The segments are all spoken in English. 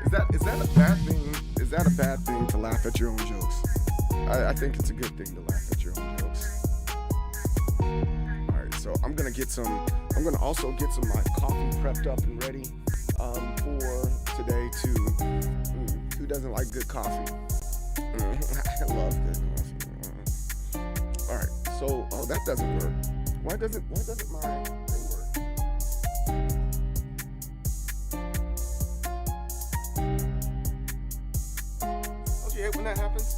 Is that a bad thing? Is that a bad thing to laugh at your own jokes? I think it's a good thing to laugh at your own jokes. All right, so I'm gonna get some. I'm gonna also get some my coffee prepped up and ready for today too. Who doesn't like good coffee? I love good coffee. All right, so that doesn't work. Why doesn't my thing work? Don't you hate when that happens?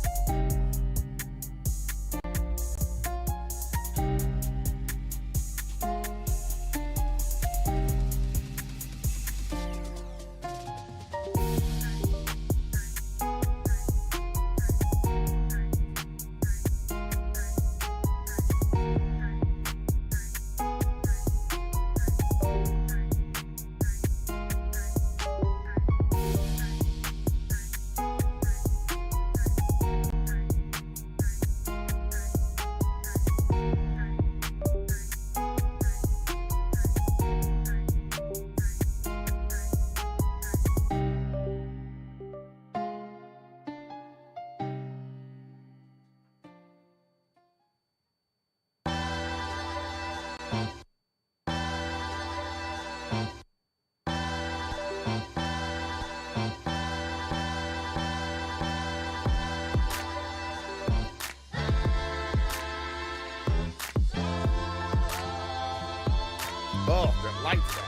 Oh, the lights out.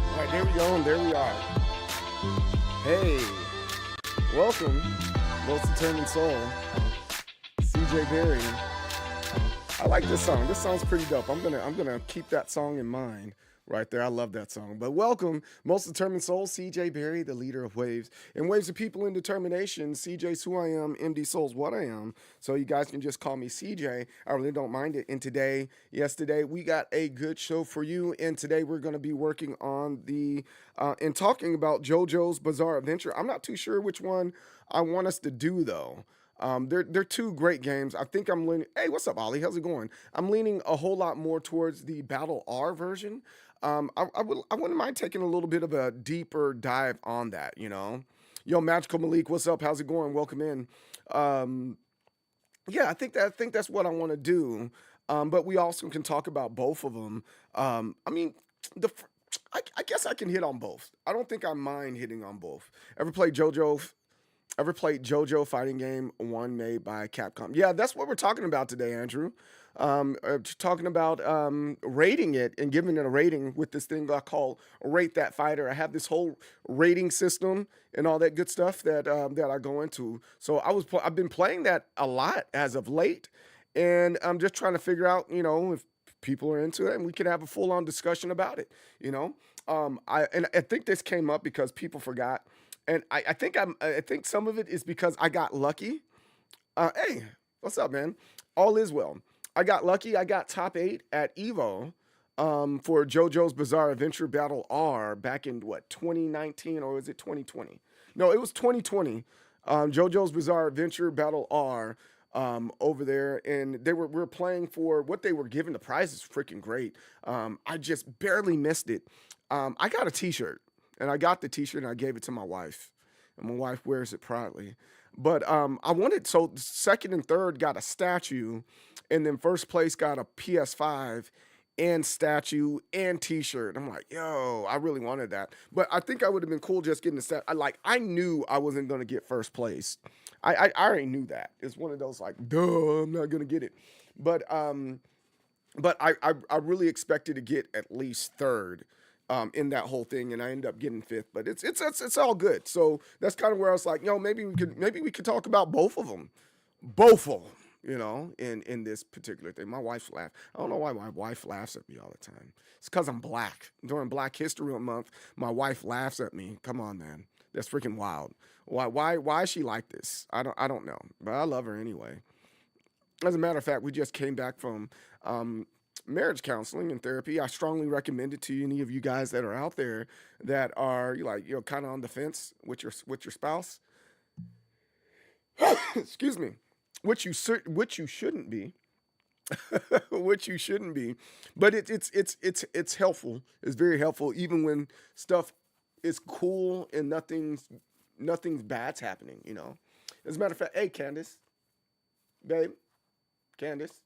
All right, there we go, and there we are. Hey, welcome, most determined soul, CJ Berry. I like this song. This song's pretty dope. I'm gonna keep that song in mind right there. I love that song. But welcome, most determined soul, CJ Berry, the leader of Waves. And Waves of People in Determination. CJ's who I am, MD Soul's what I am. So you guys can just call me CJ. I really don't mind it. And today, yesterday, we got a good show for you. And today we're gonna be working on the and talking about JoJo's Bizarre Adventure. I'm not too sure which one I want us to do though. They're two great games. I think I'm leaning. Hey, what's up, Ollie? How's it going? I'm leaning a whole lot more towards the Battle R version. I wouldn't mind taking a little bit of a deeper dive on that. Yo, Magical Malik, what's up? How's it going? Welcome in. Um, yeah, I think that's what I want to do. But we also can talk about both of them. I mean, the fir- I guess I can hit on both. I don't think I mind hitting on both. Ever played JoJo? Ever played JoJo fighting game one made by Capcom? Yeah, that's what we're talking about today, Andrew. Talking about rating it and giving it a rating with this thing I call Rate That Fighter. I have this whole rating system and all that good stuff that I go into. So I've been playing that a lot as of late, and I'm just trying to figure out, if people are into it, and we can have a full on discussion about it. You know, I think this came up because people forgot, and I think some of it is because I got lucky. Hey, what's up, man? All is well. I got lucky. I got top eight at Evo for JoJo's Bizarre Adventure Battle R back in what 2019 or was it 2020? No, it was 2020. JoJo's Bizarre Adventure Battle R over there, and we were playing for what they were giving. The prize is freaking great. I just barely missed it. I got a T-shirt, and I got the T-shirt and I gave it to my wife, and my wife wears it proudly. But I wanted so second and third got a statue, and then first place got a PS5 and statue and T-shirt. I'm like, yo, I really wanted that, but I think I would have been cool just getting the stat. I knew I wasn't gonna get first place. I already knew that. It's one of those like, duh, I'm not gonna get it. But I really expected to get at least third in that whole thing, and I ended up getting fifth. But it's all good. So that's kind of where I was like, maybe we could talk about both of them. In this particular thing, my wife laughed. I don't know why my wife laughs at me all the time. It's because I'm black. During Black History Month, my wife laughs at me. Come on, man, that's freaking wild. Why is she like this? I don't know, but I love her anyway. As a matter of fact, we just came back from marriage counseling and therapy. I strongly recommend it to any of you guys that are out there that are like kind of on the fence with your spouse. Excuse me, which you shouldn't be, which you shouldn't be, but it's helpful. It's very helpful even when stuff is cool and nothing's bad's happening. As a matter of fact, hey Candace, babe, Candace,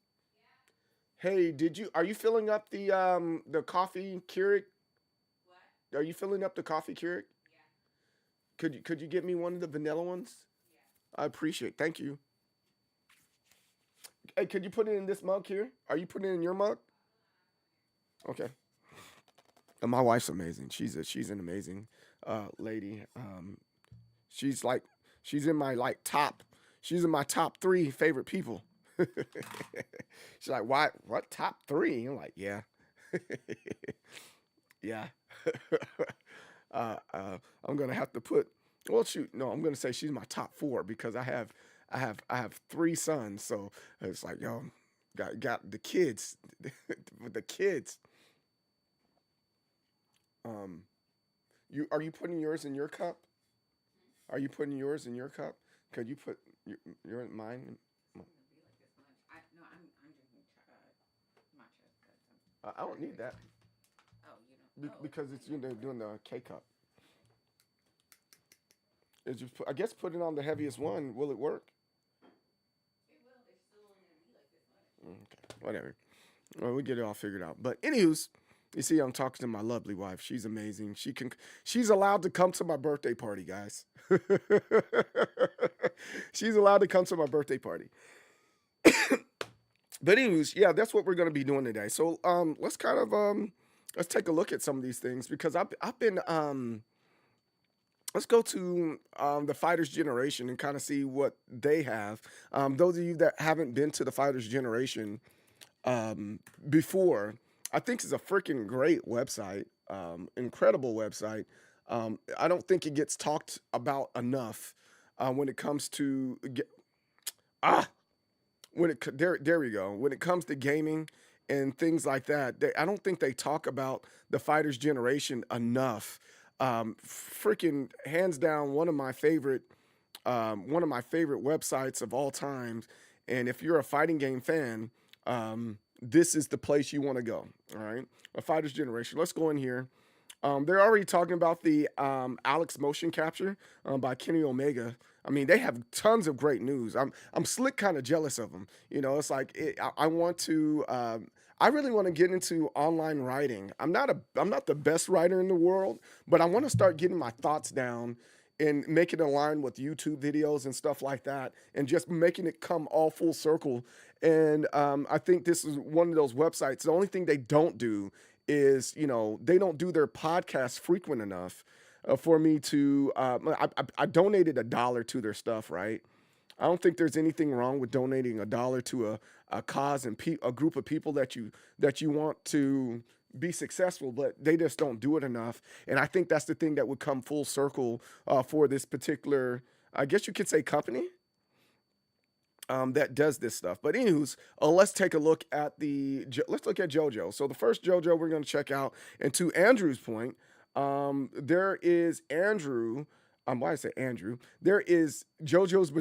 hey, are you filling up the coffee Keurig? Are you filling up the coffee Keurig? Could you get me one of the vanilla ones? I appreciate. Thank you. Hey, could you put it in this mug here? Are you putting it in your mug? Okay. And my wife's amazing. She's an amazing lady. She's like she's in my like top. She's in my top three favorite people. She's like, why? What top three? I'm like, yeah, yeah. I'm gonna have to put. Well, shoot, no, I'm gonna say she's my top four because I have three sons, so it's like, yo, got the kids, with the kids. Um, are you putting yours in your cup? Are you putting yours in your cup? Could you put your mine? I don't need that because it's doing the K cup. It's just I guess put it on the heaviest one. Will it work? Okay, whatever. Well, we get it all figured out. But anywho's, you see, I'm talking to my lovely wife. She's amazing. She's allowed to come to my birthday party, guys. She's allowed to come to my birthday party. But anyways, yeah, that's what we're gonna be doing today. So let's kind of let's take a look at some of these things because I've been let's go to the Fighters Generation and kind of see what they have. Those of you that haven't been to the Fighters Generation before, I think it's a freaking great website, incredible website. I don't think it gets talked about enough when it comes to ah there we go. When it comes to gaming and things like that, I don't think they talk about the Fighters Generation enough. Freaking hands down one of my favorite websites of all times. And if you're a fighting game fan, this is the place you want to go. All right, a Fighters Generation. Let's go in here. They're already talking about the Alex motion capture by Kenny Omega. I mean, they have tons of great news. I'm slick kind of jealous of them. It's like I want to. I really want to get into online writing. I'm not the best writer in the world, but I want to start getting my thoughts down and make it align with YouTube videos and stuff like that, and just making it come all full circle. And I think this is one of those websites. The only thing they don't do is, they don't do their podcast frequent enough for me to. I donated $1 to their stuff, right? I don't think there's anything wrong with donating $1 to a cause and a group of people that you want to be successful, but they just don't do it enough. And I think that's the thing that would come full circle for this particular, I guess you could say, company that does this stuff. But anywho's, let's take a look at let's look at JoJo. So the first JoJo we're going to check out, and to Andrew's point, there is Andrew. Why I say Andrew? There is JoJo's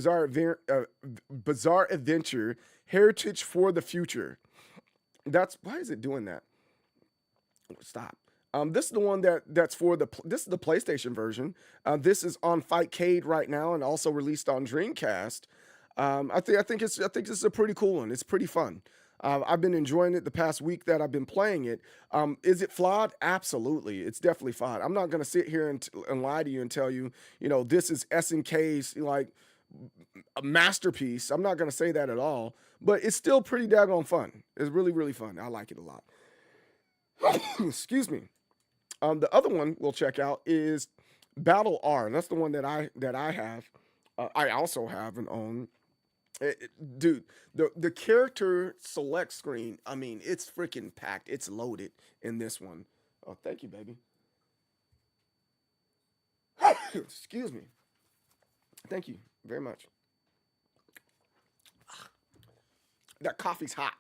Bizarre Adventure Heritage for the Future. Why is it doing that? Stop. This is the one that's for this is the PlayStation version. This is on Fightcade right now and also released on Dreamcast. I think this is a pretty cool one. It's pretty fun. I've been enjoying it the past week that I've been playing it. Is it flawed? Absolutely. It's definitely flawed. I'm not going to sit here and lie to you and tell you, this is SNK's like a masterpiece. I'm not going to say that at all, but it's still pretty daggone fun. It's really, really fun. I like it a lot. Excuse me. The other one we'll check out is Battle R. That's the one that I have. I also have and own. Dude, the character select screen, I mean, it's freaking packed. It's loaded in this one. Oh, thank you, baby. Excuse me. Thank you very much. That coffee's hot.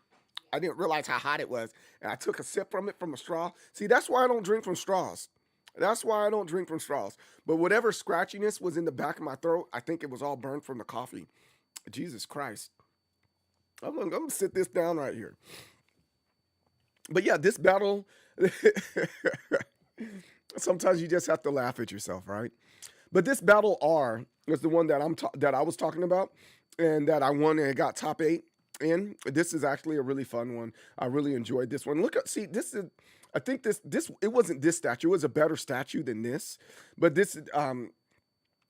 I didn't realize how hot it was, and I took a sip from it from a straw. See, that's why I don't drink from straws. That's why I don't drink from straws. But whatever scratchiness was in the back of my throat, I think it was all burned from the coffee. Jesus Christ. I'm gonna sit this down right here. But yeah, this battle. Sometimes you just have to laugh at yourself, right? But this battle R was the one that that I was talking about, and that I won and got top 8 in. This is actually a really fun one. I really enjoyed this one. Look at see this is. I think this it wasn't this statue. It was a better statue than this, but this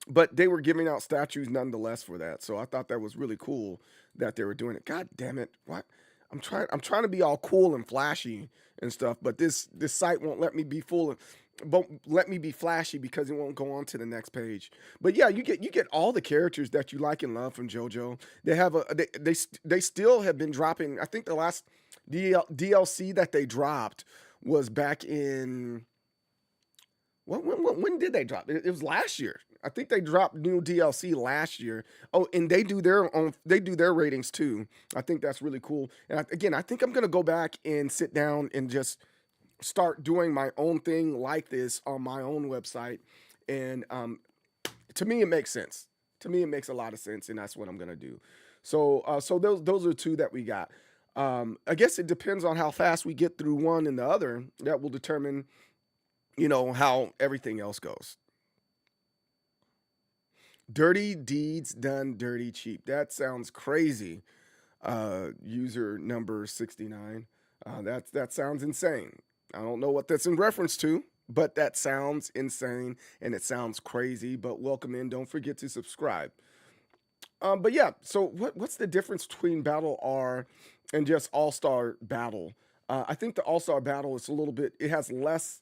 but they were giving out statues nonetheless for that. So I thought that was really cool that they were doing it. God damn it! What? I'm trying to be all cool and flashy and stuff, but this site won't let me be full. Won't let me be flashy because it won't go on to the next page. But yeah, you get all the characters that you like and love from JoJo. They have they still have been dropping. I think the last DLC that they dropped was back in when did they drop? It was last year. I think they dropped new DLC last year. Oh, and they do their ratings too. I think that's really cool. And again, I think I'm gonna go back and sit down and just start doing my own thing like this on my own website. And to me, it makes sense. To me, it makes a lot of sense, and that's what I'm gonna do. So those are two that we got. I guess it depends on how fast we get through one and the other. That will determine, how everything else goes. Dirty deeds done dirty cheap. That sounds crazy. User number 69. That sounds insane. I don't know what that's in reference to, but that sounds insane and it sounds crazy. But welcome in. Don't forget to subscribe. But yeah, so what's the difference between Battle R and just All Star Battle? I think the All Star Battle is a little bit. It has less.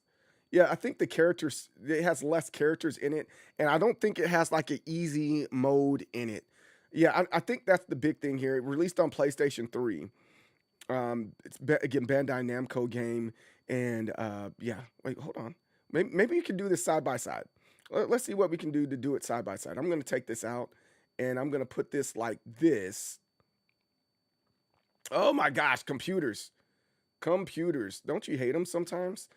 Yeah, I think it has less characters in it, and I don't think it has like an easy mode in it. Yeah, I think that's the big thing here. It released on PlayStation 3. Again, Bandai Namco game, and yeah. Wait, hold on. Maybe you can do this side by side. Let's see what we can do to do it side by side. I'm gonna take this out, and I'm gonna put this like this. Oh my gosh, computers. Don't you hate them sometimes?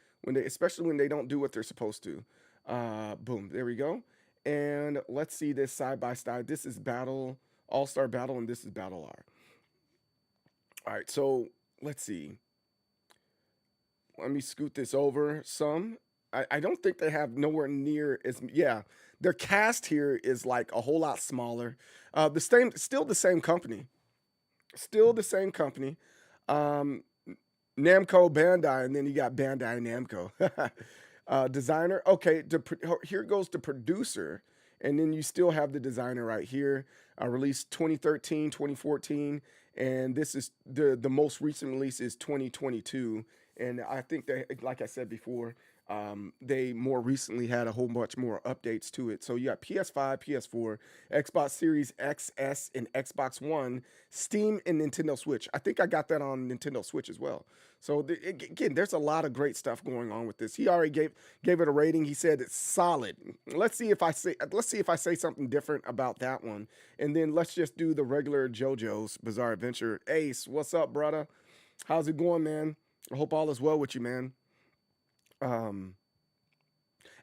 Especially when they don't do what they're supposed to. Boom, there we go. And let's see this side by side. This is Battle, All-Star Battle, and this is Battle R. All right, so let's see. Let me scoot this over some. I don't think they have nowhere near as, yeah, their cast here is like a whole lot smaller. Still the same company. Still the same company. Namco Bandai, and then you got Bandai Namco. Designer. Okay, here goes the producer, and then you still have the designer right here. Released 2013, 2014, and this is the most recent release is 2022. And I think that, like I said before, they more recently had a whole bunch more updates to it. So you got PS5, PS4, Xbox Series XS, and Xbox One, Steam, and Nintendo Switch. I think I got that on Nintendo Switch as well. So again, there's a lot of great stuff going on with this. He already gave it a rating. He said it's solid. Let's see if I say something different about that one, and then let's just do the regular JoJo's Bizarre Adventure. Ace, what's up, brother? How's it going, man? I hope all is well with you, man.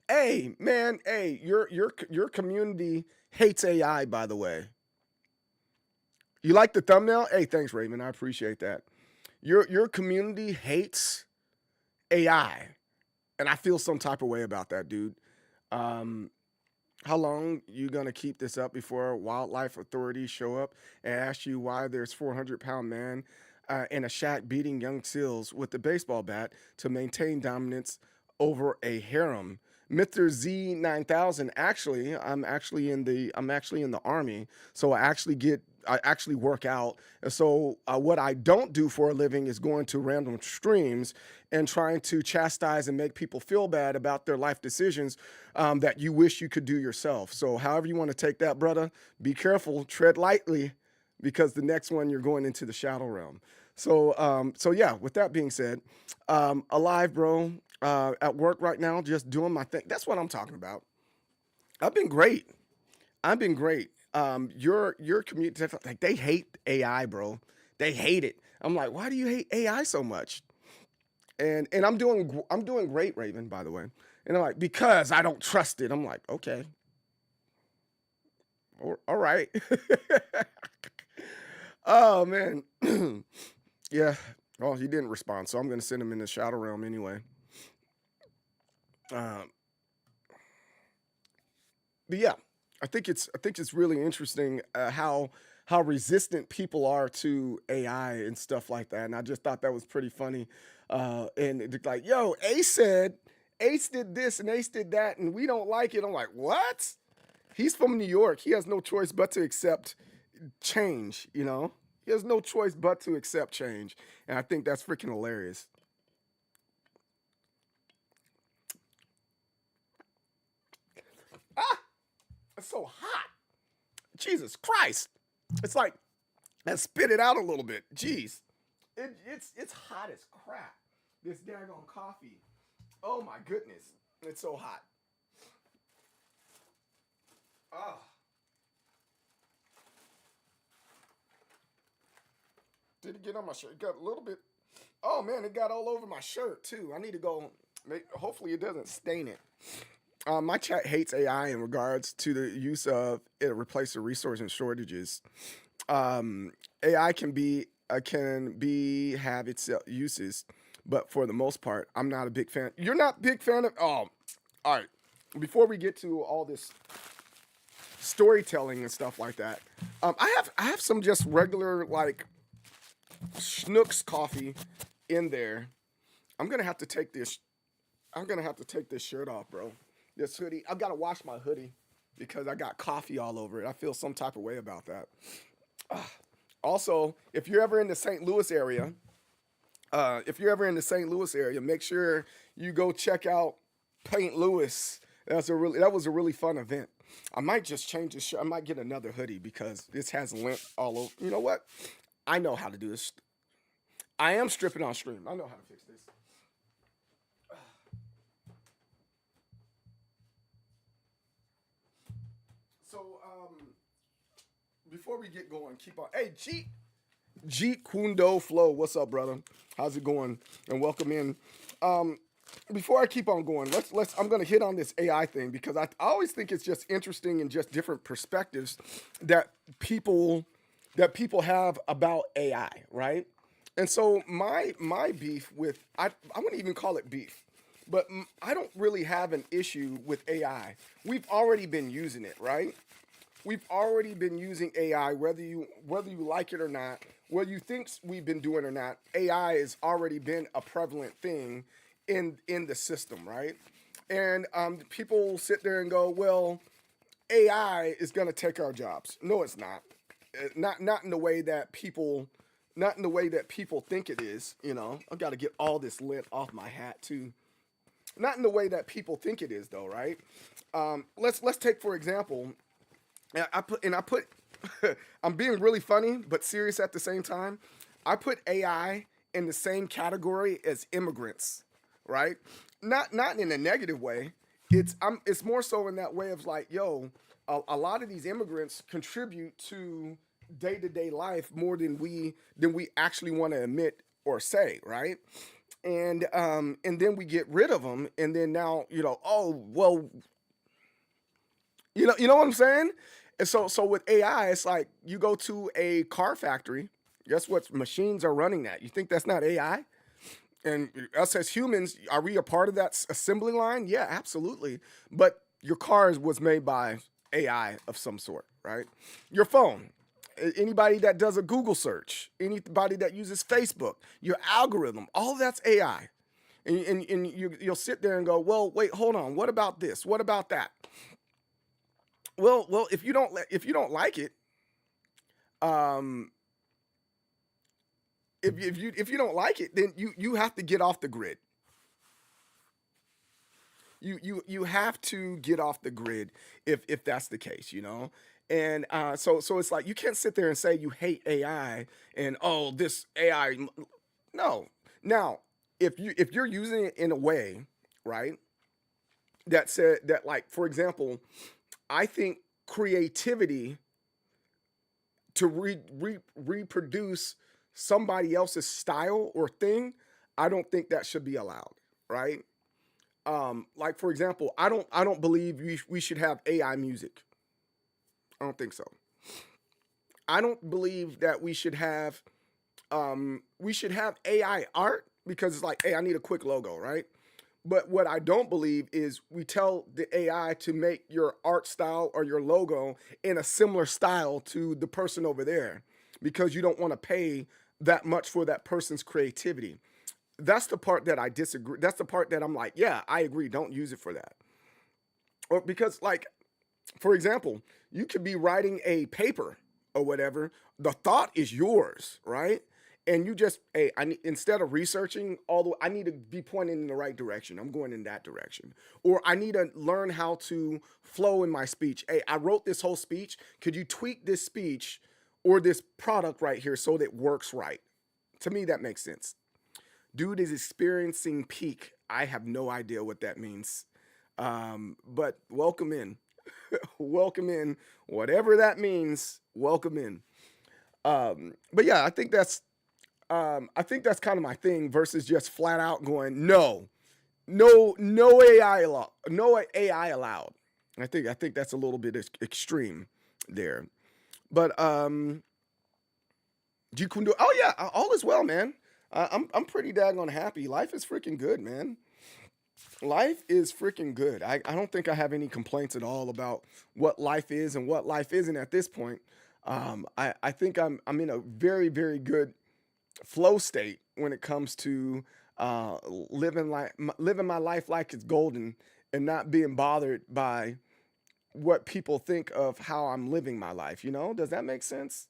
Hey, man, hey, your community hates AI, by the way. You like the thumbnail? Hey, thanks, Raymond. I appreciate that. Your community hates AI, and I feel some type of way about that, dude. How long you gonna keep this up before wildlife authorities show up and ask you why there's 400-pound man in a shack beating young seals with a baseball bat to maintain dominance over a harem? Mr. Z9000. Actually, I'm actually in the army, so I actually work out. And so what I don't do for a living is going to random streams and trying to chastise and make people feel bad about their life decisions that you wish you could do yourself. So however you want to take that, brother, be careful, tread lightly, because the next one you're going into the shadow realm. So yeah, with that being said, alive, bro, at work right now, just doing my thing. That's what I'm talking about. I've been great. Your community, like, they hate AI, bro. they hate it. I'm like, why do you hate AI so much? And I'm doing great, Raven, by the way. And they're like, because I don't trust it. I'm like, okay, all right. Oh man, yeah. Well, he didn't respond, so I'm gonna send him in the shadow realm anyway. Um, but yeah, I think it's really interesting how resistant people are to AI and stuff like that. And I just thought that was pretty funny. And it's like, yo, Ace did this and Ace did that, and we don't like it. I'm like, what? He's from New York. He has no choice but to accept change. You know, he has no choice but to accept change, and I think that's freaking hilarious. Ah, it's so hot. Jesus Christ. It's like, and spit it out a little bit. Jeez. It's hot as crap. This daggone coffee. Oh my goodness. It's so hot. Oh. Did it get on my shirt? It got a little bit. Oh man, it got all over my shirt too. I need to go. Hopefully it doesn't stain it. My chat hates AI in regards to the use of it replace the resource and shortages. AI can be have its uses, but for the most part, I'm not a big fan. You're not a big fan of. Oh, all right. Before we get to all this storytelling and stuff like that, I have some just regular like Schnucks coffee in there. I'm gonna have to take this. I'm gonna have to take this shirt off, bro. This hoodie. I've got to wash my hoodie because I got coffee all over it. I feel some type of way about that. Also, if you're ever in the St. Louis area, make sure you go check out Paint Louis. That was a really fun event. I might just change the shirt. I might get another hoodie because this has lint all over. You know what? I know how to do this. I am stripping on stream. I know how to fix this. So, before we get going, keep on. Hey, Jeet Kundo Flow, what's up, brother? How's it going? And welcome in. Before I keep on going, let's. I'm gonna hit on this AI thing because I always think it's just interesting and just different perspectives that people have about AI, right? And so my beef with I wouldn't even call it beef, but I don't really have an issue with AI. We've already been using it, right? We've already been using AI, whether you like it or not, whether you think we've been doing it or not. AI has already been a prevalent thing in the system, right? And people sit there and go, well, AI is going to take our jobs. No, it's not. Not in the way that people think it is. You know, I've got to get all this lint off my hat too. Not in the way that people think it is, though, right? Let's take for example. I put I'm being really funny but serious at the same time. I put AI in the same category as immigrants, right? Not in a negative way. It's more so in that way of like, yo, a lot of these immigrants contribute to day-to-day life more than we actually want to admit or say, right? And then we get rid of them, and then now, you know, oh well, you know what I'm saying? And so with AI, it's like you go to a car factory. Guess what machines are running that? You think that's not AI? And us as humans, are we a part of that assembly line? Yeah, absolutely. But your car was made by AI of some sort, right? Your phone, anybody that does a Google search, anybody that uses Facebook, your algorithm, all that's AI. And you'll sit there and go, well, wait, hold on. What about this? What about that? Well, if you don't like it, um, if you don't like it, then you have to get off the grid. You have to get off the grid if that's the case, you know. And so it's like you can't sit there and say you hate AI and oh this AI. No, now if you're using it in a way, right, that said that like for example, I think creativity to reproduce somebody else's style or thing, I don't think that should be allowed, right? Like for example, I don't believe we should have AI music. I don't think so. I don't believe that we should have AI art because it's like, hey, I need a quick logo, right? But what I don't believe is we tell the AI to make your art style or your logo in a similar style to the person over there because you don't want to pay that much for that person's creativity. That's the part that I disagree. That's the part that I'm like, yeah, I agree. Don't use it for that. Or because, like, for example, you could be writing a paper or whatever. The thought is yours, right? And you just, hey, instead of researching all the, I need to be pointing in the right direction. I'm going in that direction. Or I need to learn how to flow in my speech. Hey, I wrote this whole speech. Could you tweak this speech or this product right here so that it works right? To me, that makes sense. Dude is experiencing peak. I have no idea what that means. But welcome in. Welcome in. Whatever that means, welcome in. But yeah, I think that's kind of my thing versus just flat out going, no, no AI allowed. No AI allowed. I think that's a little bit extreme there. But you can do. Oh yeah, all is well, man. I'm pretty daggone happy. Life is freaking good, man. Life is freaking good. I don't think I have any complaints at all about what life is and what life isn't at this point. I think I'm in a very very good flow state when it comes to living my life like it's golden and not being bothered by what people think of how I'm living my life. Does that make sense?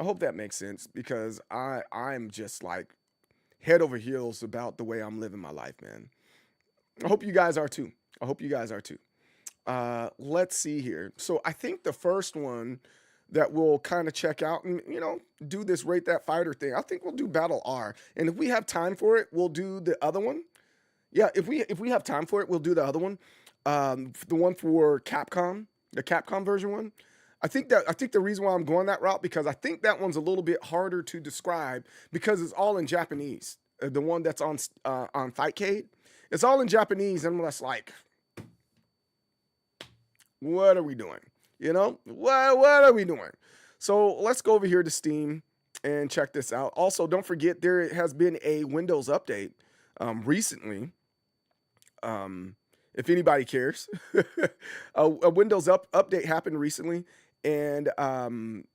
I hope that makes sense because I'm just like head over heels about the way I'm living my life, man. I hope you guys are too. I hope you guys are too. Let's see here. So I think the first one that we'll kind of check out and do this rate that fighter thing. I think we'll do battle R, and if we have time for it, we'll do the other one. Yeah, if we have time for it, we'll do the other one. The one for Capcom, the Capcom version one. I think the reason why I'm going that route because I think that one's a little bit harder to describe because it's all in Japanese. The one that's on Fightcade, it's all in Japanese, and I'm just like, what are we doing? What are we doing? So let's go over here to Steam and check this out. Also, don't forget there has been a Windows update recently. If anybody cares, a Windows update happened recently, and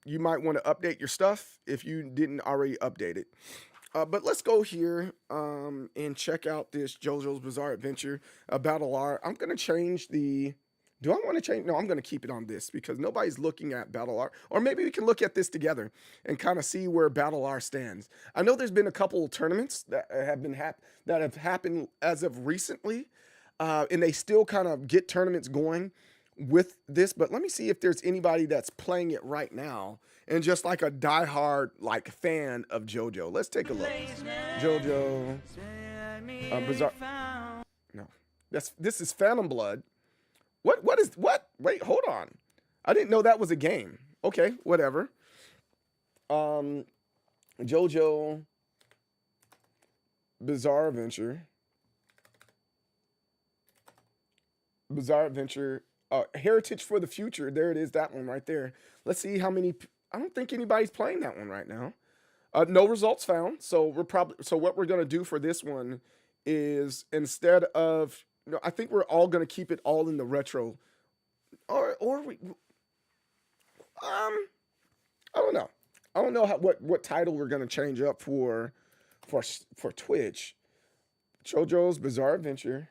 you might want to update your stuff if you didn't already update it. But let's go here and check out this JoJo's Bizarre Adventure Battle R. I'm going to change the... Do I want to change? No, I'm going to keep it on this because nobody's looking at Battle R. Or maybe we can look at this together and kind of see where Battle R stands. I know there's been a couple of tournaments that have happened as of recently, and they still kind of get tournaments going with this. But let me see if there's anybody that's playing it right now and just like a diehard like fan of JoJo. Let's take a look. JoJo Bizarre. No, this is Phantom Blood. What? Wait, hold on. I didn't know that was a game. Okay, whatever. JoJo Bizarre Adventure. Bizarre Adventure. Heritage for the Future. There it is, that one right there. Let's see how many. I don't think anybody's playing that one right now. No results found. So what we're gonna do for this one is instead of no, I think we're all gonna keep it all in the retro, or we I don't know. I don't know what title we're gonna change up for Twitch. JoJo's Bizarre Adventure.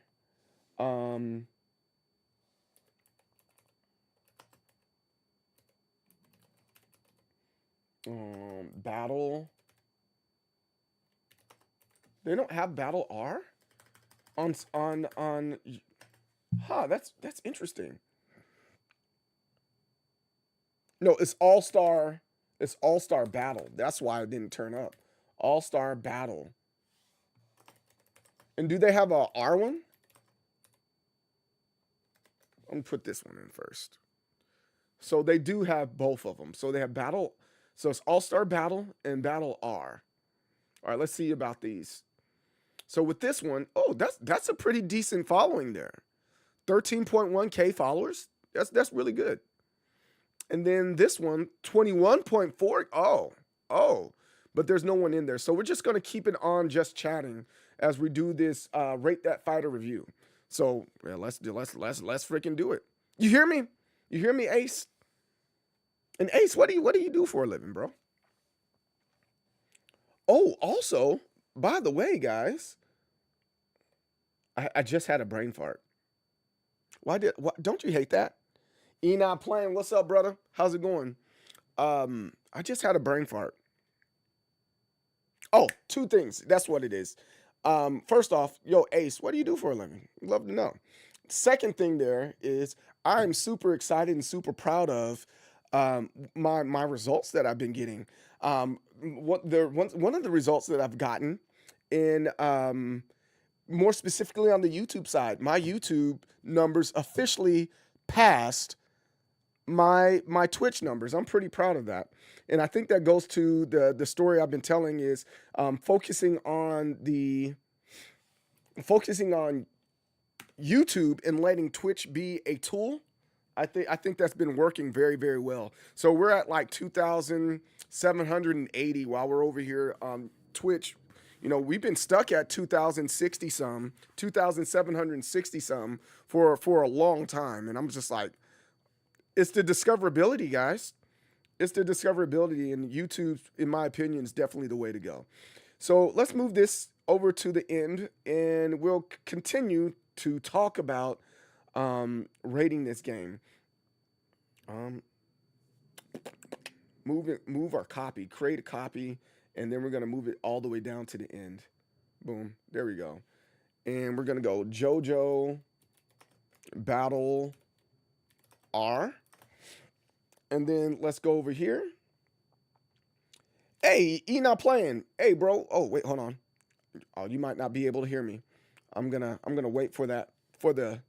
Battle. They don't have Battle R on. Huh, that's interesting. No, it's All Star. It's All Star Battle. That's why it didn't turn up. All Star Battle. And do they have a R one? Let me put this one in first. So they do have both of them. So they have Battle. So it's All-Star Battle and Battle R. All right, let's see about these. So with this one, oh, that's a pretty decent following there. 13.1K followers. That's really good. And then this one, 21.4. Oh, but there's no one in there. So we're just gonna keep it on just chatting as we do this rate that fighter review. So yeah, let's freaking do it. You hear me? You hear me, Ace? And Ace, what do you do for a living, bro? Oh, also, by the way, guys, I just had a brain fart. Don't you hate that? Not playing. What's up, brother? How's it going? I just had a brain fart. Oh, two things. That's what it is. First off, yo, Ace, what do you do for a living? Love to know. Second thing there is I'm super excited and super proud of my results that I've been getting. One of the results that I've gotten in more specifically on the YouTube side, my YouTube numbers officially passed my Twitch numbers. I'm pretty proud of that. And I think that goes to the story I've been telling is focusing on YouTube and letting Twitch be a tool. I think that's been working very, very well. So we're at like 2,780 while we're over here on Twitch. You know, we've been stuck at 2,060 some, 2,760 some for a long time. And I'm just like, it's the discoverability, guys. It's the discoverability, and YouTube, in my opinion, is definitely the way to go. So let's move this over to the end, and we'll continue to talk about rating this game. Move our copy, create a copy, and then we're gonna move it all the way down to the end. Boom, there we go. And we're gonna go JoJo Battle R. And then let's go over here. Hey, not playing. Hey, bro. Oh, wait, hold on. Oh, you might not be able to hear me. I'm gonna wait for that for the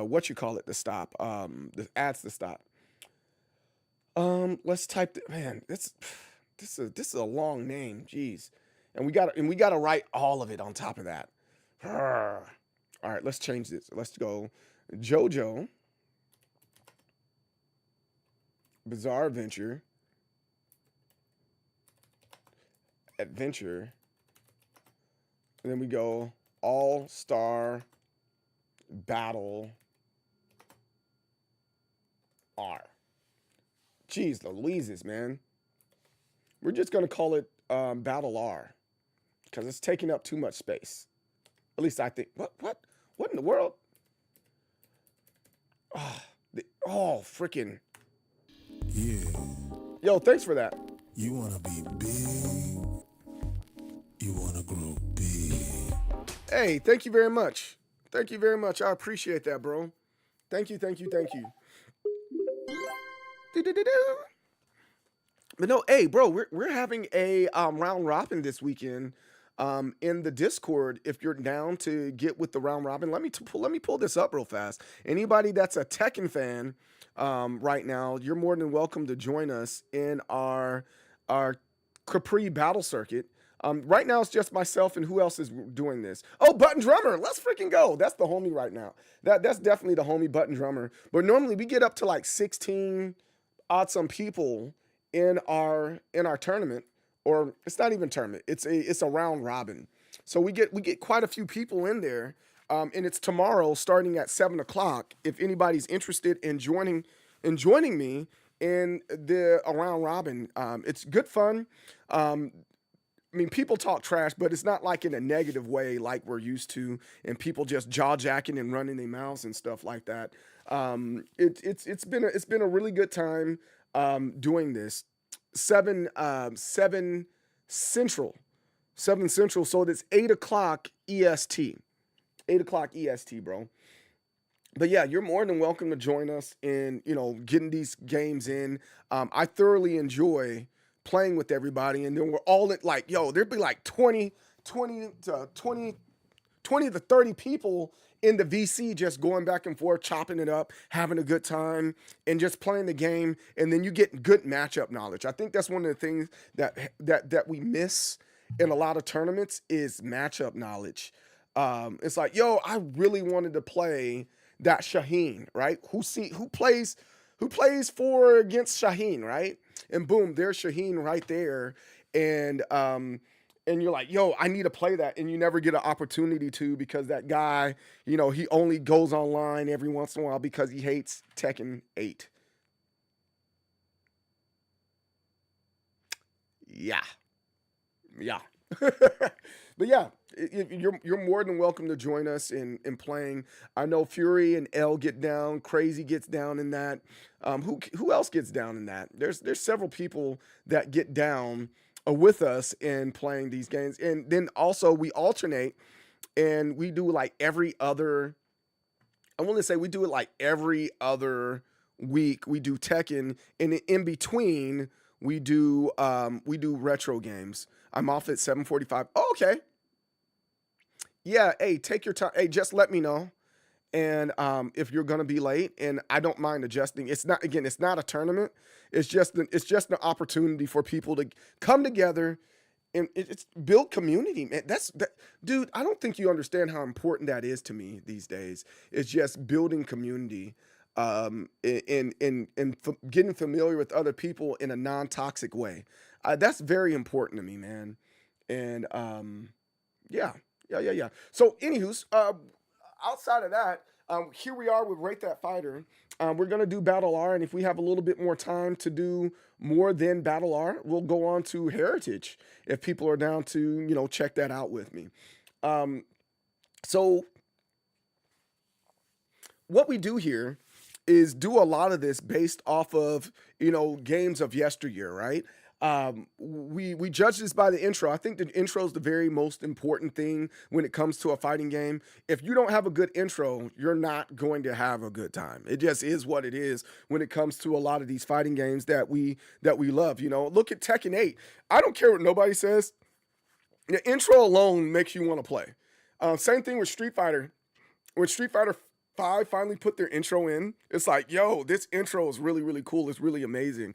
what you call it to stop. The ads to stop. Let's type man, this is a long name. Jeez. And we gotta write all of it on top of that. All right, let's change this. Let's go JoJo Bizarre Adventure. And then we go All-Star Battle R. Jeez Louises, man. We're just going to call it Battle R because it's taking up too much space. At least I think. What in the world? Oh, freaking. Yeah. Yo, thanks for that. You want to be big. You want to grow big. Hey, thank you very much. Thank you very much. I appreciate that, bro. Thank you. But no, hey, bro, we're having a round robin this weekend in the Discord. If you're down to get with the round robin, let me pull this up real fast. Anybody that's a Tekken fan right now, you're more than welcome to join us in our Capri battle circuit. Right now it's just myself, and who else is doing this? Oh, Button Drummer, let's freaking go. That's the homie right now. That's definitely the homie Button Drummer. But normally we get up to like 16 odd some people in our tournament, or it's not even tournament. It's a round robin. So we get quite a few people in there. And it's tomorrow starting at 7 o'clock. If anybody's interested in joining me in the round robin, it's good fun. I mean, people talk trash, but it's not like in a negative way like we're used to, and people just jaw jacking and running their mouths and stuff like that. It's been a really good time doing this. 7 Central. So it's 8 o'clock EST. 8 o'clock EST, bro. But yeah, you're more than welcome to join us in, getting these games in. I thoroughly enjoy playing with everybody, and then we're all at like, there'd be like 20 to 30 people in the VC, just going back and forth, chopping it up, having a good time, and just playing the game. And then you get good matchup knowledge. I think that's one of the things that we miss in a lot of tournaments is matchup knowledge. It's like, yo, I really wanted to play that Shaheen, right? Who plays for against Shaheen, right? And boom, there's Shaheen right there, and you're like, yo, I need to play that, and you never get an opportunity to because that guy, he only goes online every once in a while because he hates Tekken 8. Yeah, yeah. But yeah, you're more than welcome to join us in playing. I know Fury and L get down, Crazy gets down in that. Who else gets down in that? There's several people that get down with us in playing these games, and then also we alternate and we do like every other. I want to say we do it like every other week. We do Tekken, and in between we do retro games. I'm off at 7:45. Oh, okay. Yeah. Hey, take your time. Hey, just let me know. And if you're gonna be late, and I don't mind adjusting. It's not a tournament. It's just an opportunity for people to come together and it's build community, man. Dude. I don't think you understand how important that is to me these days. It's just building community, getting familiar with other people in a non-toxic way. That's very important to me, man. And yeah, yeah, yeah, yeah. So, anywho's, outside of that, here we are with Rate That Fighter. We're gonna do Battle R, and if we have a little bit more time to do more than Battle R, we'll go on to Heritage. If people are down to check that out with me. So what we do here is do a lot of this based off of games of yesteryear, right? We judge this by the intro. I think the intro is the very most important thing when it comes to a fighting game. If you don't have a good intro, you're not going to have a good time. It just is what it is when it comes to a lot of these fighting games that we love. Look at Tekken 8. I don't care what nobody says. The intro alone makes you want to play. Same thing with Street Fighter. When Street Fighter 5 finally put their intro in, it's like, yo, this intro is really, really cool. It's really amazing.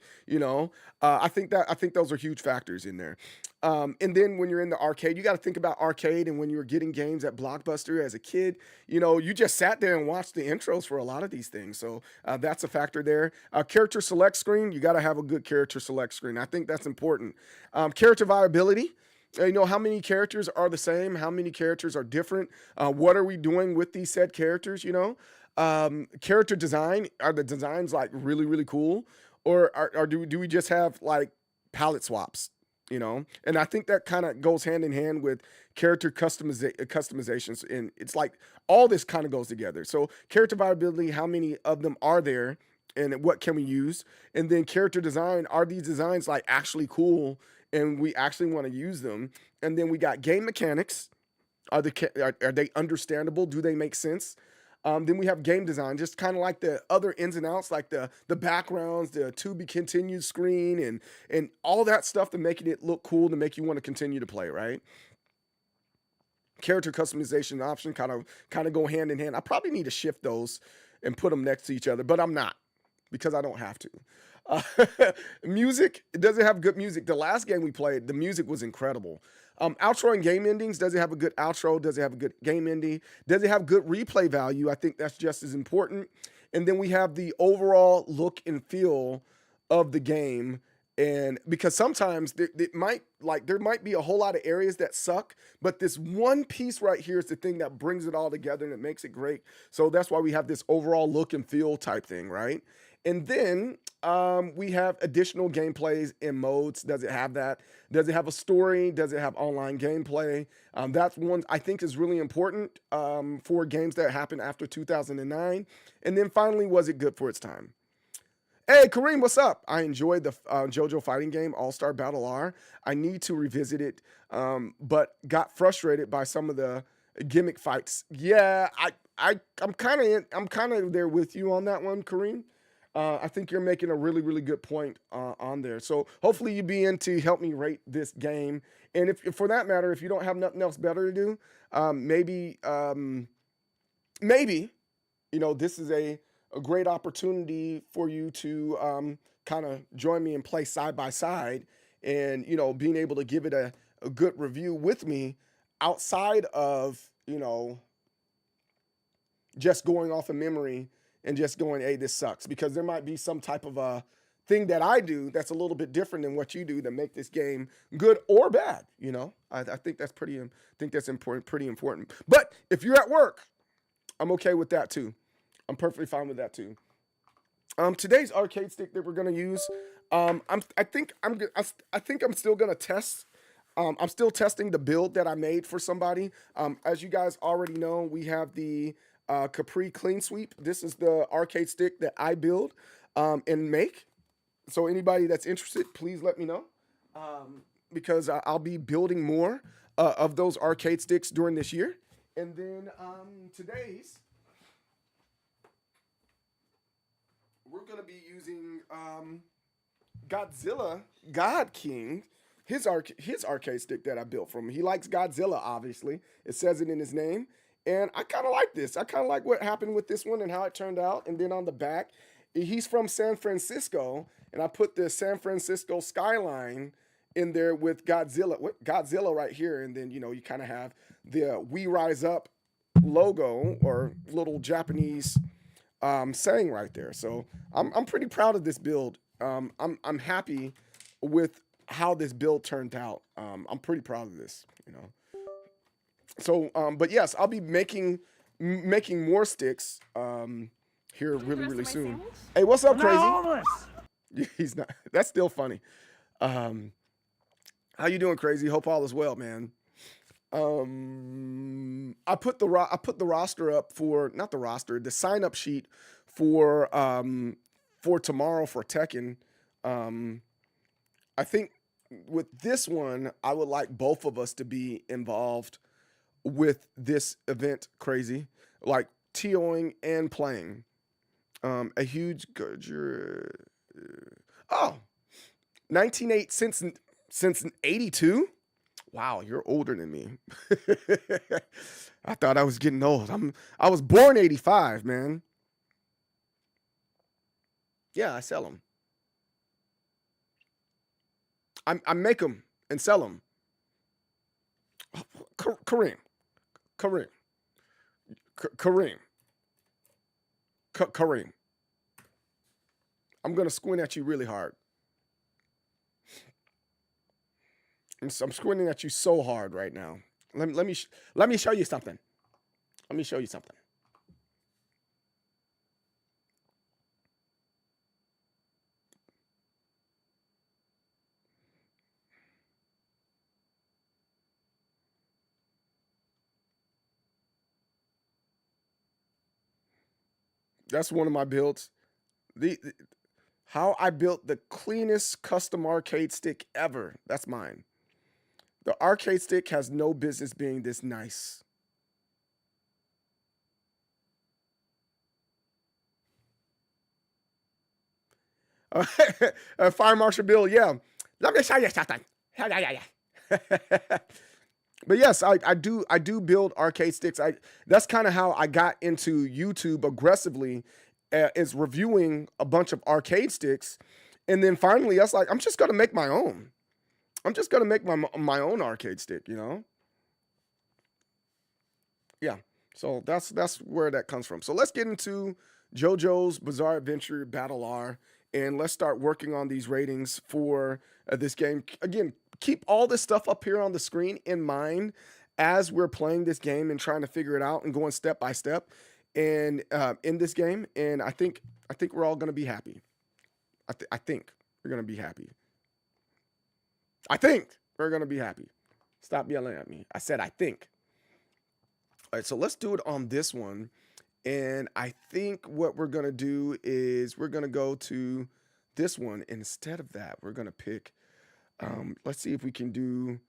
I think those are huge factors in there. And then when you're in the arcade, you got to think about arcade. And when you were getting games at Blockbuster as a kid, you just sat there and watched the intros for a lot of these things. So that's a factor there. Character select screen, you got to have a good character select screen. I think that's important. Character viability. How many characters are the same? How many characters are different? What are we doing with these said characters? Character design. Are the designs like really, really cool? Or do we just have like palette swaps? And I think that kind of goes hand in hand with character customizations. And it's like all this kind of goes together. So character viability, how many of them are there? And what can we use? And then character design, are these designs like actually cool and we actually want to use them? And then we got game mechanics. Are they understandable? Do they make sense? Then we have game design, just kind of like the other ins and outs, like the backgrounds, the to be continued screen, and all that stuff to making it look cool, to make you want to continue to play, right? Character customization option kind of go hand in hand. I probably need to shift those and put them next to each other, but I'm not, because I don't have to. Uh, Music, it doesn't have good music. The last game we played, the music was incredible. Outro and game endings, does it have a good outro? Does it have a good game ending? Does it have good replay value? I think that's just as important. And then we have the overall look and feel of the game. And because sometimes there might be a whole lot of areas that suck, but this one piece right here is the thing that brings it all together and it makes it great. So that's why we have this overall look and feel type thing, right? And then we have additional gameplays and modes. Does it have that? Does it have a story? Does it have online gameplay? That's one I think is really important for games that happened after 2009. And then finally, was it good for its time? Hey, Kareem, what's up? I enjoyed the JoJo fighting game, All-Star Battle R. I need to revisit it, but got frustrated by some of the gimmick fights. Yeah, I'm kind of there with you on that one, Kareem. I think you're making a really, really good point on there. So hopefully you be in to help me rate this game. And if for that matter, if you don't have nothing else better to do, maybe maybe, this is a great opportunity for you to kind of join me and play side by side, and being able to give it a good review with me outside of just going off of memory and just going, hey, this sucks, because there might be some type of a thing that I do that's a little bit different than what you do that make this game good or bad. I think that's important, pretty important. But if you're at work, I'm okay with that too. I'm perfectly fine with that too. Today's arcade stick that we're gonna use, I think I'm still gonna test. I'm still testing the build that I made for somebody. As you guys already know, we have the Capri Clean Sweep. This is the arcade stick that I build and make. So anybody that's interested, please let me know, because I'll be building more of those arcade sticks during this year. And then today's, we're going to be using Godzilla God King, his arcade stick that I built from him. He likes Godzilla, obviously. It says it in his name. And I kind of like this. I kind of like what happened with this one and how it turned out. And then on the back, he's from San Francisco, and I put the San Francisco skyline in there with Godzilla right here. And then, you kind of have the We Rise Up logo or little Japanese saying right there. So I'm pretty proud of this build. I'm happy with how this build turned out. I'm pretty proud of this, So, but yes, I'll be making more sticks here really soon. Sandwich? Hey, what's up, Crazy? He's not. That's still funny. How you doing, Crazy? Hope all is well, man. I put the roster up for, not the roster, the sign up sheet for tomorrow for Tekken. I think with this one, I would like both of us to be involved with this event, Crazy, like TOing and playing. A huge oh, 1980 since 82. Wow, you're older than me. I thought I was getting old. I was born 85, man. Yeah, I sell them. I make them and sell them. Kareem. I'm gonna squint at you really hard. I'm squinting at you so hard right now. Let me show you something. Let me show you something. That's one of my builds. How I built the cleanest custom arcade stick ever. That's mine. The arcade stick has no business being this nice. Fire Marshal Bill, yeah. Let me show you something. But yes, I do build arcade sticks. That's kind of how I got into YouTube aggressively, is reviewing a bunch of arcade sticks, and then finally I was like, I'm just gonna make my own. I'm just gonna make my own arcade stick, Yeah. So that's where that comes from. So let's get into JoJo's Bizarre Adventure Battle R, and let's start working on these ratings for this game. Again, keep all this stuff up here on the screen in mind as we're playing this game and trying to figure it out and going step by step and in this game. And I think we're all gonna be happy. I think we're gonna be happy. I think we're gonna be happy. Stop yelling at me. I said I think. All right, so let's do it on this one. And I think what we're gonna do is we're gonna go to this one. Instead of that, we're gonna pick, let's see if we can do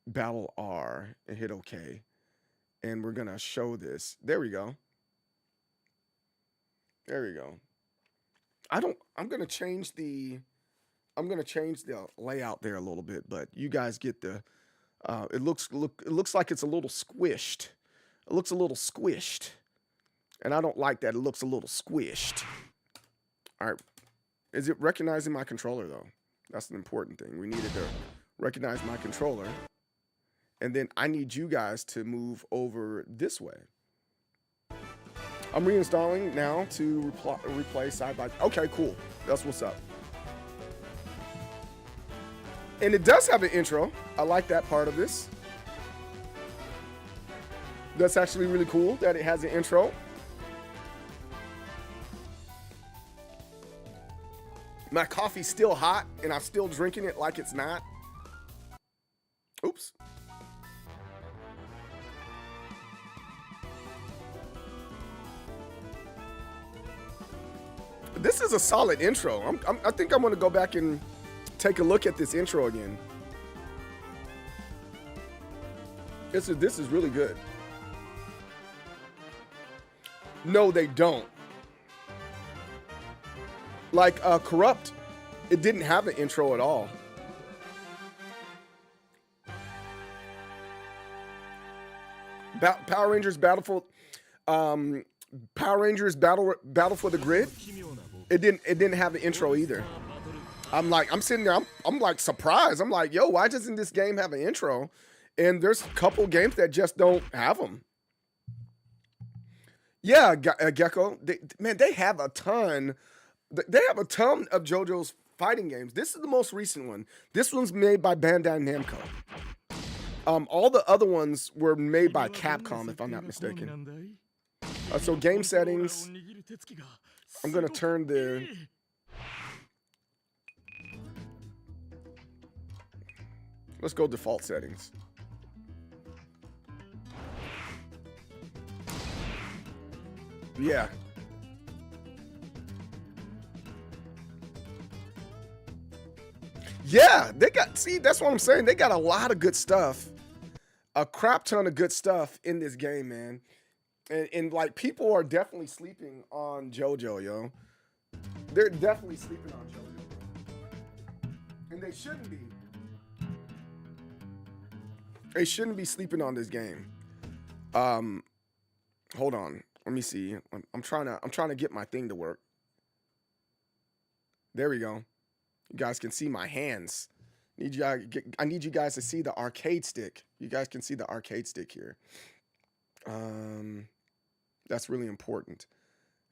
Battle R and hit OK. And we're gonna show this. There we go. There we go. I'm gonna change the layout there a little bit, but you guys get the, it looks like it's a little squished. It looks a little squished. And I don't like that it looks a little squished. All right. Is it recognizing my controller, though? That's an important thing. We needed to recognize my controller. And then I need you guys to move over this way. I'm reinstalling now to replay side by... Okay, cool. That's what's up. And it does have an intro. I like that part of this. That's actually really cool that it has an intro. My coffee's still hot, and I'm still drinking it like it's not. Oops. This is a solid intro. I think I'm going to go back and take a look at this intro again. This is really good. No, they don't. Like Corrupt, it didn't have an intro at all. Power Rangers Battle for the Grid. It didn't have an intro either. I'm sitting there, I'm like surprised. I'm like, yo, why doesn't this game have an intro? And there's a couple games that just don't have them. Yeah, Gecko. They have a ton. They have a ton of JoJo's fighting games. This is the most recent one. This one's made by Bandai Namco. All the other ones were made by Capcom, if I'm not mistaken. So game settings. I'm gonna turn the. Let's go default settings. Yeah. Yeah, that's what I'm saying. They got a lot of good stuff. A crap ton of good stuff in this game, man. And like, people are definitely sleeping on JoJo, yo. They're definitely sleeping on JoJo, bro. And they shouldn't be. They shouldn't be sleeping on this game. Hold on. Let me see. I'm trying to get my thing to work. There we go. You guys can see my hands. I need you guys to see the arcade stick. You guys can see the arcade stick here. That's really important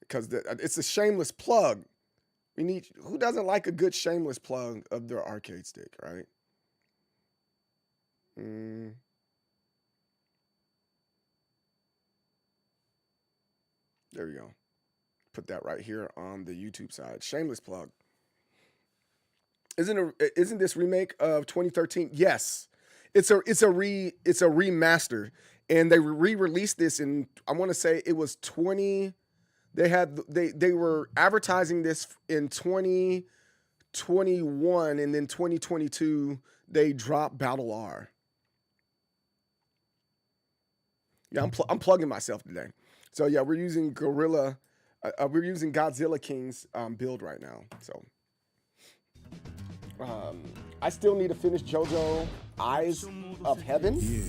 because it's a shameless plug. Who doesn't like a good shameless plug of their arcade stick, right? There we go. Put that right here on the YouTube side. Shameless plug. Isn't this remake of 2013? Yes. It's a remaster, and they re-released this in, I want to say it was 20. They were advertising this in 2021, and then 2022 they dropped Battle R. Yeah, I'm plugging myself today. So yeah, we're using Godzilla King's build right now. So I still need to finish JoJo Eyes of Heaven. Yeah.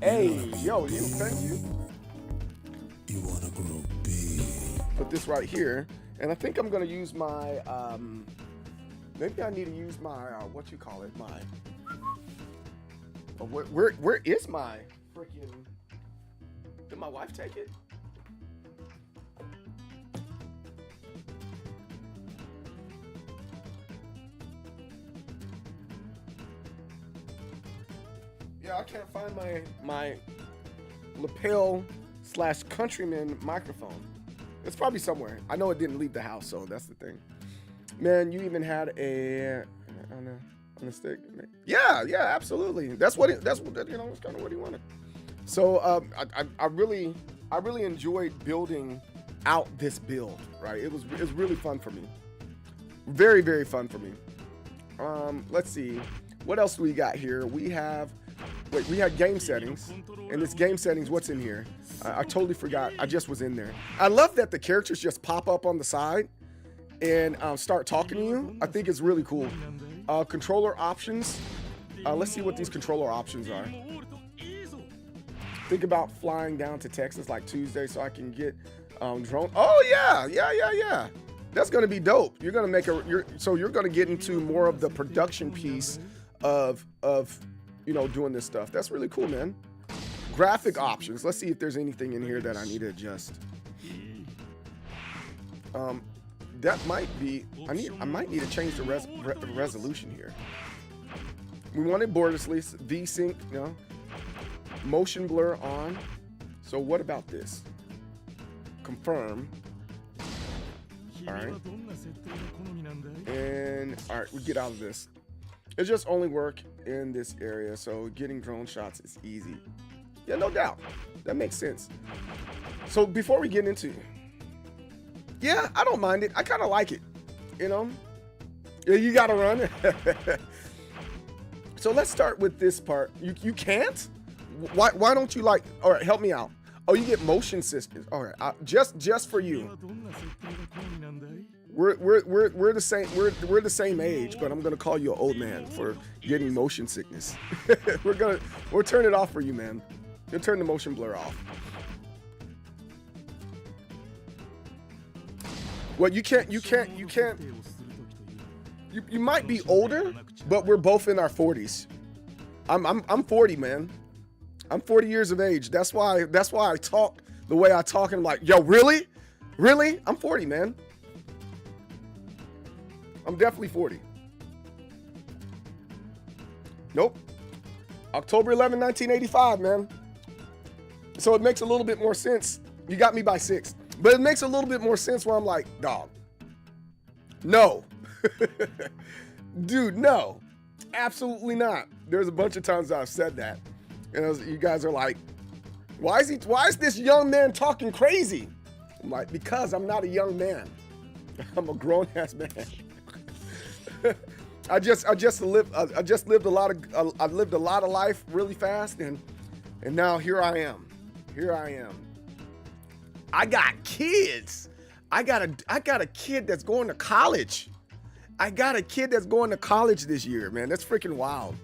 Hey, yo, thank you. You wanna grow big. Put this right here, and I think I'm gonna use my maybe I need to use my what you call it, my where is my freaking, did my wife take it? Yeah, I can't find my lapel / Countryman microphone. It's probably somewhere. I know it didn't leave the house, so that's the thing. Man, you even had a on a stick. Yeah, absolutely. That's what it's kind of what he wanted. So I really enjoyed building out this build. Right, it was really fun for me. Very, very fun for me. Let's see, what else do we got here? We had game settings, and this game settings, what's in here? I totally forgot. I just was in there. I love that the characters just pop up on the side and start talking to you. I think it's really cool. Controller options. Let's see what these controller options are. think about flying down to Texas like Tuesday so I can get drone. Oh yeah. That's gonna be dope. You're gonna make you're gonna get into more of the production piece of doing this stuff. That's really cool, man. Graphic options. Let's see if there's anything in here that I need to adjust. That might be. I might need to change the resolution here. We wanted borderless, V-Sync, motion blur on. So what about this? Confirm. All right. And all right, we get out of this. It just only work in this area, so getting drone shots is easy. Yeah, no doubt. That makes sense. So before we get into, yeah, I don't mind it. I kind of like it, Yeah, you gotta run. So let's start with this part. You can't? Why don't you like? All right, help me out. Oh, you get motion sickness. All right, just for you. We're the same. We're the same age, but I'm gonna call you an old man for getting motion sickness. We'll turn it off for you, man. You'll turn the motion blur off. Well, you can't. You might be older, but we're both in our 40s. I'm 40, man. I'm 40 years of age. That's why I talk the way I talk. And I'm like, yo, really? I'm 40, man. I'm definitely 40. Nope. October 11, 1985, man. So it makes a little bit more sense. You got me by 6. But it makes a little bit more sense where I'm like, dog, no. Dude, no. Absolutely not. There's a bunch of times I've said that. And you guys are like, why is this young man talking crazy? I'm like, because I'm not a young man. I'm a grown-ass man. I lived a lot of life really fast, and now here I am. I got kids. I got a kid that's going to college. I got a kid that's going to college this year, man. That's freaking wild.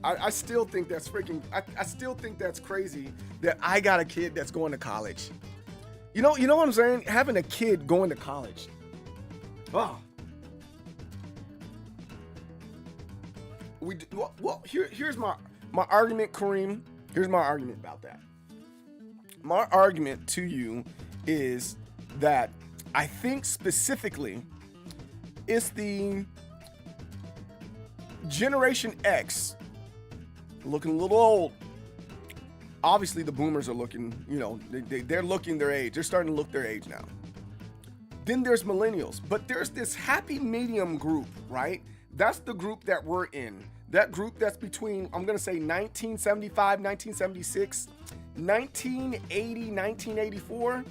I still think that's freaking. I still think that's crazy that I got a kid that's going to college. You know what I'm saying? Having a kid going to college. Oh. Here's my argument, Kareem. Here's my argument about that. My argument to you is that I think specifically it's the Generation X looking a little old. Obviously, the boomers are looking, they're looking their age. They're starting to look their age now. Then there's millennials, but there's this happy medium group, right? That's the group that we're in. That group that's between, I'm going to say 1975, 1976, 1980, 1984.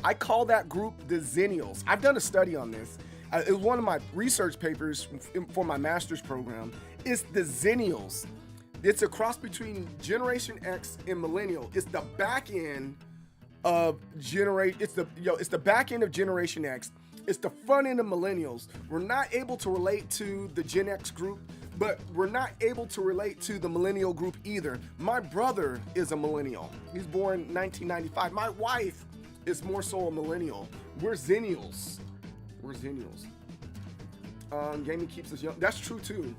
I call that group the Zennials. I've done a study on this. It was one of my research papers for my master's program. It's the Zennials. It's a cross between Generation X and Millennial. It's the back end of it's the back end of Generation X. It's the front end of Millennials. We're not able to relate to the Gen X group, but we're not able to relate to the Millennial group either. My brother is a Millennial. He's born 1995. My wife is more so a Millennial. We're Zennials. Gaming keeps us young. That's true too.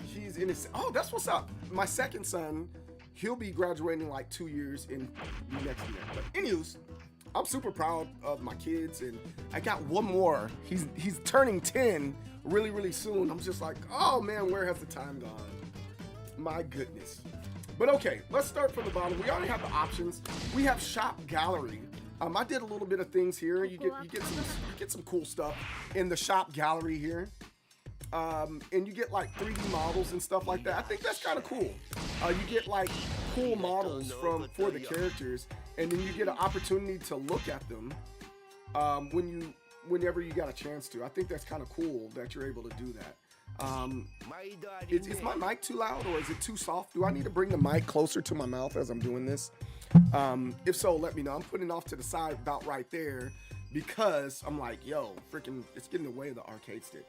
He's in his. Oh, that's what's up. My second son, he'll be graduating like 2 years in next year. But anyways, I'm super proud of my kids, and I got one more. He's turning 10 really, really soon. I'm just like, oh man, where has the time gone? My goodness. But okay, let's start from the bottom. We already have the options. We have shop gallery. I did a little bit of things here. You get some cool stuff in the shop gallery here. And you get like 3D models and stuff like that. I think that's kind of cool. You get like cool models for the characters, and then you get an opportunity to look at them whenever you got a chance to. I think that's kind of cool that you're able to do that. Is my mic too loud or is it too soft? Do I need to bring the mic closer to my mouth as I'm doing this? If so, let me know. I'm putting it off to the side about right there because I'm like, yo, freaking, it's getting away the arcade stick.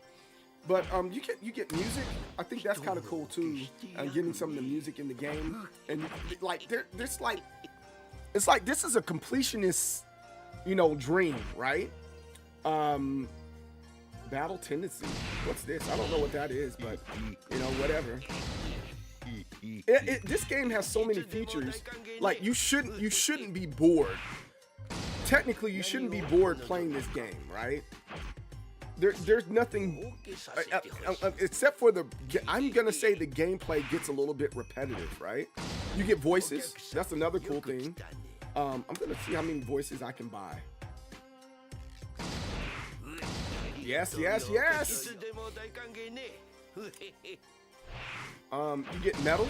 But you get music. I think that's kind of cool too. Getting some of the music in the game, and like there's like it's like this is a completionist, dream, right? Battle tendency. What's this? I don't know what that is, but whatever. This game has so many features. Like you shouldn't be bored. Technically, you shouldn't be bored playing this game, right? There's nothing except for I'm gonna say the gameplay gets a little bit repetitive, right? You get voices. That's another cool thing. I'm gonna see how many voices I can buy. Yes. You get medals.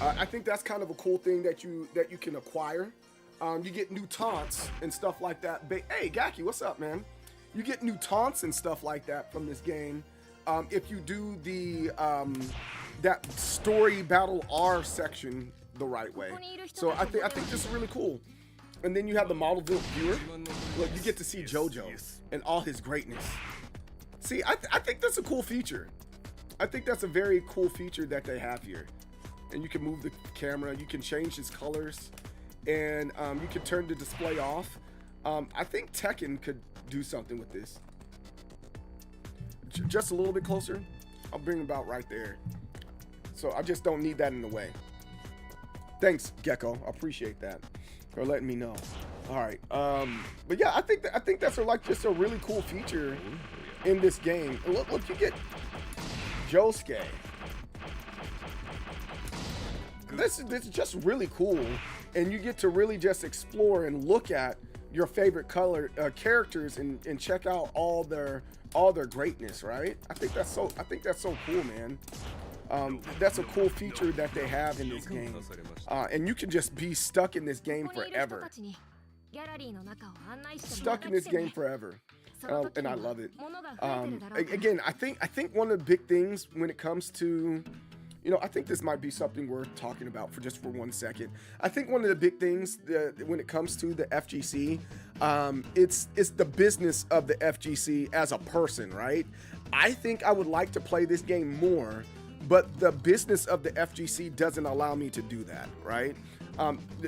I think that's kind of a cool thing that you can acquire. You get new taunts and stuff like that. Hey, Gaki, what's up, man? You get new taunts and stuff like that from this game. If you do the that story battle R section the right way. So I think this is really cool. And then you have the model viewer. Look, you get to see JoJo's and all his greatness. See, I think that's a cool feature. I think that's a very cool feature that they have here. And you can move the camera, you can change his colors, and you can turn the display off. I think Tekken could do something with this. Just a little bit closer. I'll bring about right there. So I just don't need that in the way. Thanks, Gecko. I appreciate that for letting me know. All right. But yeah, I think that's just a really cool feature in this game. Look, you get Josuke. This is just really cool, and you get to really just explore and look at your favorite characters and check out all their greatness, right? I think that's so cool, man. That's a cool feature that they have in this game, and you can just be stuck in this game forever. Stuck in this game forever, and I love it. Again, I think one of the big things when it comes to, I think this might be something worth talking about for 1 second. I think one of the big things when it comes to the FGC, it's the business of the FGC as a person, right? I think I would like to play this game more, but the business of the FGC doesn't allow me to do that, right?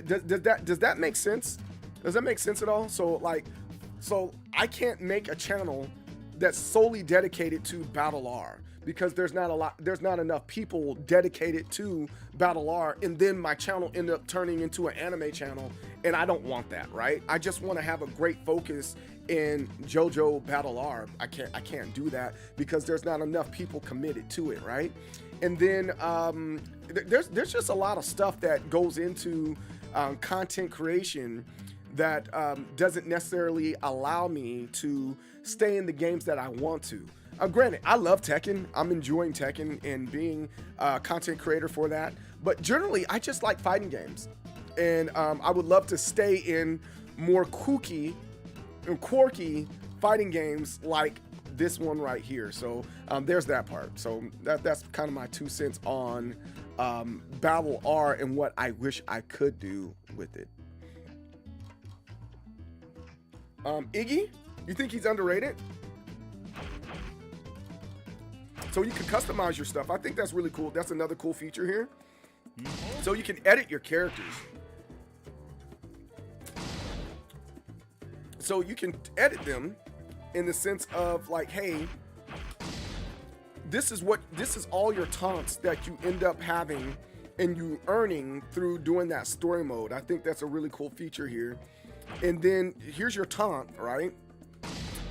Does that make sense? Does that make sense at all? So I can't make a channel that's solely dedicated to Battle R, because there's not enough people dedicated to Battle R, and then my channel ended up turning into an anime channel, and I don't want that, right? I just want to have a great focus in JoJo Battle R. I can't do that because there's not enough people committed to it, right? And then there's just a lot of stuff that goes into content creation that doesn't necessarily allow me to stay in the games that I want to. Granted, I love Tekken. I'm enjoying Tekken and being a content creator for that. But generally, I just like fighting games. And I would love to stay in more kooky and quirky fighting games like this one right here. So there's that part. So that's kind of my 2 cents on Battle R and what I wish I could do with it. Iggy, you think he's underrated? So you can customize your stuff. I think that's really cool. That's another cool feature here. So you can edit your characters. So you can edit them in the sense of like, hey, this is all your taunts that you end up having and you earning through doing that story mode. I think that's a really cool feature here. And then here's your taunt, right?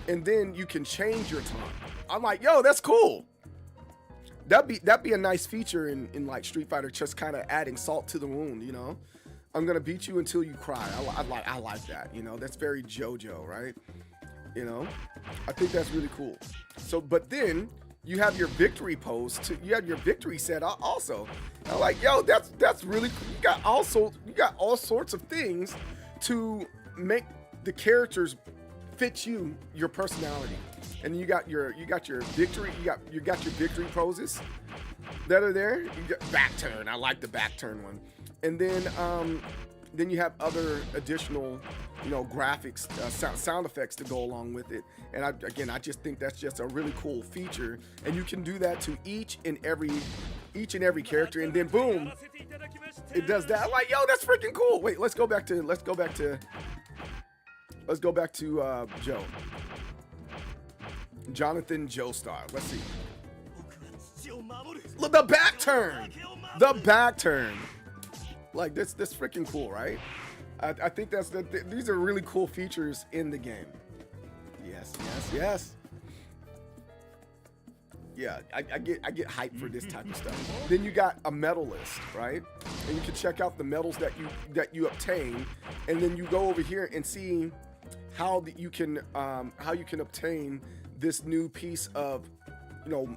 And then you can change your taunt. I'm like, yo, that's cool. That'd be a nice feature in like Street Fighter, just kind of adding salt to the wound, I'm gonna beat you until you cry. I like that, that's very JoJo, right? I think that's really cool. So, but then you have your victory pose you have your victory set also. I'm like, yo, that's really cool. You got all sorts of things to make the characters fit your personality. And you got your victory, you got your victory poses that are there. You got back turn. I like the back turn one. And then then you have other additional, you know, graphics, sound effects to go along with it. And I just think that's just a really cool feature. And you can do that to each and every character, and then boom, it does that. I'm like, yo, that's freaking cool. Wait, let's go back to Joe. Jonathan Joestar. Let's see. Look, the back turn. The back turn. Like, that's freaking cool, right? I think these are really cool features in the game. Yes. Yeah, I get hyped for this type of stuff. Then you got a medal list, right? And you can check out the medals that you obtain, and then you go over here and see how you can obtain this new piece of, you know,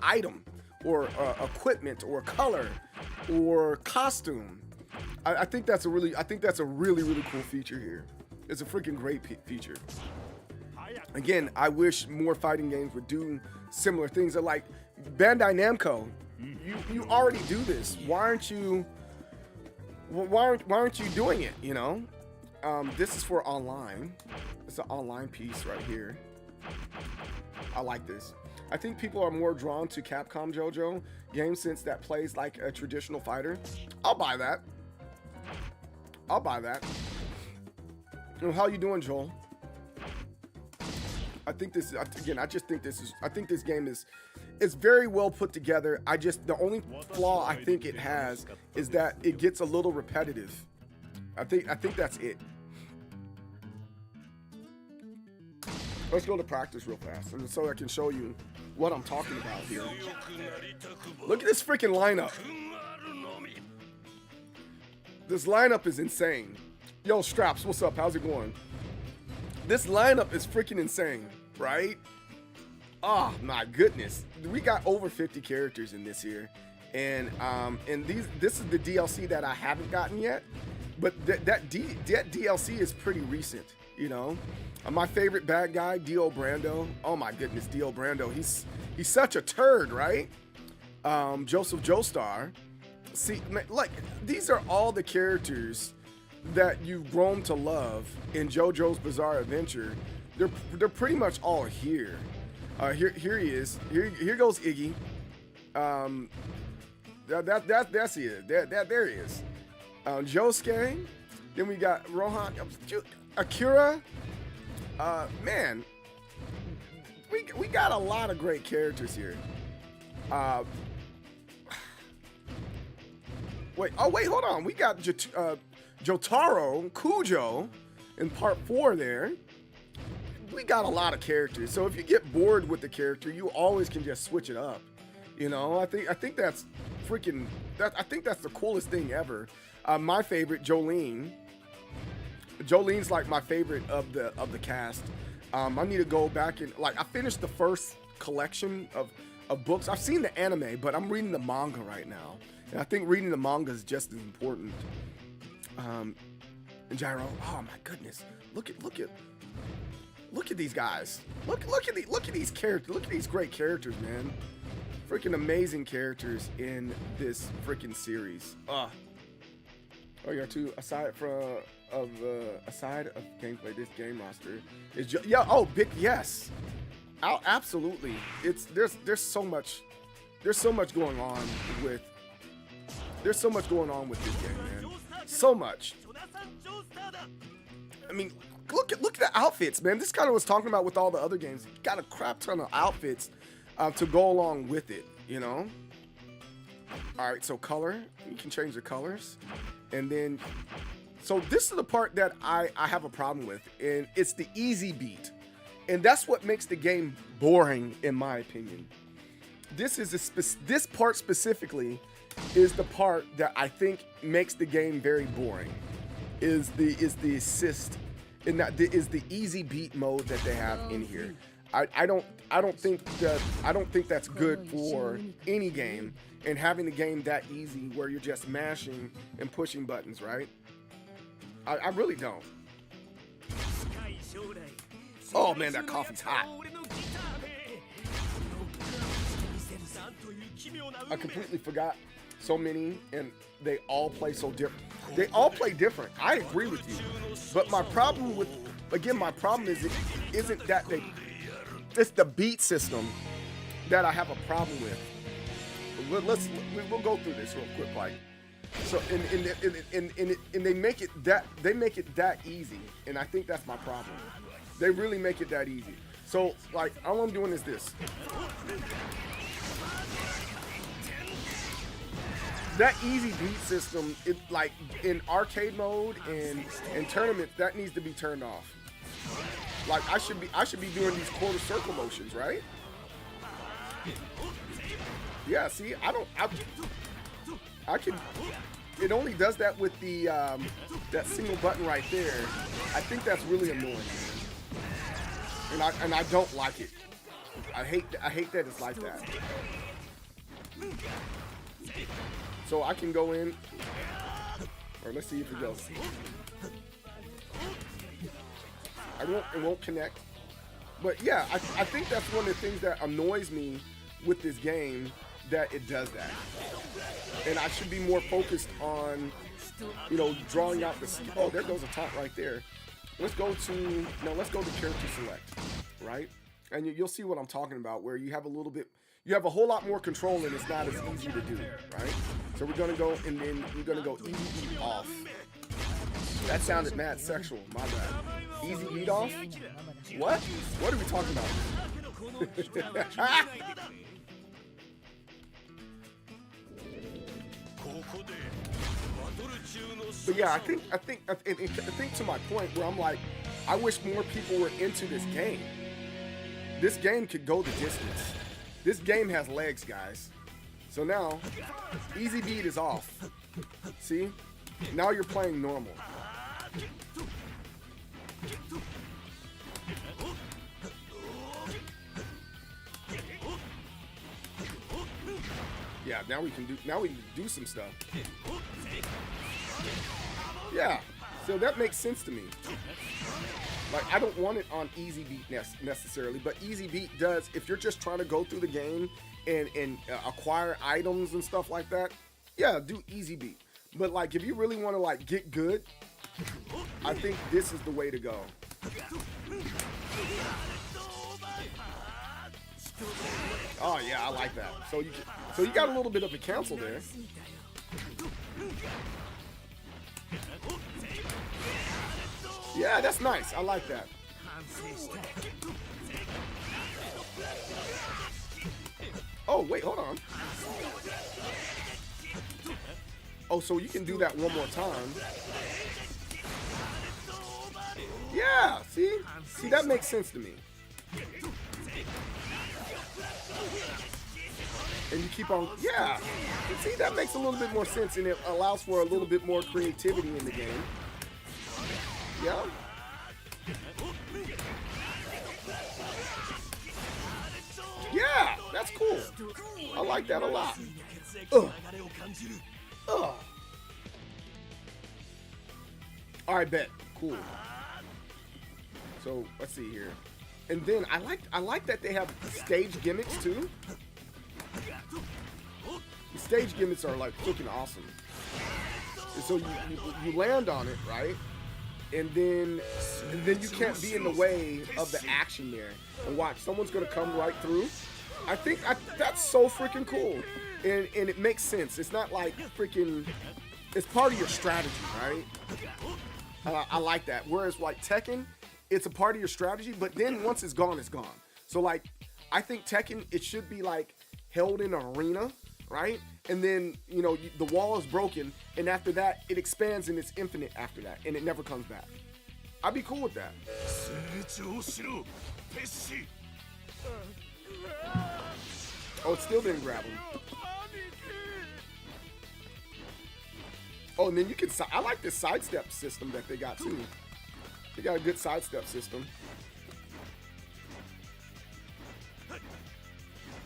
item or equipment or color or costume. I think that's a really cool feature here. It's a freaking great feature. Again, I wish more fighting games would do similar things. They're like, Bandai Namco, you already do this. Why aren't you doing it? You know, this is for online. It's an online piece right here. I like this. I think people are more drawn to Capcom JoJo games since that plays like a traditional fighter. I'll buy that. How you doing, Joel? I think this is, again, I think this game is very well put together. The only flaw I think it has is that it gets a little repetitive. I think that's it. Let's go to practice real fast, and so I can show you what I'm talking about here. Look at this freaking lineup. This lineup is insane. Yo, Straps, what's up? How's it going? This lineup is freaking insane, right? Oh my goodness. We got over 50 characters in this here. And this is the DLC that I haven't gotten yet. But that DLC is pretty recent, you know? My favorite bad guy, Dio Brando. Oh my goodness, Dio Brando. He's such a turd, right? Joseph Joestar. See, man, like, these are all the characters that you've grown to love in JoJo's Bizarre Adventure. They're pretty much all here. Here he is. Here goes Iggy. That's it. There he is. Josuke. Then we got Rohan, Akira. Man, we got a lot of great characters here. Wait, hold on. We got Jotaro Kujo in part 4 there. We got a lot of characters. So if you get bored with the character, you always can just switch it up. You know, I think that's freaking, I think that's the coolest thing ever. My favorite, Jolene. Jolene's like my favorite of the cast. I need to go back and, like, I finished the first collection of books. I've seen the anime, but I'm reading the manga right now. And I think reading the manga is just as important. And Gyro, oh my goodness. Look at these guys. Look at these characters. Look at these great characters, man. Freaking amazing characters in this freaking series. Oh, yeah, too. Aside of gameplay, this game roster is just, yeah. Oh, big yes. Absolutely. There's so much going on with this game, man. So much. I mean, look at the outfits, man. This kind of was talking about with all the other games. You got a crap ton of outfits to go along with it, you know. All right, so color, you can change the colors, and then, so this is the part that I have a problem with, and it's the easy beat, and that's what makes the game boring, in my opinion. This part specifically is the part that I think makes the game very boring. Is the assist, and that is the easy beat mode that they have in here. I don't think that's good for any game, and having the game that easy where you're just mashing and pushing buttons, right? I really don't. Oh man, that coffee's hot. I completely forgot. so many, and they all play so different. They all play different. I agree with you. But my problem with, again, my problem is isn't that it's the beat system that I have a problem with. We'll go through this real quick, like. So and they make it that easy, and I think that's my problem. They really make it that easy. So like all I'm doing is this. That easy beat system, it like in arcade mode and in tournaments, that needs to be turned off. Like I should be doing these quarter circle motions, right? Yeah, see, I can. It only does that with the that single button right there. I think that's really annoying, and I don't like it. I hate that it's like that. So I can go in, or let's see if it goes. It won't connect. But yeah, I think that's one of the things that annoys me with this game, that it does that. And I should be more focused on, you know, drawing out the, oh, there goes a taunt right there. Let's go to character select, right? And you'll see what I'm talking about, where you have a whole lot more control and it's not as easy to do, right? So we're gonna go, and then you're gonna go easy beat off. That sounded mad sexual, my bad. Easy beat off? What? What are we talking about? But yeah, I think to my point where I'm like, I wish more people were into this game. This game could go the distance. This game has legs, guys. So now, easy beat is off. See? Now you're playing normal. Yeah, now we can do some stuff. Yeah, so that makes sense to me. Like, I don't want it on easy beat necessarily, but easy beat does, if you're just trying to go through the game and acquire items and stuff like that, yeah, do easy beat. But like, if you really want to like get good, I think this is the way to go. Oh yeah, I like that. So you got a little bit of a cancel there. Yeah, that's nice. I like that. Oh wait, hold on. Oh, so you can do that one more time. Yeah, see, that makes sense to me. And you keep on, yeah. See, that makes a little bit more sense, and it allows for a little bit more creativity in the game. Yeah. Yeah, that's cool. I like that a lot. All right, bet. Cool. So let's see here. And then I like that they have stage gimmicks too. The stage gimmicks are like freaking awesome. And so you land on it, right? And then you can't be in the way of the action there. And watch, someone's gonna come right through. I think that's so freaking cool. And it makes sense. It's not like freaking, it's part of your strategy, right? I like that. Whereas like Tekken, it's a part of your strategy, but then once it's gone, it's gone. So like, I think Tekken, it should be like held in an arena, right? And then, you know, the wall is broken, and after that, it expands and it's infinite after that, and it never comes back. I'd be cool with that. Oh, it still didn't grab him. Oh, and then you can, I like this sidestep system that they got too. They got a good sidestep system.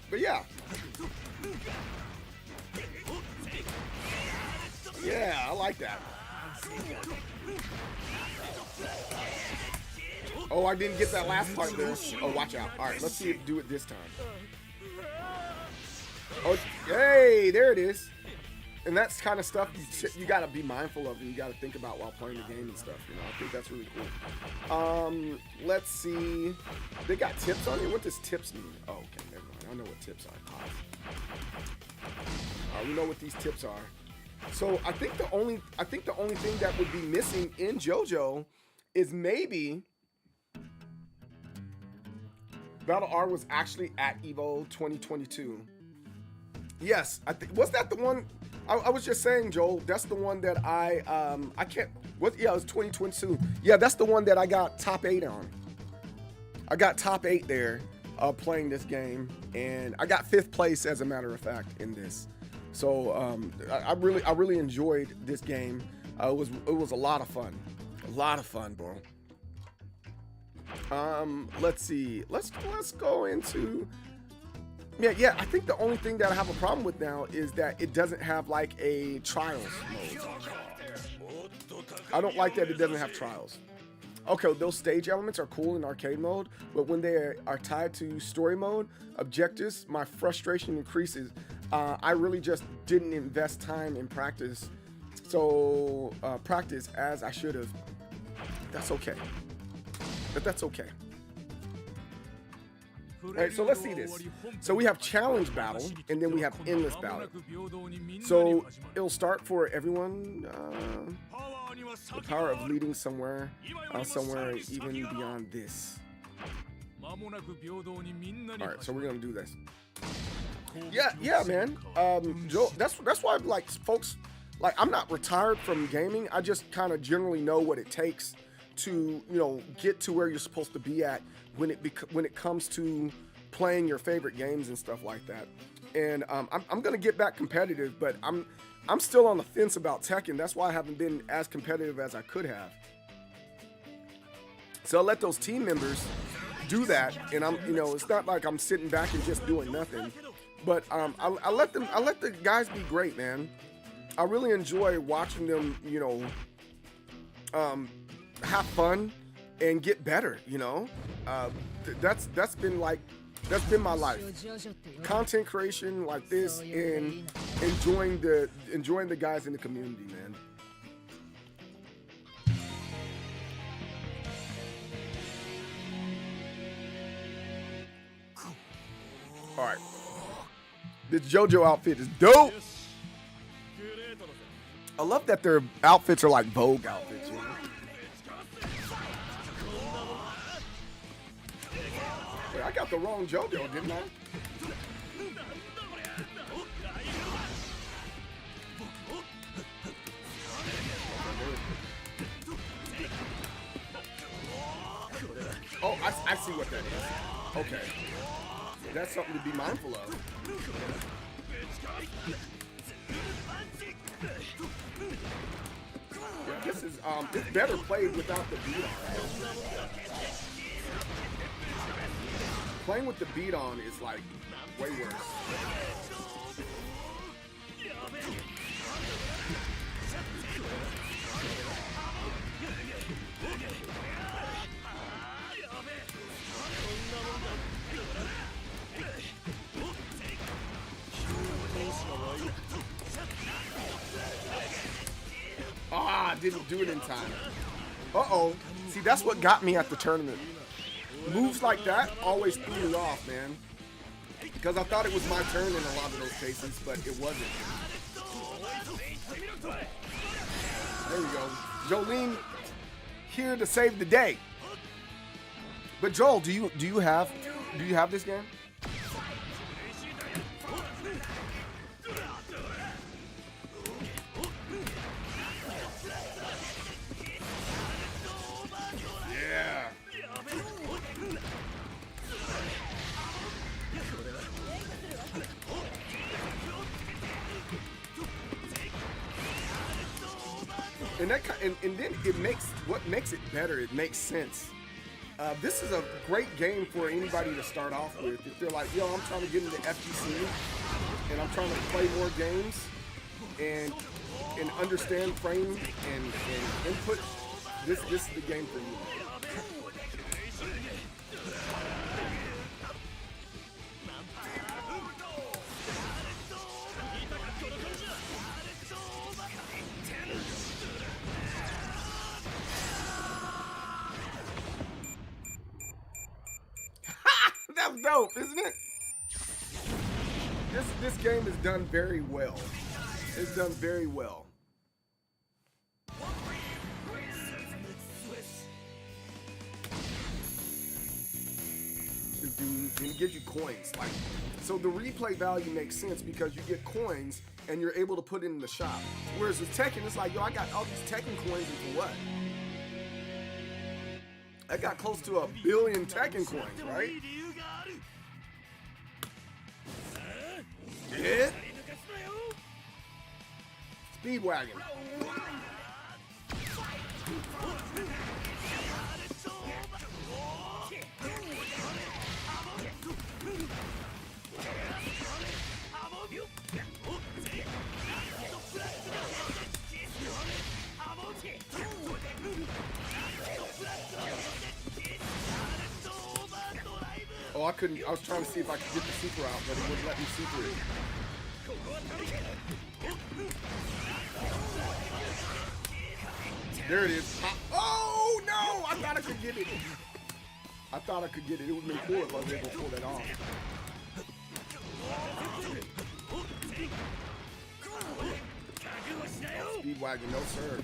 But yeah. Yeah, I like that. Oh, I didn't get that last part there. Oh, watch out. All right, let's see it do it this time. Oh, hey, there it is. and that's kind of stuff you got to be mindful of and you got to think about while playing the game and stuff. You know, I think that's really cool. Let's see. They got tips on here. What does tips mean? Oh, okay, never mind. I know what tips are. We know what these tips are. So I think the only thing that would be missing in JoJo is maybe Battle R was actually at Evo 2022. Yes, I think, was that the one? I was just saying, Joel, that's the one that I can't, what, yeah, it was 2022. Yeah, that's the one that I got top 8 on. I got top 8 there playing this game, and I got 5th place, as a matter of fact, in this. So I really enjoyed this game. It was a lot of fun. A lot of fun, bro. Let's see. Let's go into. Yeah. I think the only thing that I have a problem with now is that it doesn't have like a trials mode. I don't like that it doesn't have trials. Okay, those stage elements are cool in arcade mode, but when they are tied to story mode, objectives, my frustration increases. I really just didn't invest time in practice. So practice as I should have. That's okay. But that's okay. All right, so let's see this. So we have challenge battle, and then we have endless battle. So it'll start for everyone. The power of leading somewhere even beyond this. All right, so we're gonna do this. Yeah, man. Joe, that's why, like, folks, like, I'm not retired from gaming. I just kind of generally know what it takes to, you know, get to where you're supposed to be at when it comes to playing your favorite games and stuff like that. And I'm gonna get back competitive, but I'm still on the fence about Tekken. That's why I haven't been as competitive as I could have. So I'll let those team members do that, and it's not like I'm sitting back and just doing nothing. But I let the guys be great, man. I really enjoy watching them, have fun and get better. That's been my life. Content creation like this and enjoying the guys in the community, man. All right. This JoJo outfit is dope. I love that their outfits are like Vogue outfits, Wait, I got the wrong JoJo, didn't I? Oh, I see what that is. Okay. That's something to be mindful of. Yeah, this is it's better played without the beat on. Playing with the beat on is like way worse. Didn't do it in time. Uh-oh. See, that's what got me at the tournament. Moves like that always threw me off, man. Because I thought it was my turn in a lot of those cases, but it wasn't. There we go. Jolene here to save the day. But Joel, do you have this game? And then what makes it better, it makes sense. This is a great game for anybody to start off with. If they're like, yo, I'm trying to get into FGC and I'm trying to play more games and understand frame and input, this is the game for you. That's dope, isn't it? This game is done very well. It's done very well. And it gives you coins. Like, so the replay value makes sense because you get coins and you're able to put it in the shop. Whereas with Tekken, it's like, yo, I got all these Tekken coins and for what? I got close to 1 billion Tekken coins, right? Yeah. Speedwagon. Oh, I couldn't. I was trying to see if I could get the super out, but it wouldn't let me super it. There it is. Oh no! I thought I could get it. I thought I could get it. It would have been cool if I was able to pull that off. Speedwagon, no sir.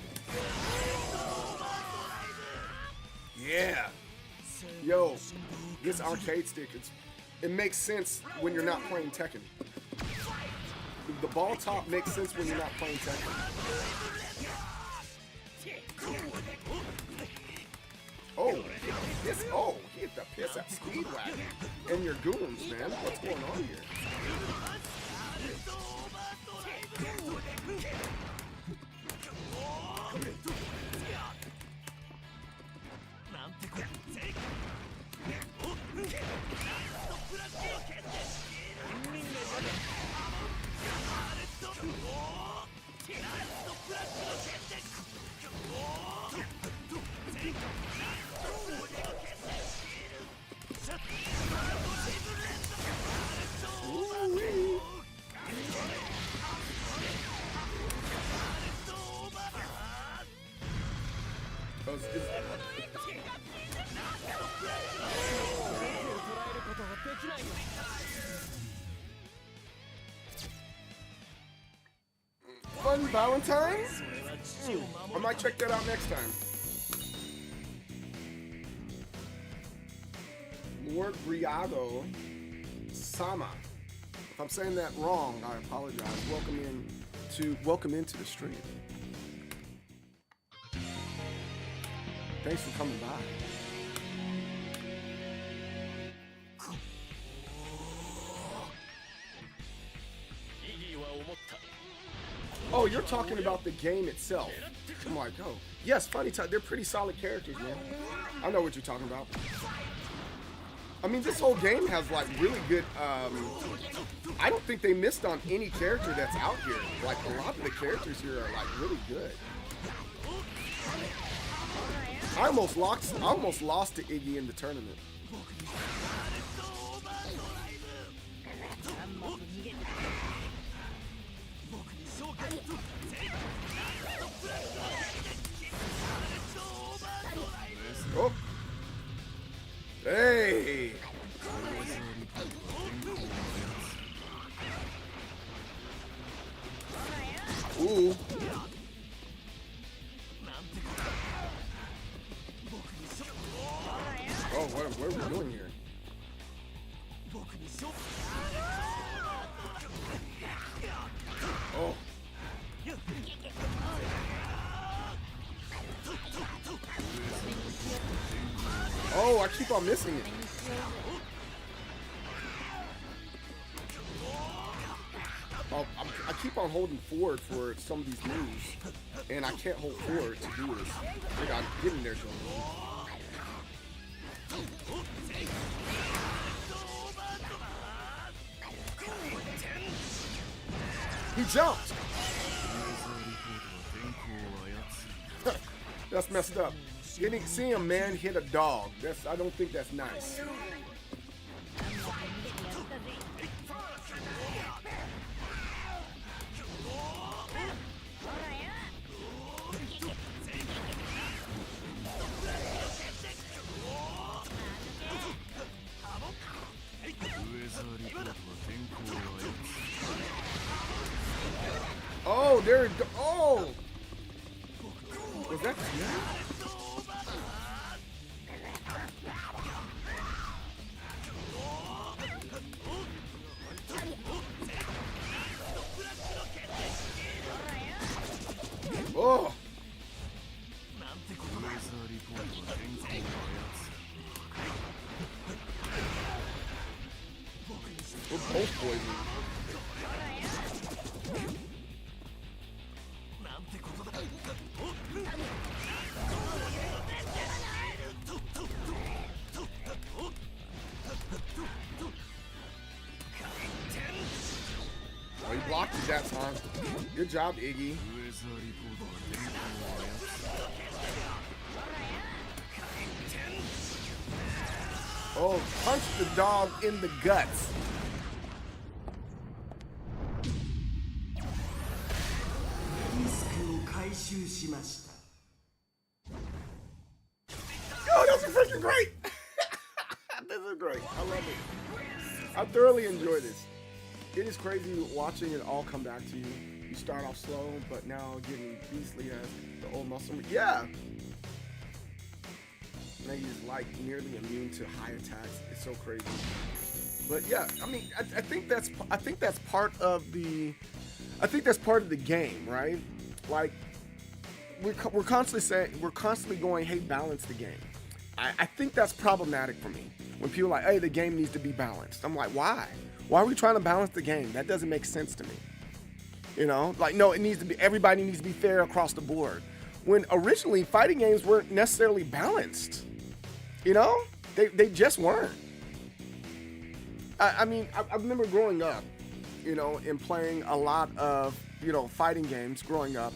Yeah. Yo, this arcade stick, it makes sense when you're not playing Tekken. The ball top makes sense when you're not playing Tekken. Oh, he hit the piss out Speedwagon. And your goons, man. What's going on here? Fun Valentine's? I might check that out next time. Lord Briago Sama. If I'm saying that wrong, I apologize. Welcome into the stream. Thanks for coming by. Oh, you're talking about the game itself. I'm like, oh, yes, Funny Time. They're pretty solid characters, man. I know what you're talking about. I mean, this whole game has like really good. I don't think they missed on any character that's out here. Like a lot of the characters here are like really good. I almost lost to Iggy in the tournament. Oh. Hey. Ooh. Oh, what are we doing here? Oh. Oh, I keep on missing it. Oh, I keep on holding forward for some of these moves, and I can't hold forward to do this. I gotta get in there, Joe. He jumped! That's messed up. Seeing a man hit a dog, I don't think that's nice. there it go. Oh! Was that snap? Oh! We're both poisoned. Oh, he blocked his that time. Good job, Iggy. Oh, punch the dog in the guts. Yo, that's freaking great. This is great. I love it. I thoroughly enjoy this. It is crazy watching it all come back to you. You start off slow, but now getting beastly as the old muscle. Yeah. Now he's like nearly immune to high attacks. It's so crazy. But yeah, I mean, I think that's part of the game, right? Like we're constantly going, hey, balance the game. I think that's problematic for me when people are like, hey, the game needs to be balanced. I'm like, why? Why are we trying to balance the game? That doesn't make sense to me. You know, like, no, it needs to be, everybody needs to be fair across the board. When originally fighting games weren't necessarily balanced. You know, they just weren't. I mean, I remember growing up, you know, and playing a lot of, you know, fighting games growing up,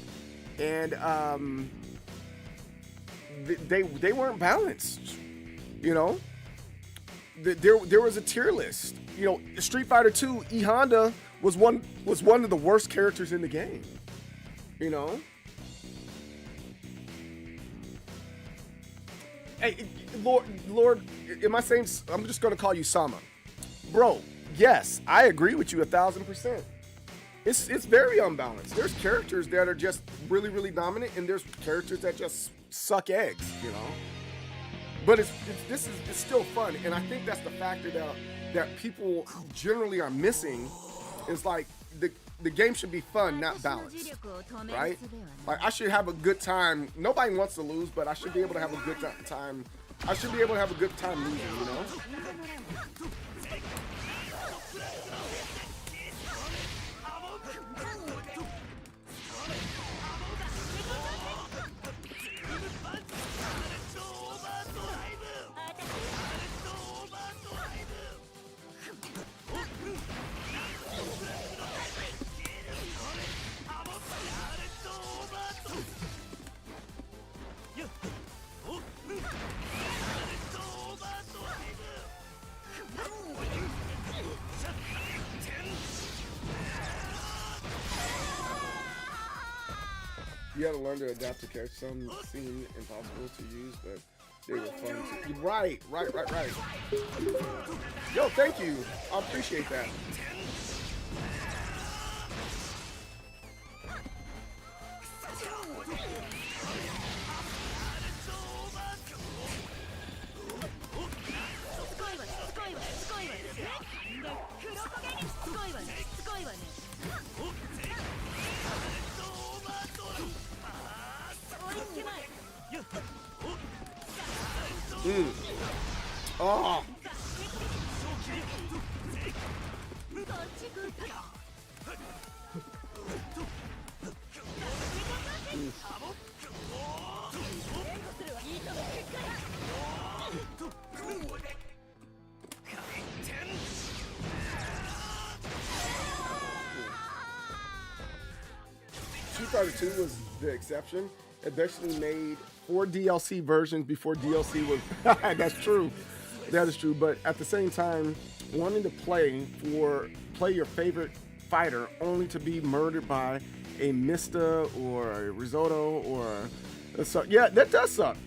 and they weren't balanced. You know, there was a tier list. You know, Street Fighter 2, E Honda was one of the worst characters in the game. You know. Hey, Lord, am I saying? I'm just gonna call you Sama, bro. Yes, I agree with you 1000%. It's very unbalanced. There's characters that are just really, really dominant, and there's characters that just suck eggs, you know. But it's still fun, and I think that's the factor that people generally are missing. Is like the game should be fun, not balanced, right? Like, I should have a good time. Nobody wants to lose, but I should be able to have a good time. I should be able to have a good time losing, you know? You gotta learn to adapt to characters. Some seem impossible to use, but they were fun to... Right. Yo, thank you. I appreciate that. Oh. Street Fighter 2 was the exception. It basically made 4 DLC versions before DLC was... That's true. That is true. But at the same time, wanting to play your favorite fighter only to be murdered by a Mista or a Risotto or yeah, that does suck.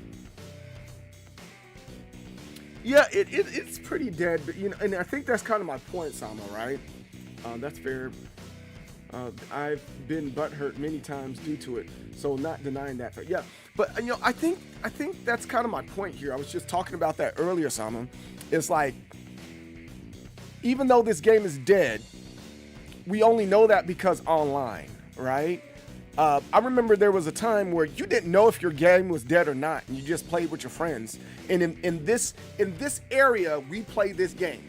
Yeah, it's pretty dead, but you know, and I think that's kind of my point, Sama, right? That's fair. I've been butthurt many times due to it, so not denying that. But yeah, but you know, I think that's kind of my point here. I was just talking about that earlier, Simon. It's like, even though this game is dead, we only know that because online, right? I remember there was a time where you didn't know if your game was dead or not, and you just played with your friends. And in this area, we play this game.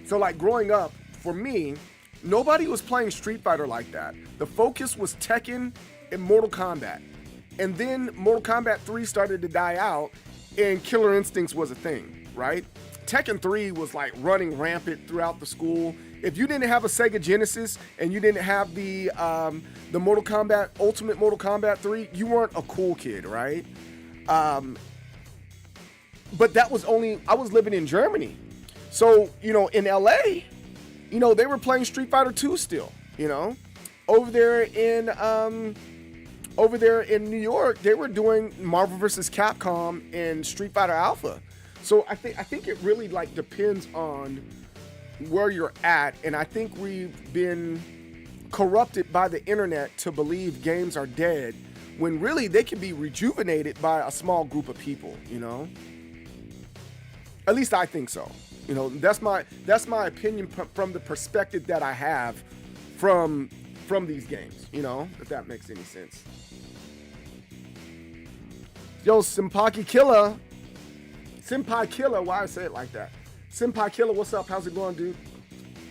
So like growing up, for me, nobody was playing Street Fighter like that. The focus was Tekken and Mortal Kombat. And then Mortal Kombat 3 started to die out, and Killer Instincts was a thing, right? Tekken 3 was like running rampant throughout the school. If you didn't have a Sega Genesis and you didn't have the Mortal Kombat, Ultimate Mortal Kombat 3, you weren't a cool kid, right? But that was only, I was living in Germany. So, you know, in LA, you know, they were playing Street Fighter 2 still, you know. Over there in New York, they were doing Marvel vs. Capcom and Street Fighter Alpha. So I think it really like depends on where you're at, and I think we've been corrupted by the internet to believe games are dead when really they can be rejuvenated by a small group of people, you know. At least I think so. You know, that's my opinion from the perspective that I have from these games, you know, if that makes any sense. Yo, Senpai Killer, why I say it like that? Senpai Killer, what's up? How's it going, dude?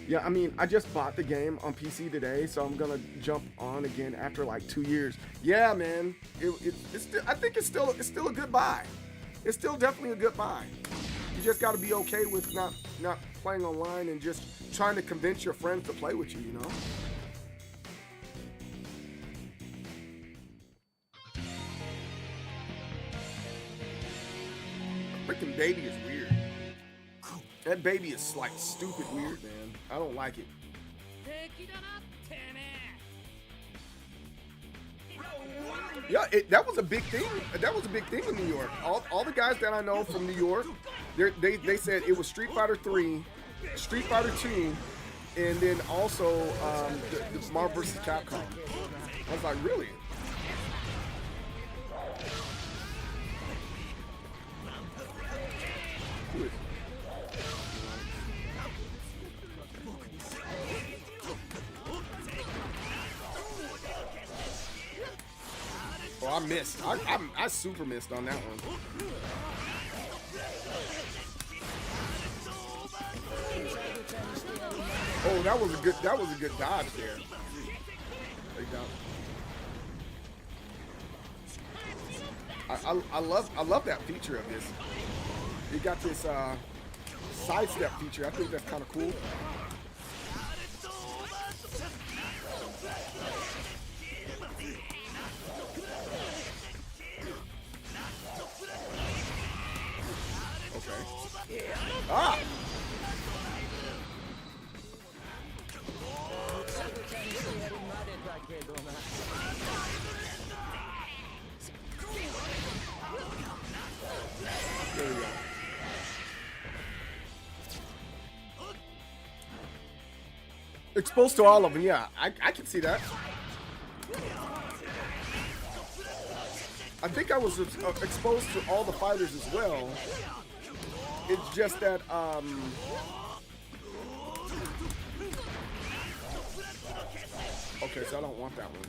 Yeah, I mean, I just bought the game on PC today, so I'm gonna jump on again after like 2 years. Yeah, man, it's still, I think it's still a good buy. It's still definitely a good buy. You just got to be okay with not playing online and just trying to convince your friends to play with you, you know? Freaking baby is weird. That baby is like stupid weird, man. I don't like it. Yeah, that was a big thing. That was a big thing in New York. All the guys that I know from New York, they said it was Street Fighter 3, Street Fighter 2, and then also the Marvel vs. Capcom. I was like, really? Oh, I missed. I super missed on that one. Oh, that was a good dodge there. There you go. I love that feature of this. You got this sidestep feature. I think that's kind of cool. Ah! There we go. Exposed to all of them, yeah. I can see that. I think I was exposed to all the fighters as well. It's just that, okay, so I don't want that one.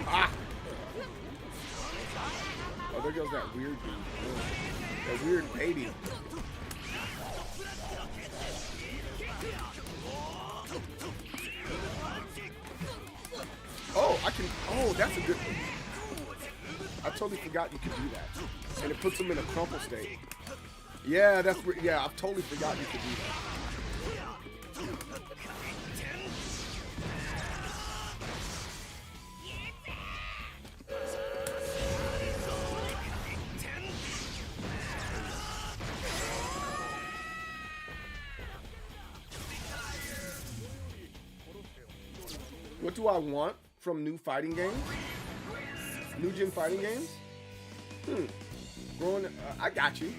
Ah! Oh, there goes that weird dude. That weird baby. Oh, I can. Oh, that's a good one. I totally forgot you could do that. And it puts them in a crumple state. Yeah, that's. Yeah, I totally forgot you could do that. What do I want from new fighting games? New gen fighting games? Growing, I got you.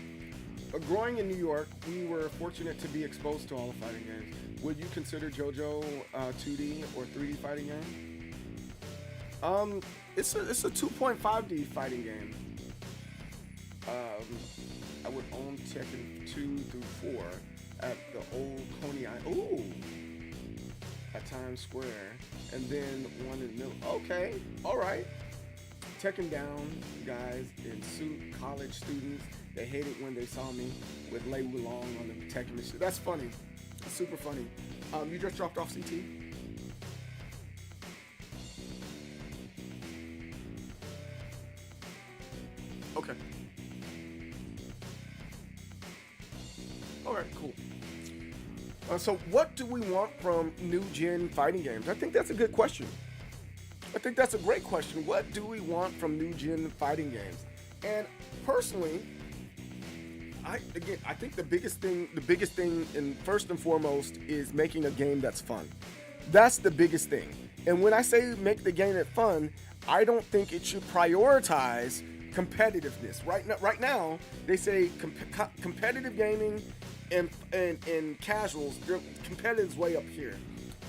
Growing in New York, we were fortunate to be exposed to all the fighting games. Would you consider JoJo 2D or 3D fighting game? It's a 2.5D fighting game. I would own Tekken 2 through 4 at the old Coney Island. Ooh! At Times Square. And then one in the middle. Okay, alright. Tekken down, guys in suit, college students. They hated when they saw me with Lei Wulong on the Tekken mission. That's funny. That's super funny. You just dropped off CT? Okay. All right, cool. So what do we want from new gen fighting games? I think that's a good question. I think that's a great question. What do we want from new gen fighting games? And personally, I think the biggest thing, and first and foremost, is making a game that's fun. That's the biggest thing. And when I say make the game that's fun, I don't think it should prioritize competitiveness. Right now, they say competitive gaming and casuals. Competitive's way up here.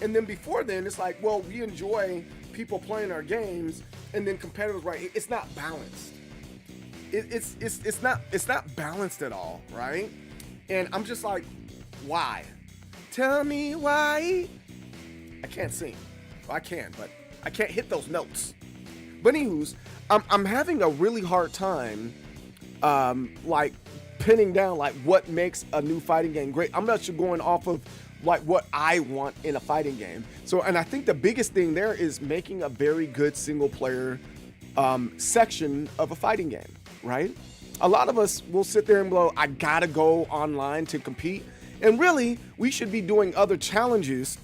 And then before then, it's like, well, we enjoy people playing our games, and then competitive, right? It's not balanced. It's not balanced at all, right? And I'm just like, why? Tell me why. I can't sing. Well, I can, but I can't hit those notes. But anywho's, I'm having a really hard time, like pinning down like what makes a new fighting game great. I'm not sure going off of like what I want in a fighting game. So, and I think the biggest thing there is making a very good single player section of a fighting game. Right? A lot of us will sit there and go, I gotta go online to compete. And really, we should be doing other challenges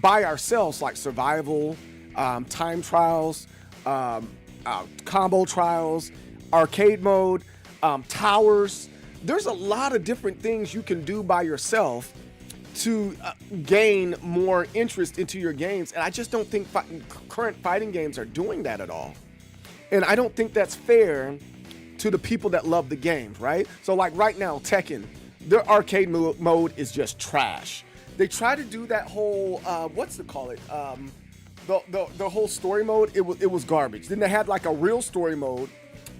by ourselves, like survival, time trials, combo trials, arcade mode, towers. There's a lot of different things you can do by yourself to gain more interest into your games. And I just don't think current fighting games are doing that at all. And I don't think that's fair to the people that love the games, right? So like right now, Tekken, their arcade mode is just trash. They try to do that whole, what's it call it? The whole story mode, it was garbage. Then they had like a real story mode.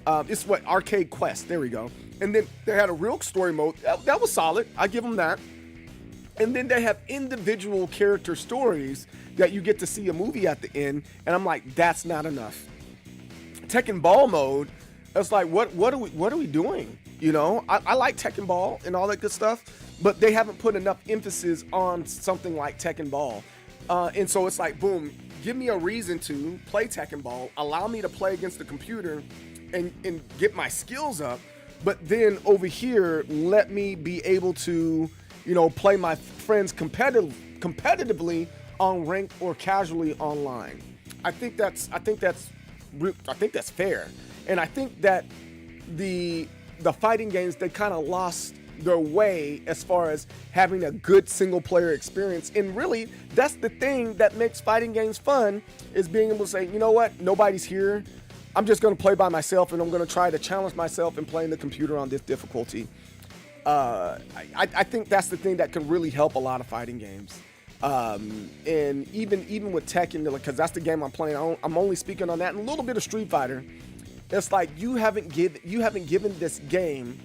It's what, Arcade Quest, there we go. And then they had a real story mode, that was solid, I give them that. And then they have individual character stories that you get to see a movie at the end, and I'm like, that's not enough. Tekken Ball mode, it's like, what are we doing? You know, I like Tekken Ball and all that good stuff, but they haven't put enough emphasis on something like Tekken Ball. And so it's like, boom, give me a reason to play Tekken Ball, allow me to play against the computer and get my skills up, but then over here, let me be able to, you know, play my friends competitively on ranked or casually online. I think that's fair. And I think that the fighting games, they kind of lost their way as far as having a good single player experience. And really, that's the thing that makes fighting games fun, is being able to say, you know what, nobody's here. I'm just going to play by myself, and I'm going to try to challenge myself in playing the computer on this difficulty. I think that's the thing that can really help a lot of fighting games. And even with Tekken, because that's the game I'm playing, I'm only speaking on that, and a little bit of Street Fighter. It's like you haven't given this game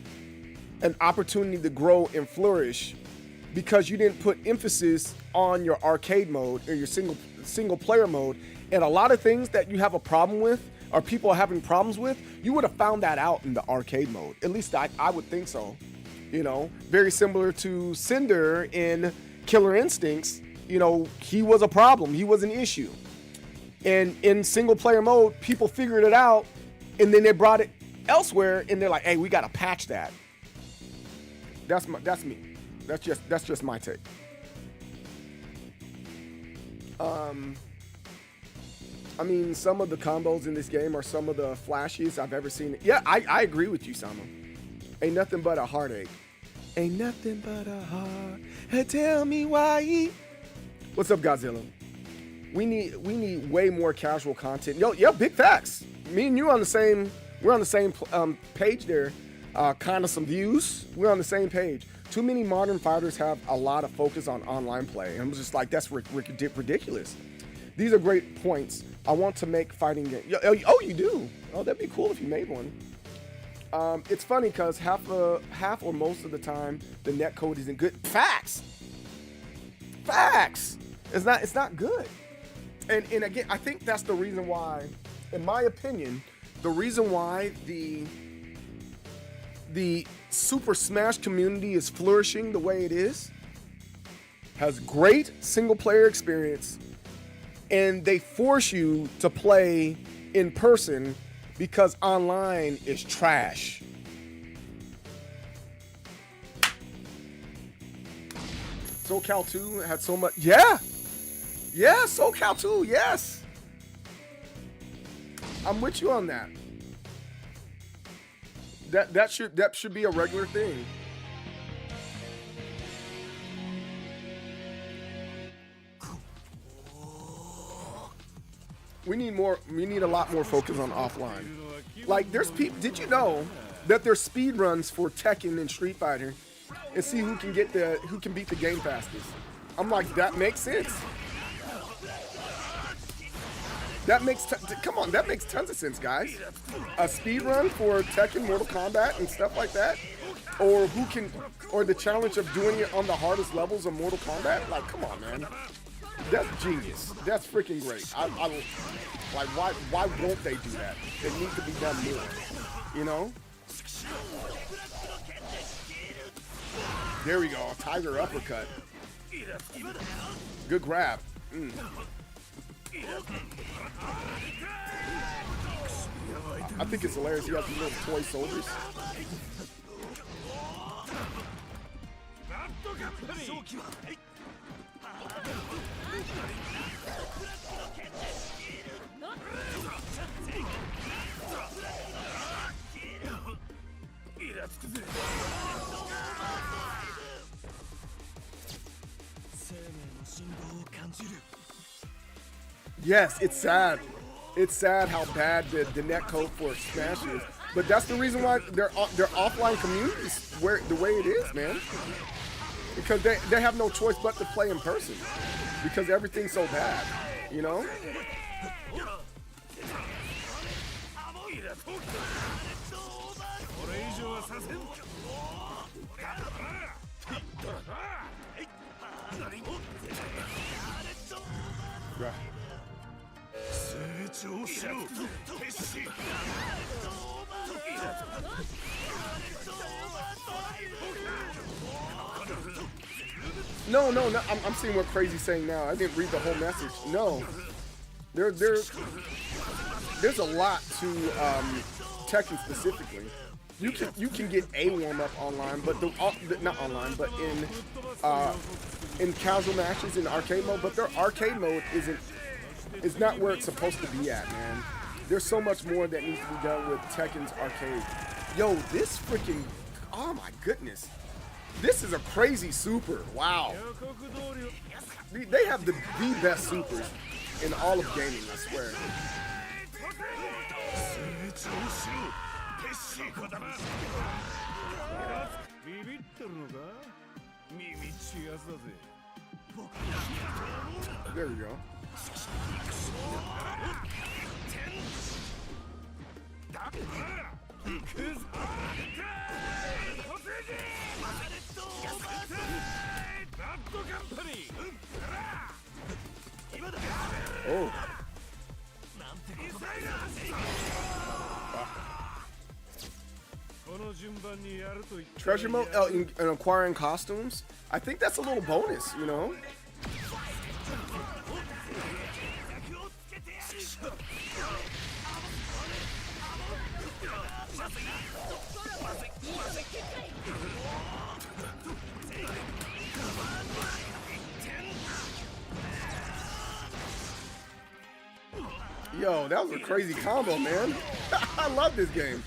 an opportunity to grow and flourish because you didn't put emphasis on your arcade mode or your single player mode. And a lot of things that you have a problem with, or people are having problems with, you would have found that out in the arcade mode. At least I would think so. You know, very similar to Cinder in Killer Instincts. You know, he was a problem. He was an issue. And in single player mode, people figured it out, and then they brought it elsewhere, and they're like, "Hey, we got to patch that." That's me. That's just my take. I mean, some of the combos in this game are some of the flashiest I've ever seen. Yeah, I agree with you, Sama. Ain't nothing but a heartache. Ain't nothing but a heart. Hey, tell me why. What's up, Godzilla? We need way more casual content. Yo, yeah, big facts. me and you on the same. We're on the same page there. Kind of some views. We're on the same page. Too many modern fighters have a lot of focus on online play. And I'm just like, that's ridiculous. These are great points. I want to make fighting games. Oh, you do? Oh, that'd be cool if you made one. It's funny because half or most of the time the net code isn't good. Facts. It's not good. And again, I think that's the reason why, in my opinion, the reason why the Super Smash community is flourishing the way it is, has great single player experience, and they force you to play in person because online is trash. SoCal 2 had so much. Yeah, SoCal 2, yes. I'm with you on that. That should be a regular thing. We need a lot more focus on offline. Like, there's people. Did you know that there's speed runs for Tekken and Street Fighter, and see who can beat the game fastest? I'm like, that makes sense. That makes tons of sense, guys. A speed run for Tekken, Mortal Kombat, and stuff like that, or the challenge of doing it on the hardest levels of Mortal Kombat. Like, come on, man. That's genius. That's freaking great. Like, why won't they do that? It needs to be done more. You know? There we go. Tiger uppercut. Good grab. I think it's hilarious. He has these little toy soldiers. Yes, it's sad. It's sad how bad the net code for Smash is. But that's the reason why their offline communities the way it is, man. Because they have no choice but to play in person. Because everything's so bad, you know? Right. No. I'm seeing what Crazy's saying now. I didn't read the whole message. No, there's a lot to Tekken specifically. You can get a warm up online, but not online, but in casual matches in arcade mode. But their arcade mode is not where it's supposed to be at, man. There's so much more that needs to be done with Tekken's arcade. Yo, this freaking, oh my goodness. This is a crazy super. Wow. They have the best supers in all of gaming, I swear. There we go. Oh. Treasure mode and acquiring costumes. I think that's a little bonus, you know. Yo, that was a crazy combo, man. I love this game.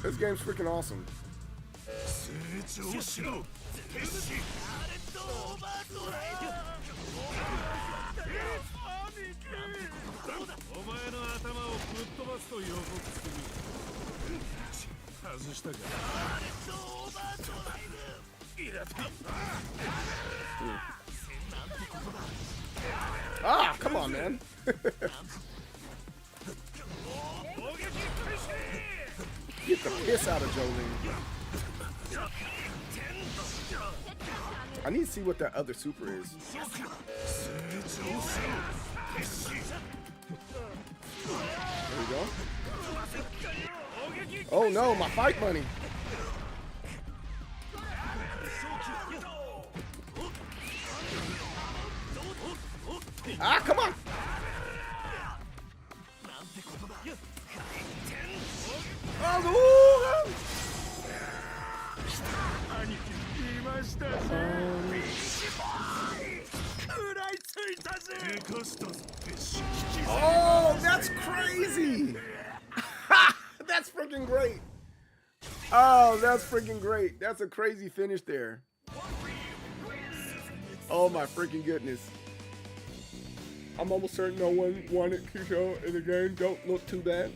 This game's freaking awesome. Ah, come on, man. Get the piss out of Jolene. I need to see what that other super is. There we go. Oh no, my fight money. Ah, come on. Oh, oh, that's crazy. That's freaking great. Oh, that's freaking great. That's a crazy finish there. Oh my freaking goodness. I'm almost certain no one wanted Kisho in the game. Don't look too bad.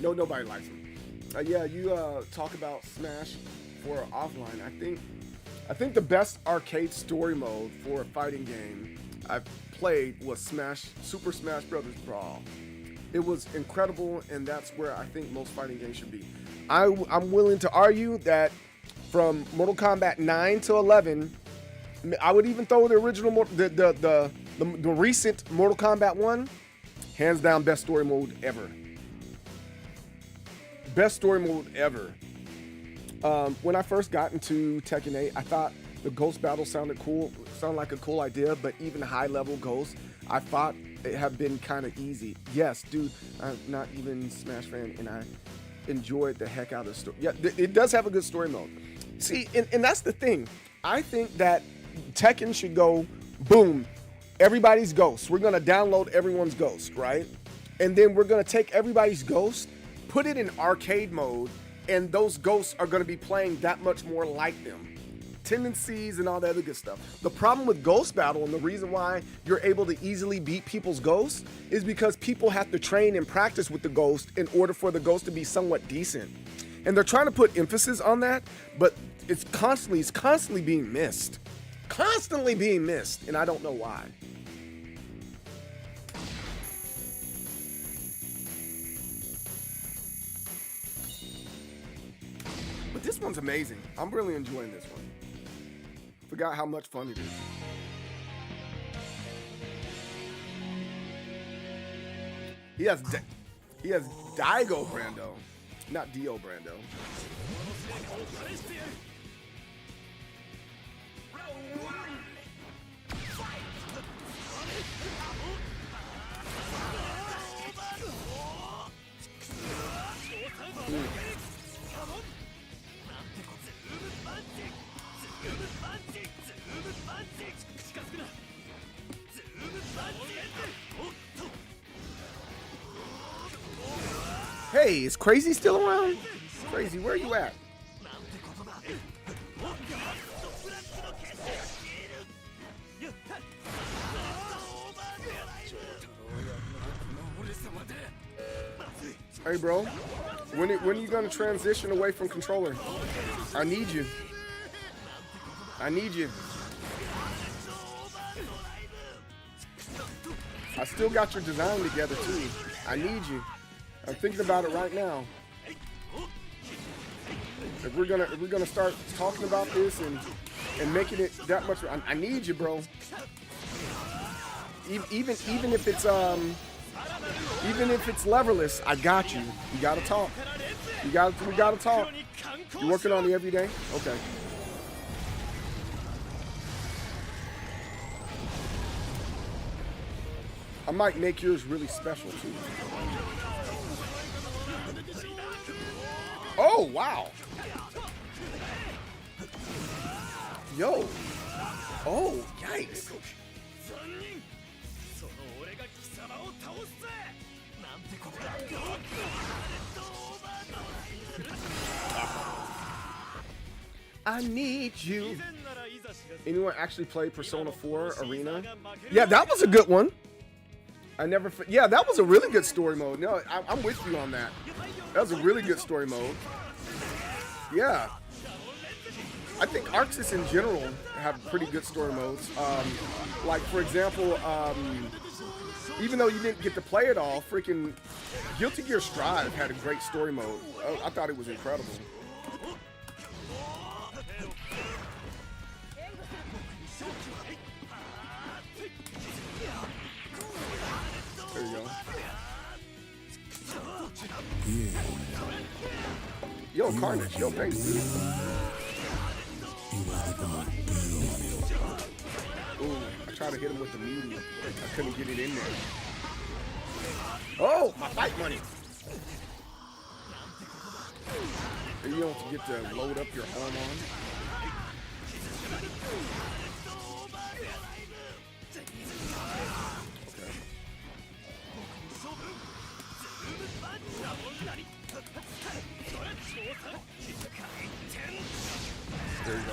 No, nobody likes him. Yeah, you talk about Smash for offline. I think the best arcade story mode for a fighting game I've played was Super Smash Brothers Brawl. It was incredible, and that's where I think most fighting games should be. I'm willing to argue that from Mortal Kombat 9 to 11, I would even throw the original, the recent Mortal Kombat 1, hands down best story mode ever. Best story mode ever. When I first got into Tekken 8, I thought the ghost battle sounded like a cool idea, but even high level ghosts, I thought it have been kind of easy. Yes, dude, I'm not even Smash fan, and I enjoyed the heck out of the story. Yeah, it does have a good story mode. See, and that's the thing. I think that Tekken should go, boom, everybody's ghost. We're gonna download everyone's ghost, right? And then we're gonna take everybody's ghost, put it in arcade mode, and those ghosts are gonna be playing that much more like them. Tendencies and all that other good stuff. The problem with Ghost Battle, and the reason why you're able to easily beat people's ghosts, is because people have to train and practice with the ghost in order for the ghost to be somewhat decent. And they're trying to put emphasis on that, but it's constantly being missed. Constantly being missed, and I don't know why. But this one's amazing. I'm really enjoying this one. Forgot how much fun it is. He has Daigo Brando, not Dio Brando. Hey, is Crazy still around? Crazy, where are you at? Hey, bro, when are you gonna transition away from controller? I need you. I need you. I still got your design together too. I need you. I'm thinking about it right now. If we're gonna start talking about this and making it that much, I need you, bro. Even if it's leverless, I got you. You gotta talk. We gotta talk. You working on it every day? Okay. I might make yours really special too. Oh, wow. Yo. Oh, yikes. I need you. Anyone actually play Persona 4 Arena? Yeah, that was a good one. Yeah, that was a really good story mode. No, I'm with you on that. That was a really good story mode. Yeah. I think Arxis in general have pretty good story modes. Like, for example, even though you didn't get to play it all, freaking Guilty Gear Strive had a great story mode. I thought it was incredible. There you go. Yeah. Yo, Carnage. Yo, thanks, dude. You wanna go big. Ooh, I tried to hit him with the medium. I couldn't get it in there. Oh, my fight money. And you don't get to load up your arm on. Okay. There you go.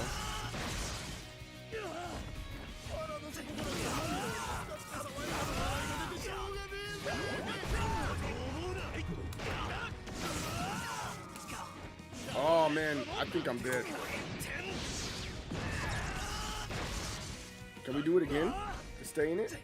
Oh man, I think I'm dead. Can we do it again? To stay in it?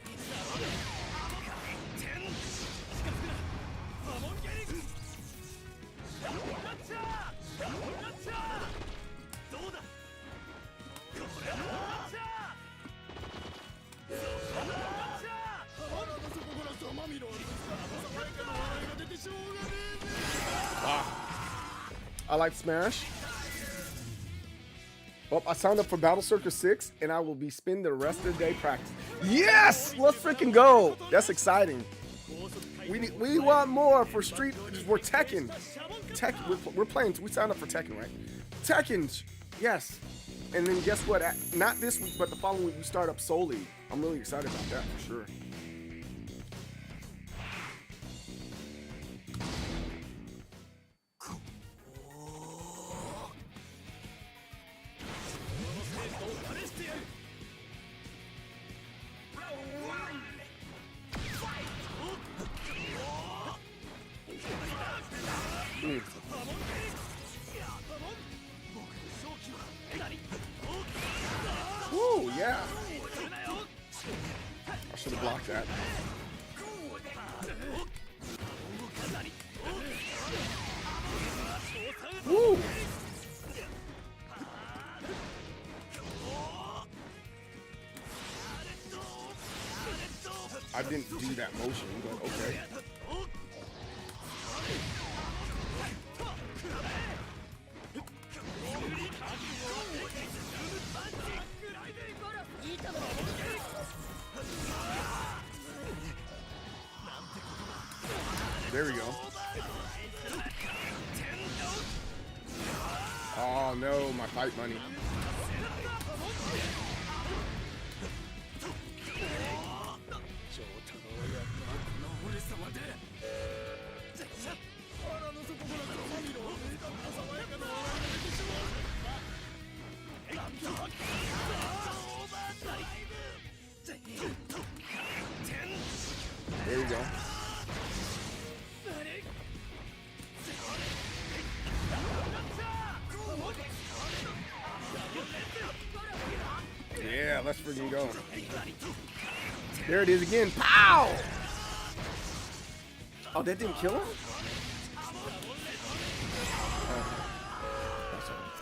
I like Smash. Well, I signed up for Battle Circuit 6, and I will be spending the rest of the day practicing. Yes! Let's freaking go! That's exciting. We want more for Tekken. We're playing. We signed up for Tekken, right? Tekken, yes. And then guess what? Not this week, but the following week we start up Soul League. I'm really excited about that for sure. Woo, yeah. I should have blocked that. Woo. I didn't do that motion, but okay. There we go. Oh no, my fight money. There we go. Yeah, let's freaking go. There it is again. Pow! Oh, that didn't kill him?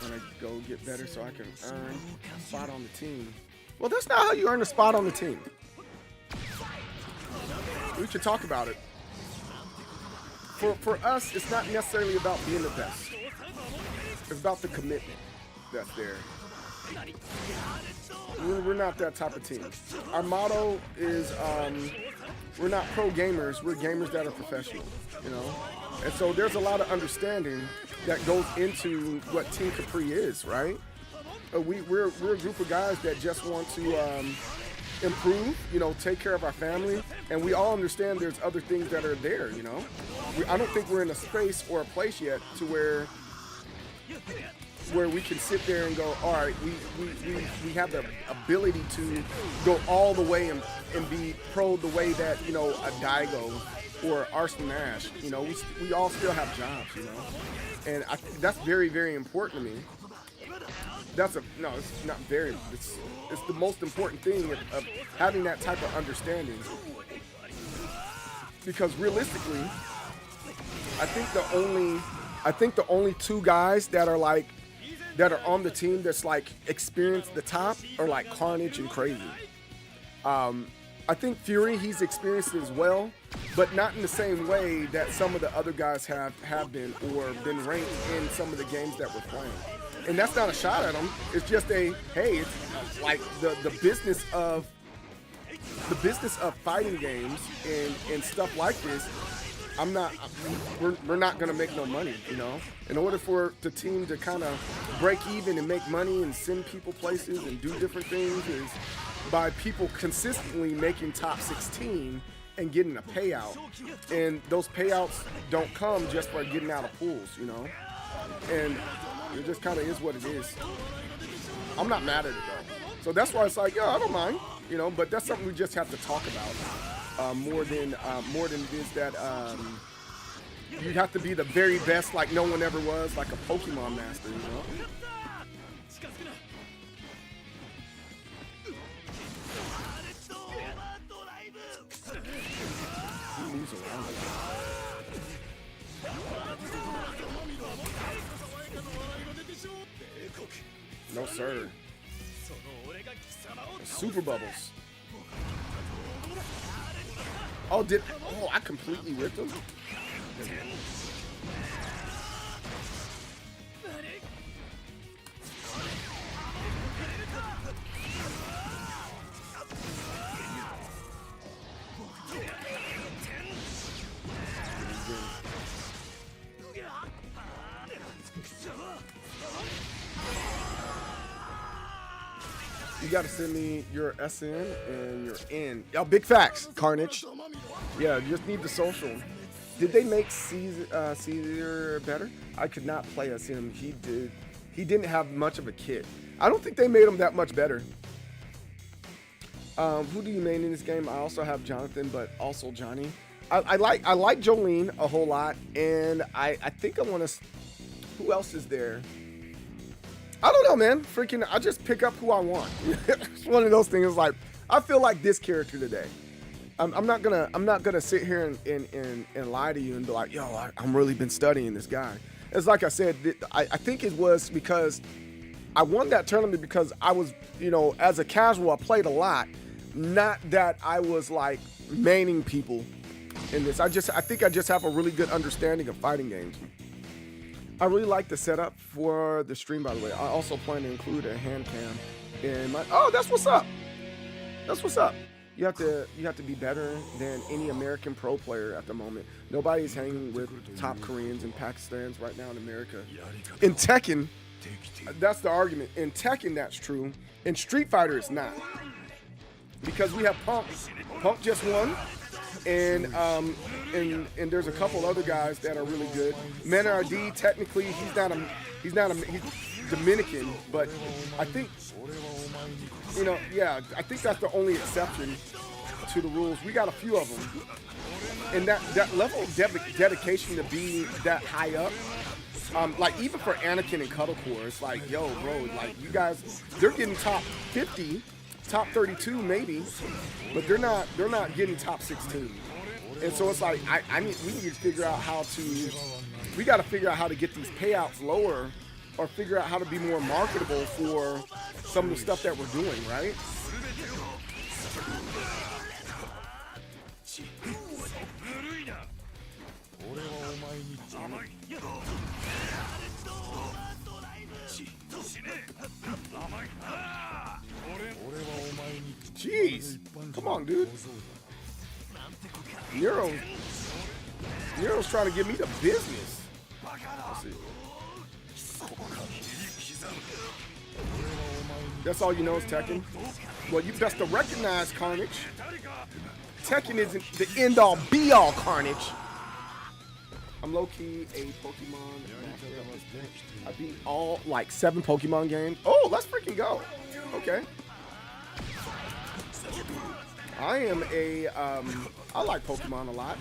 I'm gonna go get better so I can earn a spot on the team. Well, that's not how you earn a spot on the team. We should talk about it. For us, it's not necessarily about being the best. It's about the commitment that's there. We're not that type of team. Our motto is we're not pro gamers, we're gamers that are professional, you know? And so there's a lot of understanding that goes into what Team Capri is, right? We're a group of guys that just want to improve, you know, take care of our family, and we all understand there's other things that are there, you know? I don't think we're in a space or a place yet to where where we can sit there and go, all right, we have the ability to go all the way and be pro the way that, you know, a Daigo or Arslan Nash, you know, we all still have jobs, you know, and that's very, very important to me. No, it's not very, it's the most important thing of having that type of understanding, because realistically, I think the only two guys that are on the team that's like experienced the top are like Carnage and Crazy. I think Fury, he's experienced it as well, but not in the same way that some of the other guys have been or been ranked in some of the games that we're playing. And that's not a shot at them. It's just hey, it's like the business of fighting games and stuff like this. We're not gonna make no money, you know. In order for the team to kind of break even and make money and send people places and do different things is by people consistently making top 16 and getting a payout. And those payouts don't come just by getting out of pools, you know. And it just kind of is what it is. I'm not mad at it though. So that's why it's like, yeah, I don't mind, you know. But that's something we just have to talk about more than it is that you'd have to be the very best, like no one ever was, like a Pokemon master, you know. He moves around a lot. No sir. Super bubbles. Oh, I completely ripped him? You gotta send me your SN and your N. Yo, big facts, Carnage. Yeah, you just need the social. Did they make Caesar better? I could not play as him. He didn't have much of a kit. I don't think they made him that much better. Who do you main in this game? I also have Jonathan, but also Johnny. I like Jolene a whole lot, and I think I want to. Who else is there? I don't know, man. Freaking, I just pick up who I want. It's one of those things. Like, I feel like this character today. I'm not gonna sit here and lie to you and be like, yo, I'm really been studying this guy. It's like I said, I think it was because I won that tournament because I was, you know, as a casual, I played a lot. Not that I was like maining people in this. I think I just have a really good understanding of fighting games. I really like the setup for the stream, by the way. I also plan to include a hand cam in my. Oh, that's what's up. That's what's up. You have to be better than any American pro player at the moment. Nobody's hanging with top Koreans and Pakistans right now in America. In Tekken, that's the argument. In Tekken, that's true. In Street Fighter, it's not. Because we have Punk. Punk just won. And there's a couple other guys that are really good. Menardi, technically, he's Dominican, but I think, you know, yeah, I think that's the only exception to the rules. We got a few of them, and that level of dedication to be that high up, like even for Anakin and Cuddlecore, it's like, yo, bro, like you guys, they're getting top 50. Top 32 maybe, but they're not getting top 16. And so it's like we need to figure out we got to figure out how to get these payouts lower, or figure out how to be more marketable for some of the stuff that we're doing, right? Jeez, come on, dude. Nero's trying to give me the business. Let's see. That's all you know is Tekken? Well, you best to recognize, Carnage. Tekken isn't the end-all, be-all, Carnage. I'm low-key a Pokemon master at this point. I beat all, like, 7 Pokemon games. Oh, let's freaking go. Okay. I am a, I like Pokemon a lot.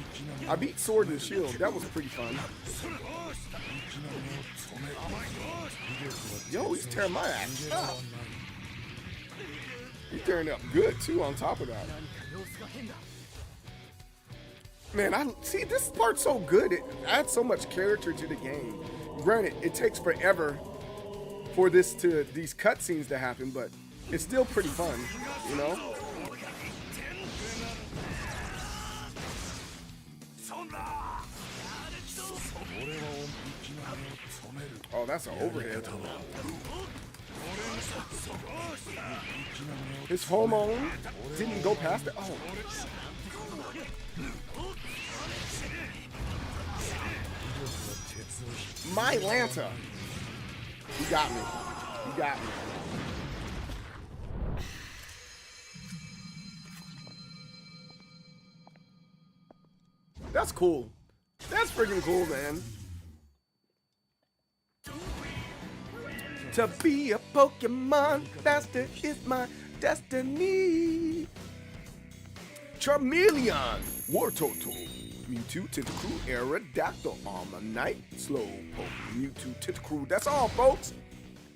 I beat Sword and Shield. That was pretty fun. Yo, he's tearing my ass up. He's tearing up good, too, on top of that. Man, I see this part's so good. It adds so much character to the game. Granted, it takes forever for these cutscenes to happen, but it's still pretty fun, you know? Oh, that's an overhead. His hormone didn't go past it. Oh. My Lanta. He got me. He got me. That's cool. That's freaking cool, man. To be a Pokemon master is my destiny. Charmeleon, Wartortle, Mewtwo, Tentacruel, Aerodactyl, Armanite, Slowpoke, Mewtwo, Tentacruel. That's all, folks.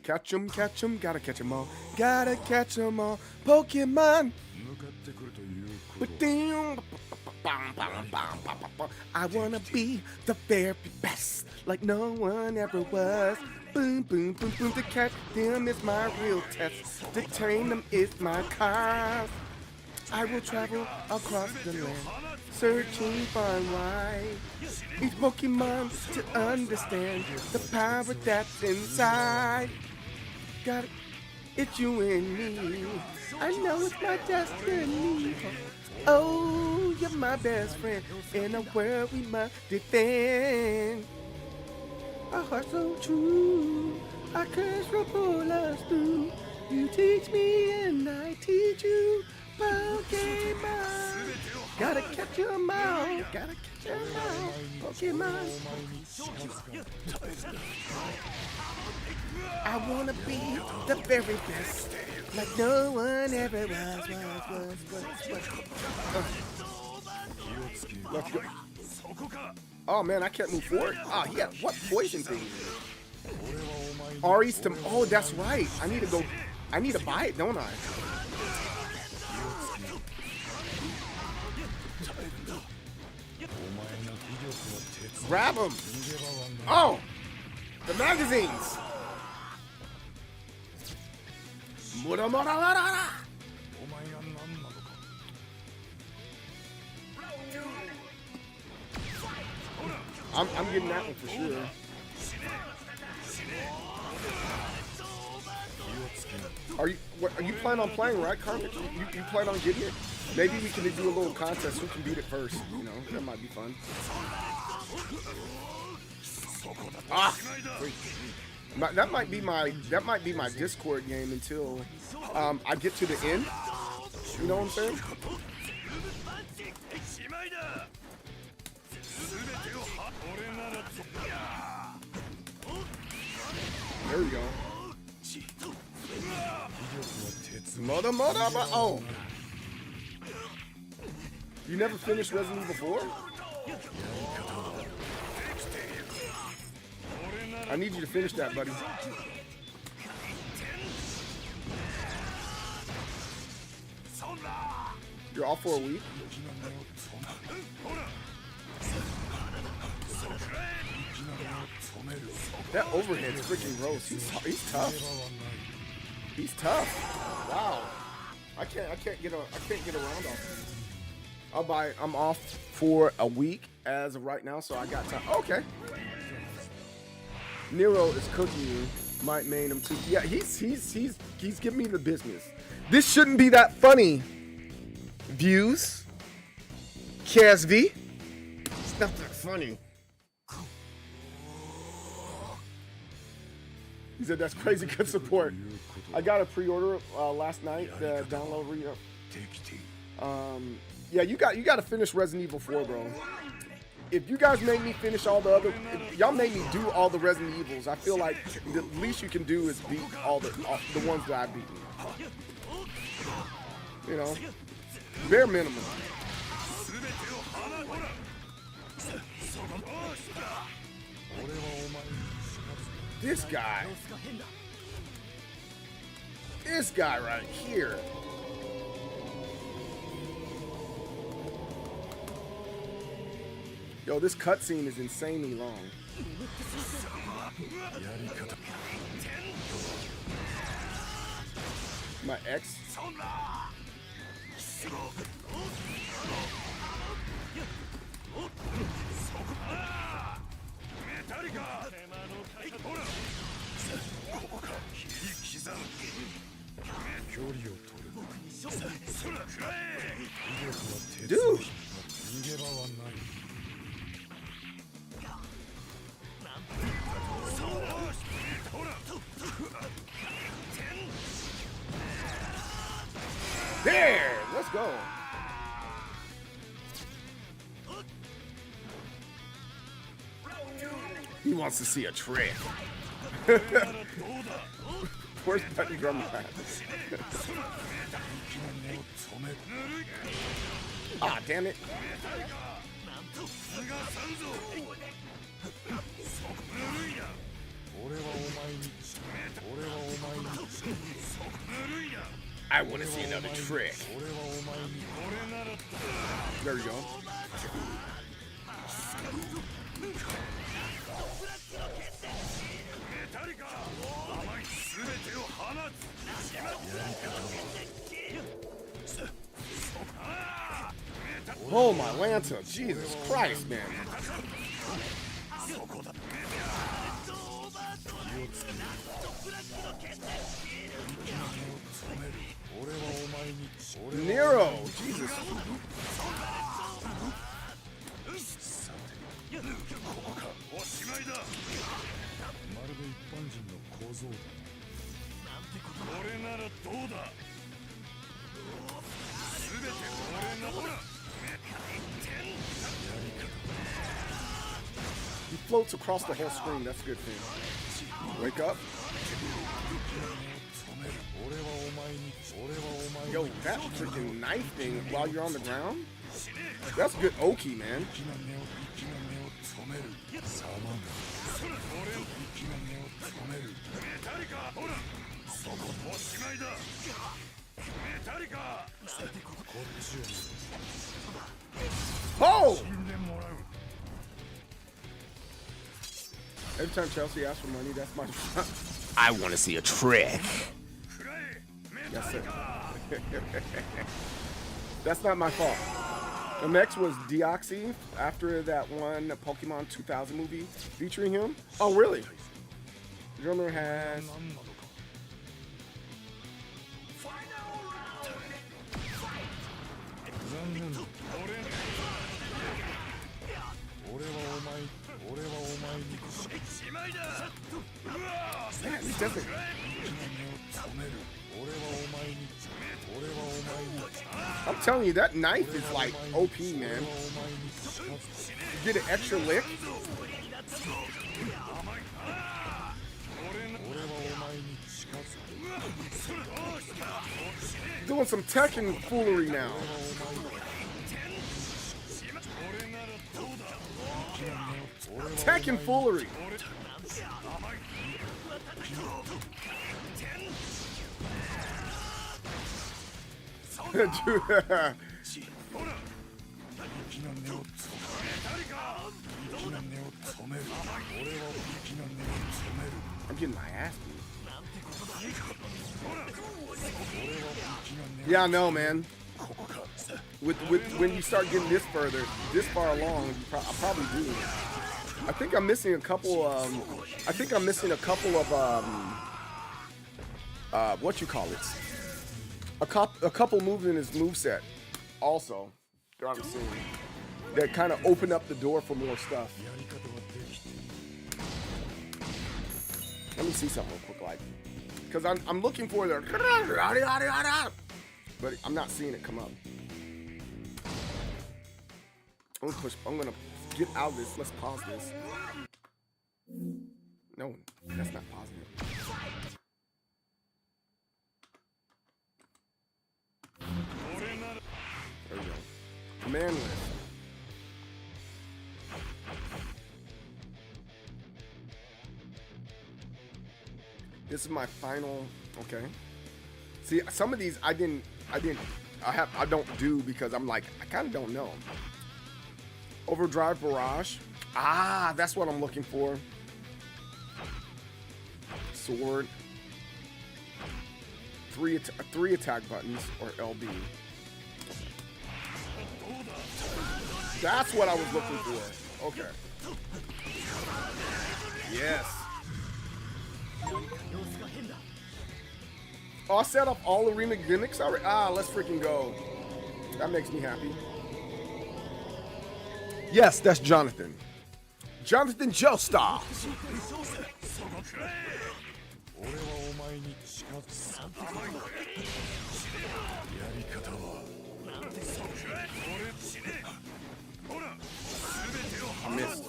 Catch 'em, gotta catch 'em all. Gotta catch 'em all. Pokemon. I wanna be the very best, like no one ever was. Boom, boom, boom, boom. To catch them is my real test. To tame them is my cause. I will travel across the land, searching far and wide. Each Pokemon to understand the power that's inside. Got it, it's you and me. I know it's my destiny. Oh, you're my best friend. In a world we must defend. A heart so true, our curse will pull us through. You teach me and I teach you. Pokemon, gotta catch 'em all. Gotta catch 'em all. Pokemon. I wanna be the very best, like no one ever was. Let's go. Oh man, I can't move forward. Oh yeah, what poison thing? Ari's to. Oh, that's right. I need to go. I need to buy it, don't I? Grab him. Oh, the magazines. I'm getting that one for sure. Are you planning on playing, right, Carpet? You plan on getting it? Maybe we can do a little contest. Who can beat it first? You know, that might be fun. Ah, that might be my Discord game until I get to the end. You know what I'm saying? There we go. Oh. You never finished Resident Evil 4? I need you to finish that, buddy. You're off for a week? That overhead is freaking gross. He's tough. He's tough. Wow. I can't get around off. I'm off for a week as of right now, so I got time. Okay. Nero is cooking you. Might main him too. Yeah, he's giving me the business. This shouldn't be that funny. Views. KSV. It's not that funny. He said that's crazy good support. I got a pre-order last night. The download yeah, you got to finish Resident Evil 4, bro. if you guys made me finish all the other, y'all made me do all the Resident Evils. I feel like the least you can do is beat all the ones that I've beaten. You know, bare minimum. This guy right here. Yo, this cutscene is insanely long. My ex. Dude. There, let's go. He wants to see a trick. Where's that drum at? Ah, damn it. I want to see another trick. There we go. Oh my Lanta, Jesus Christ, man. Nero, Jesus. He floats across the whole screen. That's a good thing. Wake up. Yo, that freaking knife thing while you're on the ground? That's good Oki, man. Oh! Every time Chelsea asks for money, that's my... I want to see a trick. Yes, sir. That's not my fault. The next was Deoxy after that one Pokemon 2000 movie featuring him. Oh, really? The drummer has... Man, this doesn't... I'm telling you, that knife is like OP, man. You get an extra lick. Doing some Tekken foolery now. Tekken foolery. Dude. I'm getting my ass beat. Yeah, I know, man. When you start getting this far along, I probably do. I think I'm missing a couple. What you call it? A couple moves in his moveset also that I'm seeing that kind of open up the door for more stuff. Let me see something real quick, like, because I'm looking for the, but I'm not seeing it come up. I'm gonna get out of this. Let's pause this. No, that's not pausing it. There we go. Command list. This is my final. Okay. See, some of these I don't do because I'm like, I kind of don't know. Overdrive barrage. Ah, that's what I'm looking for. Sword. Three attack buttons or LB. That's what I was looking for. Okay. Yes. Oh, I set up all arena gimmicks already. Ah, let's freaking go. That makes me happy. Yes, that's Jonathan. Jonathan Joestar. I missed.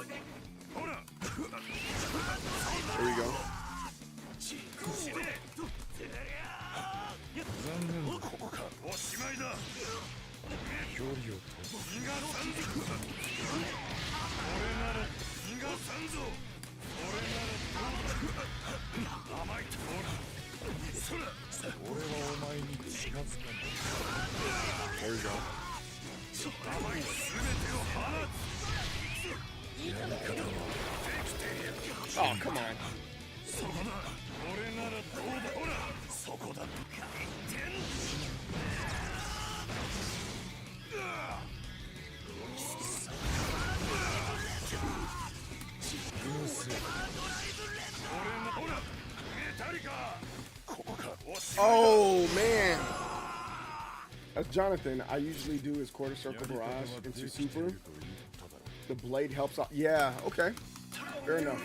There we go. There we go. Oh, come on. Oh, man. That's Jonathan. I usually do his quarter circle barrage into super. The blade helps out. Yeah, okay. Fair enough.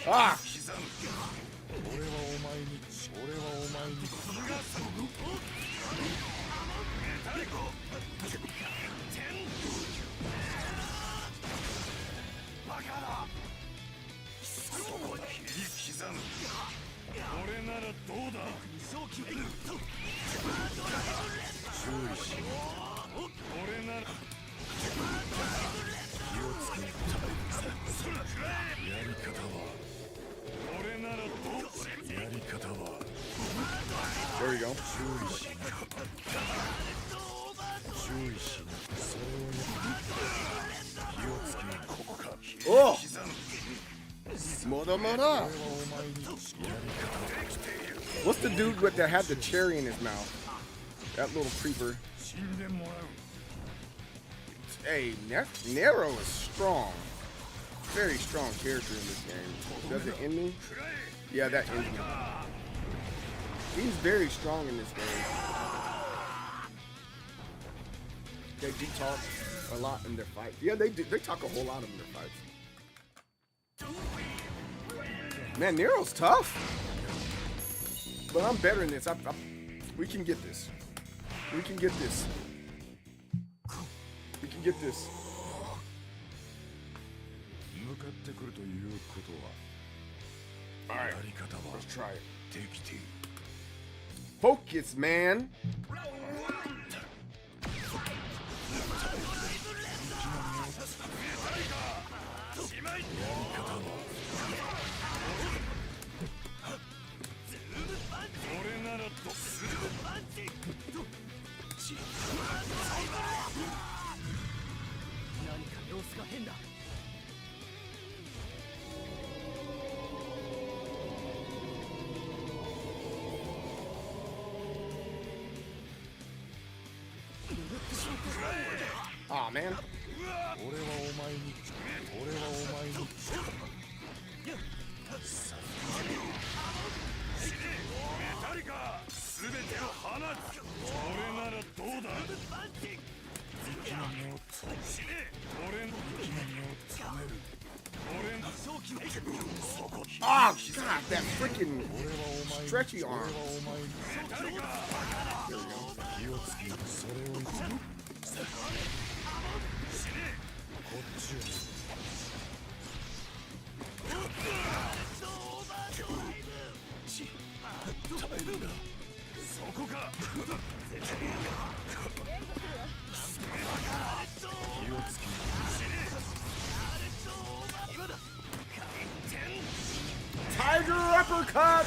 Ah! There we go. Oh! Moda. What's the dude with that had the cherry in his mouth? That little creeper. Hey, Nero is strong. Very strong character in this game. Does it end me? Yeah, that ends me. He's very strong in this game. They do talk a lot in their fights. Yeah, they do. They talk a whole lot in their fights. Man, Nero's tough. But I'm better in this. We can get this. We can get this. We can get this. Alright, let's try it. Focus, man. Aw, man. Oh, God, that freaking stretchy arm. Tiger uppercut!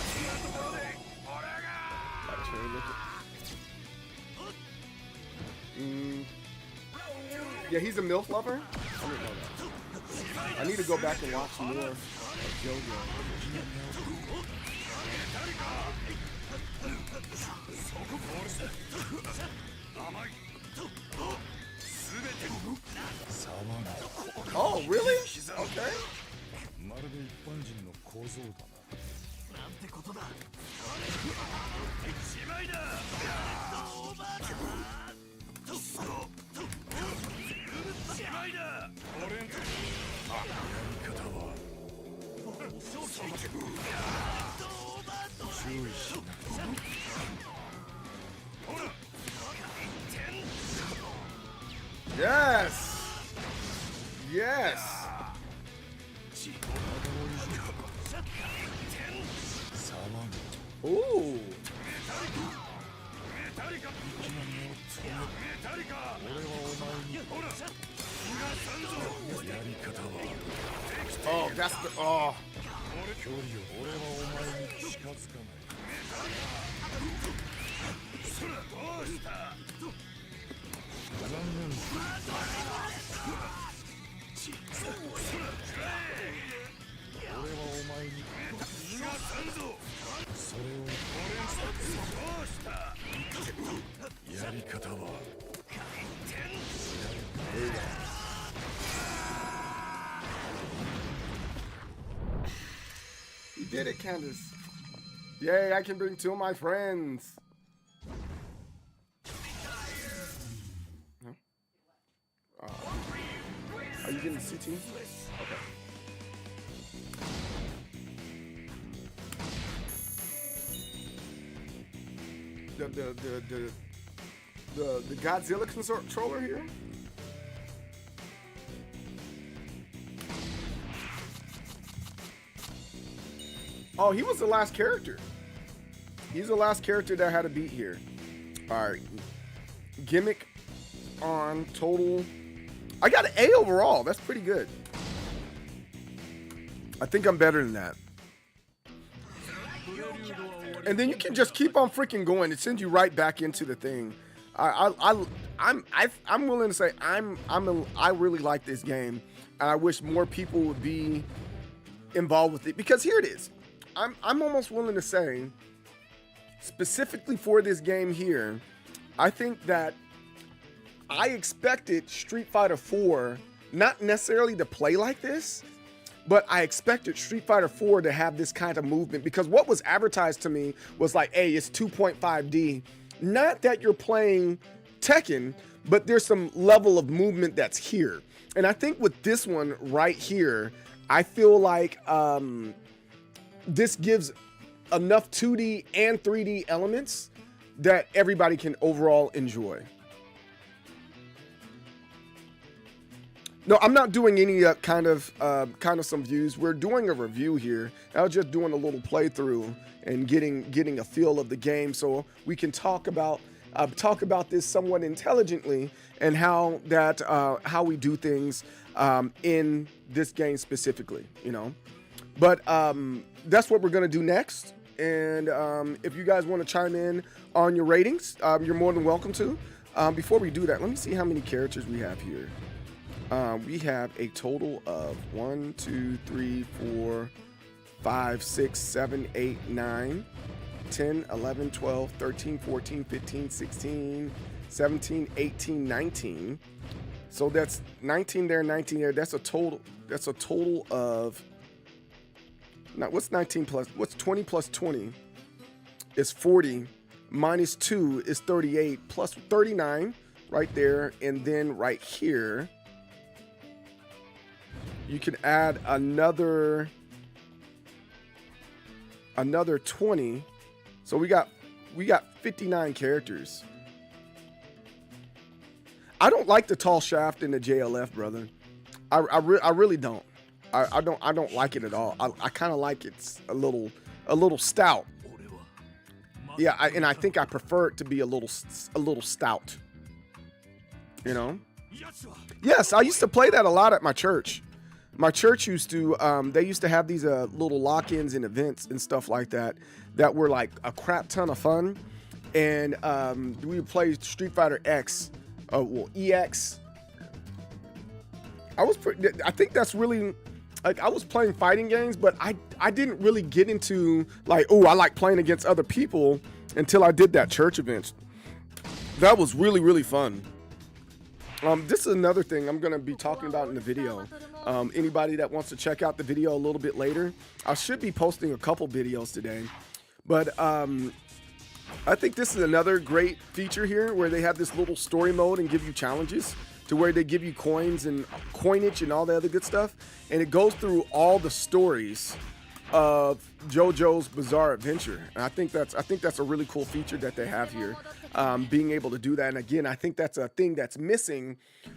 Yeah, he's a MILF lover? I didn't know that. I need to go back and watch more of JoJo. Oh, really? Okay. Yes! Yes! Ooh! Oh, that's the... Oh! You did it, Candace. Yay, I can bring two of my friends. Huh? Are you getting CT? Okay. The Godzilla controller here? Oh, he was the last character. He's the last character that had a beat here. Alright. Gimmick on total. I got an A overall. That's pretty good. I think I'm better than that. And then you can just keep on freaking going. It sends you right back into the thing. I'm willing to say I really like this game, and I wish more people would be involved with it, because here it is. I'm almost willing to say, specifically for this game here, I think that I expected Street Fighter 4 not necessarily to play like this, but I expected Street Fighter 4 to have this kind of movement, because what was advertised to me was like, hey, it's 2.5D. Not that you're playing Tekken, but there's some level of movement that's here. And I think with this one right here, I feel like this gives enough 2D and 3D elements that everybody can overall enjoy. No, I'm not doing any kind of some views. We're doing a review here. I was just doing a little playthrough and getting a feel of the game, so we can talk about this somewhat intelligently, and how we do things in this game specifically, you know. But that's what we're gonna do next. And if you guys want to chime in on your ratings, you're more than welcome to. Before we do that, let me see how many characters we have here. We have a total of 1, 2, 3, 4, 5, 6, 7, 8, 9, 10, 11, 12, 13, 14, 15, 16, 17, 18, 19. So that's 19 there, 19 there. That's a total of, now what's 19 plus, what's 20 plus 20? is 40, minus 2 is 38, plus 39 right there. And then right here, you can add another 20. So we got 59 characters. I don't like the tall shaft in the JLF, brother. I really don't. I don't like it at all. I kind of like it's a little stout. Yeah, and I think I prefer it to be a little stout. You know? Yes, I used to play that a lot at my church. My church used to, they used to have these little lock-ins and events and stuff like that were like a crap ton of fun. And we would play Street Fighter X, EX. I think that's really, like, I was playing fighting games, but I didn't really get into like, oh, I like playing against other people until I did that church event. That was really, really fun. This is another thing I'm going to be talking about in the video. Anybody that wants to check out the video a little bit later, I should be posting a couple videos today. But I think this is another great feature here where they have this little story mode and give you challenges to where they give you coins and coinage and all the other good stuff. And it goes through all the stories of JoJo's Bizarre Adventure. And I think that's a really cool feature that they have here, being able to do that. And again, I think that's a thing that's missing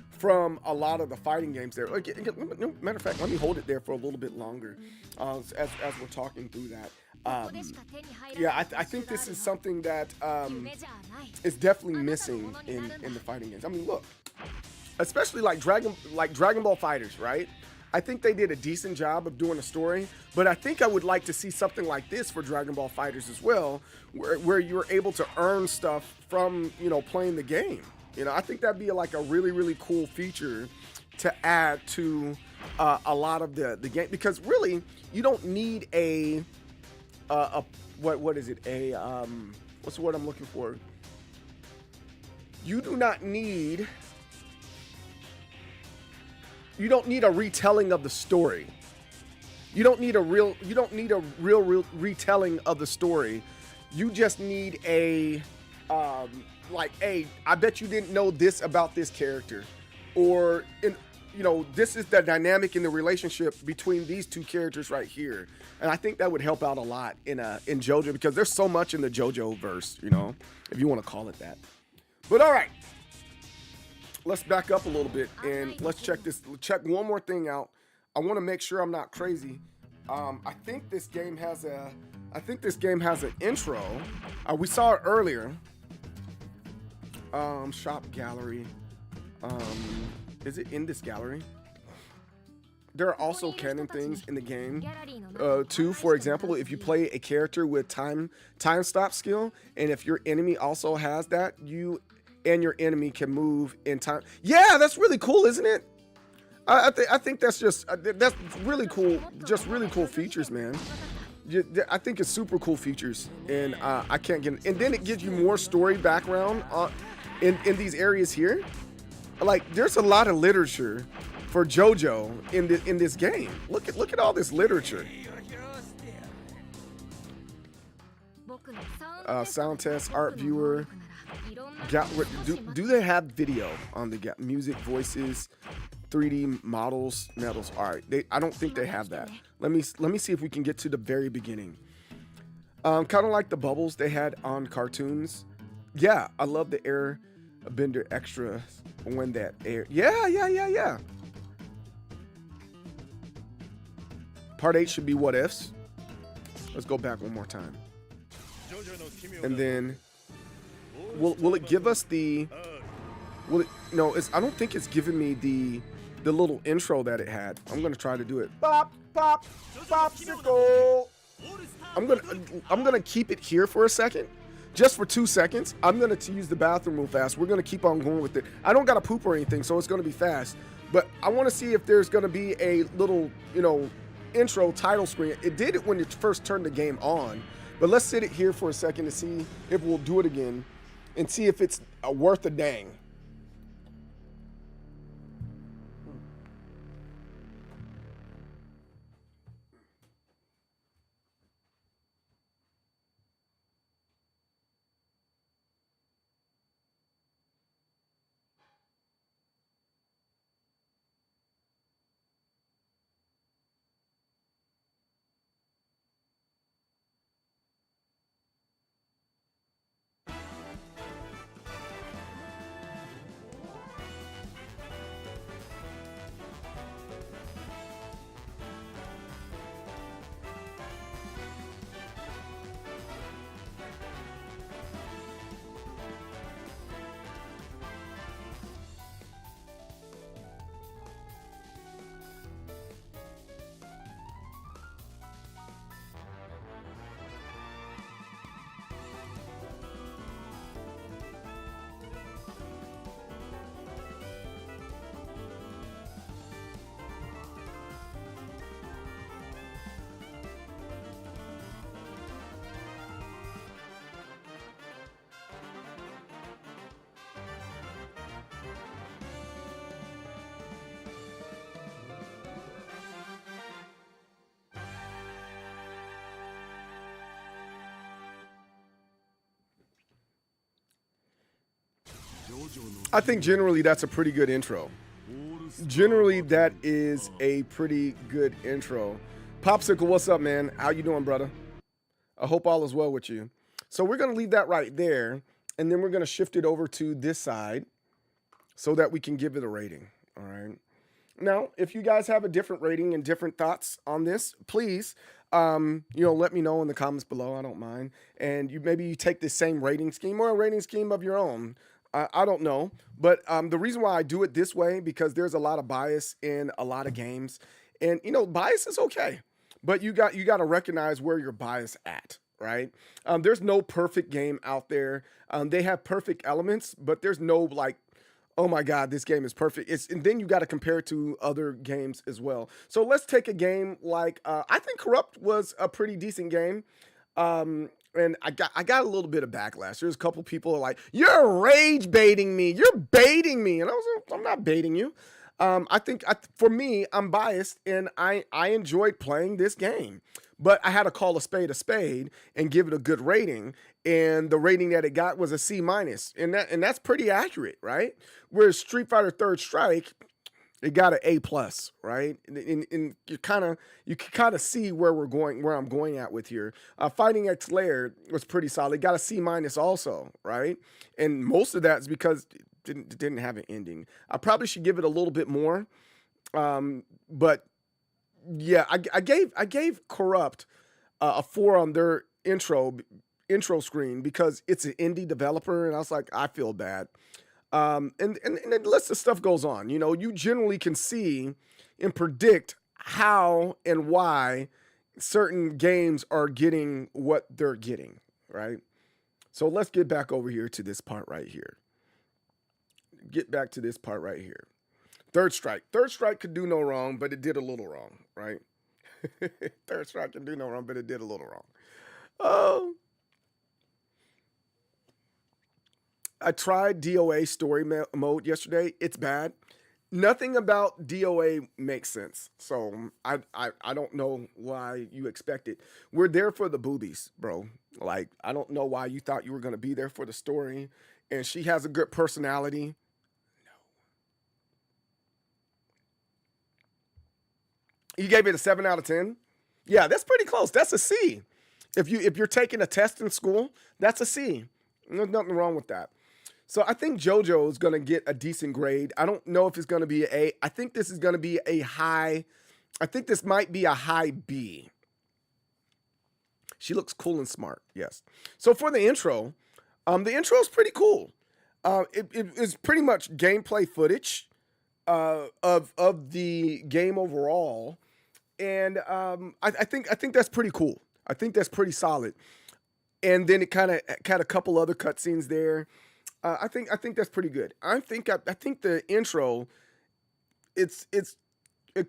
from a lot of the fighting games there. Matter of fact, let me hold it there for a little bit longer as we're talking through that. Yeah, I think this is something that is definitely missing in the fighting games. I mean, look, especially like Dragon Ball FighterZ, right? I think they did a decent job of doing a story, but I think I would like to see something like this for Dragon Ball FighterZ as well, where you're able to earn stuff from, you know, playing the game. You know, I think that'd be like a really, really cool feature to add to a lot of the game, because really you don't need what is it? What's the word I'm looking for? You don't need a retelling of the story. You don't need a real retelling of the story. You just need a I bet you didn't know this about this character, or this is the dynamic in the relationship between these two characters right here. And I think that would help out a lot in JoJo, because there's so much in the JoJo verse, you know, if you want to call it that. But all right, let's back up a little bit and let's check one more thing out. I want to make sure I'm not crazy. I think this game has an intro. We saw it earlier. Shop gallery. Is it in this gallery? There are also canon things in the game too. For example, if you play a character with time stop skill, and if your enemy also has that, you and your enemy can move in time. Yeah, that's really cool, isn't it? I think that's really cool. Just really cool features, man. I think it's super cool features, and I can't get. And then it gives you more story background in these areas here. Like, there's a lot of literature for JoJo in this game. Look at all this literature. Sound test, art viewer. Do they have video on the music, voices, 3D models, medals? All right, I don't think they have that. Let me see if we can get to the very beginning. Kind of like the bubbles they had on cartoons. Yeah, I love the Airbender extra when that air. Yeah. Part 8 should be what ifs. Let's go back one more time. And then will it give us the I don't think it's giving me the little intro that it had. I'm gonna try to do it. Pop popsicle. I'm gonna keep it here for a second, just for 2 seconds. I'm gonna use the bathroom real fast. We're gonna keep on going with it. I don't gotta poop or anything, so it's gonna be fast. But I want to see if there's gonna be a little intro title screen. It did it when it first turned the game on, but let's sit it here for a second to see if we'll do it again and see if it's worth a dang. I think generally that's a pretty good intro. Generally, that is a pretty good intro. Popsicle, what's up, man? How you doing, brother? I hope all is well with you. So we're going to leave that right there, and then we're going to shift it over to this side so that we can give it a rating, all right? Now, if you guys have a different rating and different thoughts on this, please, let me know in the comments below. I don't mind. And maybe you take the same rating scheme or a rating scheme of your own. I don't know. But the reason why I do it this way, because there's a lot of bias in a lot of games. And, bias is okay. But you got to recognize where your bias at, right? There's no perfect game out there. They have perfect elements, but there's no like, oh my God, this game is perfect. And then you got to compare it to other games as well. So let's take a game like, I think Corrupt was a pretty decent game. And I got a little bit of backlash. There's a couple people are like, you're rage baiting me. You're baiting me. And I was like, I'm not baiting you. I think for me, I'm biased and I enjoyed playing this game, but I had to call a spade and give it a good rating. And the rating that it got was a C-, and that's pretty accurate, right? Whereas Street Fighter Third Strike, it got an A+, right? And you can kind of see where I'm going at with here. Fighting X Lair was pretty solid. It got a C- also, right? And most of that is because it didn't have an ending. I probably should give it a little bit more, but yeah, I gave Corrupt a 4 on their intro screen because it's an indie developer, and I was like, I feel bad. And the list of stuff goes on. You generally can see and predict how and why certain games are getting what they're getting, right? So let's get back over here to this part right here. Third Strike. Third Strike could do no wrong, but it did a little wrong, right? Third Strike can do no wrong, but it did a little wrong. Oh. I tried DOA story mode yesterday. It's bad. Nothing about DOA makes sense. So I don't know why you expect it. We're there for the boobies, bro. Like, I don't know why you thought you were going to be there for the story. And she has a good personality. You gave it a 7 out of 10? Yeah, that's pretty close. That's a C. If you're taking a test in school, that's a C. There's nothing wrong with that. So I think JoJo is going to get a decent grade. I don't know if it's going to be an A. I think this is going to be a high. I think this might be a high B. She looks cool and smart. Yes. So for the intro is pretty cool. It is pretty much gameplay footage of the game overall. And I think that's pretty cool. I think that's pretty solid. And then it kind of had a couple other cutscenes there. I think that's pretty good. I think the intro, it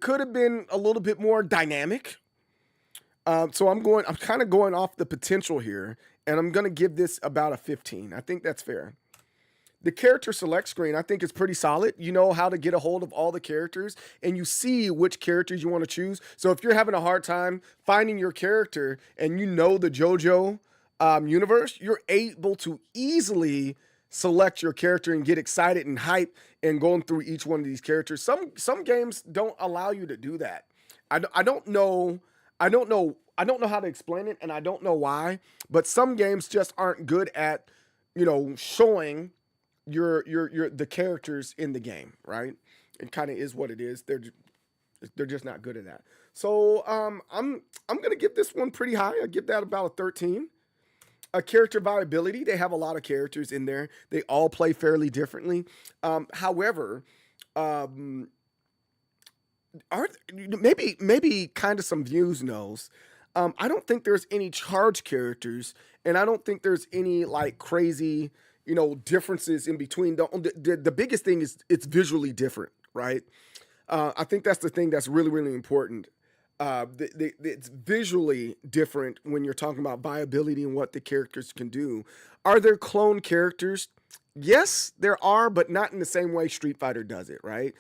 could have been a little bit more dynamic. So I'm kind of going off the potential here, and I'm gonna give this about a 15. I think that's fair. The character select screen, I think, is pretty solid. You know how to get a hold of all the characters, and you see which characters you want to choose. So if you're having a hard time finding your character and you know the JoJo universe, you're able to easily select your character and get excited and hype and going through each one of these characters. Some games don't allow you to do that. I don't know how to explain it, and I don't know why, but some games just aren't good at, showing the characters in the game, right? It kind of is what it is. They're just not good at that. So I'm gonna give this one pretty high. I give that about a 13. A character viability, they have a lot of characters in there. They all play fairly differently. However, maybe kind of some views knows. I don't think there's any charge characters, and I don't think there's any like crazy, differences in between. The biggest thing is it's visually different, right? I think that's the thing that's really, really important. It's visually different when you're talking about viability and what the characters can do. Are there clone characters? Yes, there are, but not in the same way Street Fighter does it, right?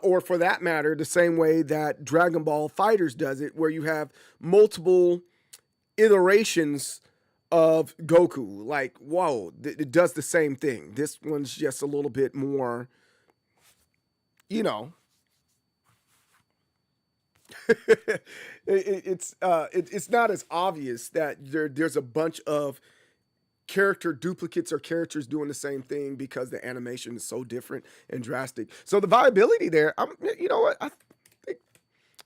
Or for that matter, the same way that Dragon Ball Fighters does it, where you have multiple iterations of Goku. Like, whoa, it does the same thing. This one's just a little bit more, you know, it's not as obvious that there's a bunch of character duplicates or characters doing the same thing because the animation is so different and drastic. So the viability there, you know what,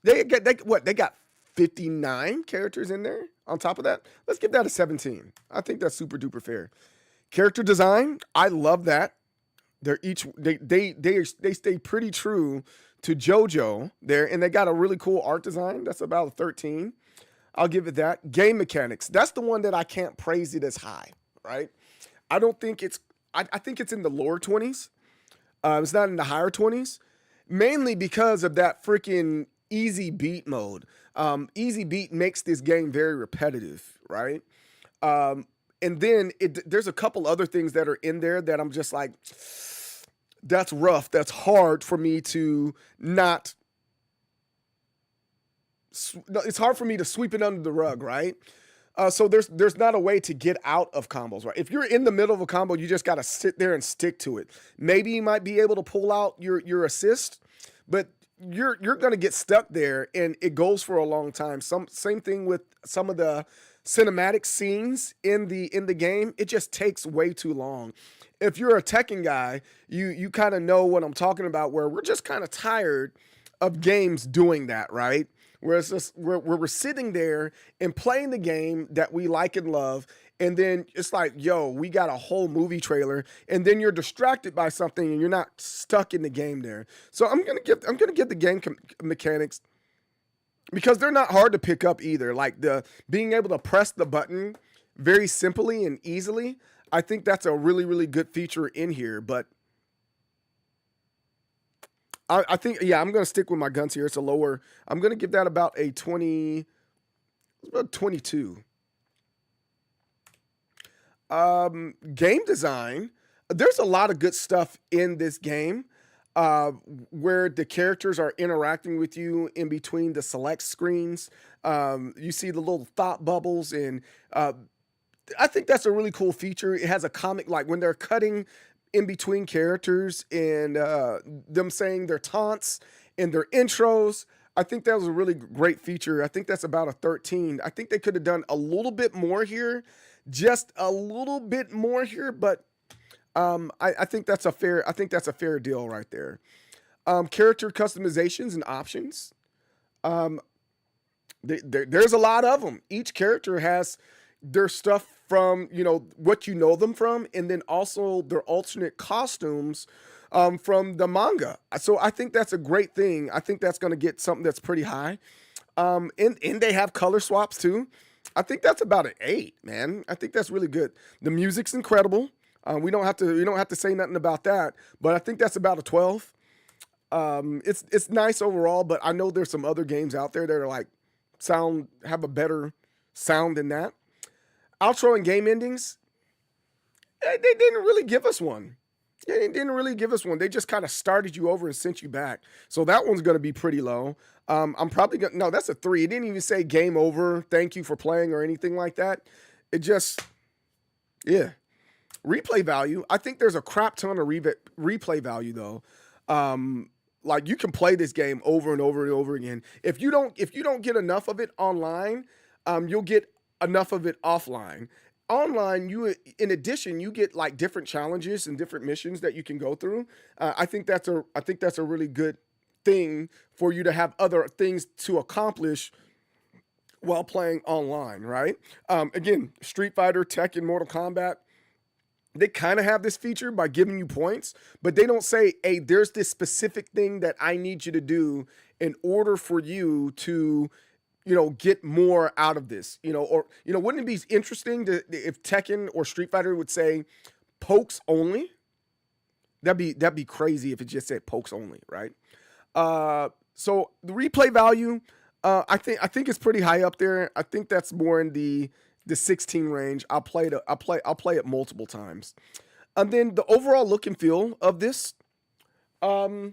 they got 59 characters in there. On top of that, let's give that a 17. I think that's super duper fair. Character design, I love that. They're each they stay pretty true to JoJo there, and they got a really cool art design. That's about a 13. I'll give it that. Game mechanics, that's the one that I can't praise it as high, right? I don't think it's. I think it's in the lower 20s. It's not in the higher 20s, mainly because of that freaking easy beat mode. Easy beat makes this game very repetitive, right? And then there's a couple other things that are in there that I'm just like, that's rough. That's hard for me to not. It's hard for me to sweep it under the rug, right? So there's not a way to get out of combos, right? If you're in the middle of a combo, you just got to sit there and stick to it. Maybe you might be able to pull out your assist, but you're gonna get stuck there, and it goes for a long time. Same thing with some of the cinematic scenes in the game. It just takes way too long. If you're a Tekken guy, you kind of know what I'm talking about, where we're just kind of tired of games doing that, right? Where it's just we're sitting there and playing the game that we like and love, and then it's like, yo, we got a whole movie trailer, and then you're distracted by something and you're not stuck in the game there. So I'm gonna give the game mechanics, because they're not hard to pick up either. Like the being able to press the button very simply and easily. I think that's a really, really good feature in here. But I think, yeah, I'm going to stick with my guns here. It's a lower. I'm going to give that about a 20, about 22. Game design. There's a lot of good stuff in this game. Where the characters are interacting with you in between the select screens. You see the little thought bubbles, and I think that's a really cool feature. It has a comic, like when they're cutting in between characters and them saying their taunts and their intros. I think that was a really great feature. I think that's about a 13. I think they could have done a little bit more here, just a little bit more here, but I think that's a fair deal right there. Character customizations and options. There's a lot of them. Each character has their stuff from, what you know them from, and then also their alternate costumes from the manga. So I think that's a great thing. I think that's going to get something that's pretty high. And they have color swaps too. I think that's about an 8, man. I think that's really good. The music's incredible. We don't have to say nothing about that, but I think that's about a 12. It's nice overall, but I know there's some other games out there that are like have a better sound than that. Outro and game endings, they didn't really give us one. They didn't really give us one. They just kind of started you over and sent you back. So that one's going to be pretty low. I'm probably going to, no, that's a 3. It didn't even say game over, thank you for playing, or anything like that. It just, yeah. Replay value, I think there's a crap ton of replay value though. Like you can play this game over and over and over again. If you don't get enough of it online, you'll get enough of it offline. Online, in addition, you get like different challenges and different missions that you can go through. I think that's a really good thing for you to have other things to accomplish while playing online, right? Again, Street Fighter, Tekken, Mortal Kombat, they kind of have this feature by giving you points, but they don't say, hey, there's this specific thing that I need you to do in order for you to, get more out of this, or, wouldn't it be interesting if Tekken or Street Fighter would say pokes only? That'd be crazy if it just said pokes only, right? So the replay value, I think it's pretty high up there. I think that's more in the 16 range. I'll play it multiple times. And then the overall look and feel of this, I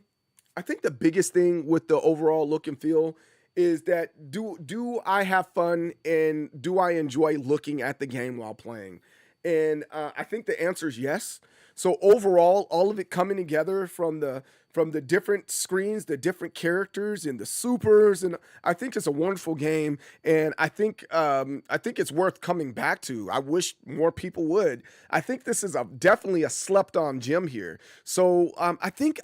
think the biggest thing with the overall look and feel is that do I have fun and do I enjoy looking at the game while playing? And I think the answer is yes. So overall, all of it coming together from the different screens, the different characters, and the supers, and I think it's a wonderful game. And I think it's worth coming back to. I wish more people would. I think this is definitely a slept on gem here. So I think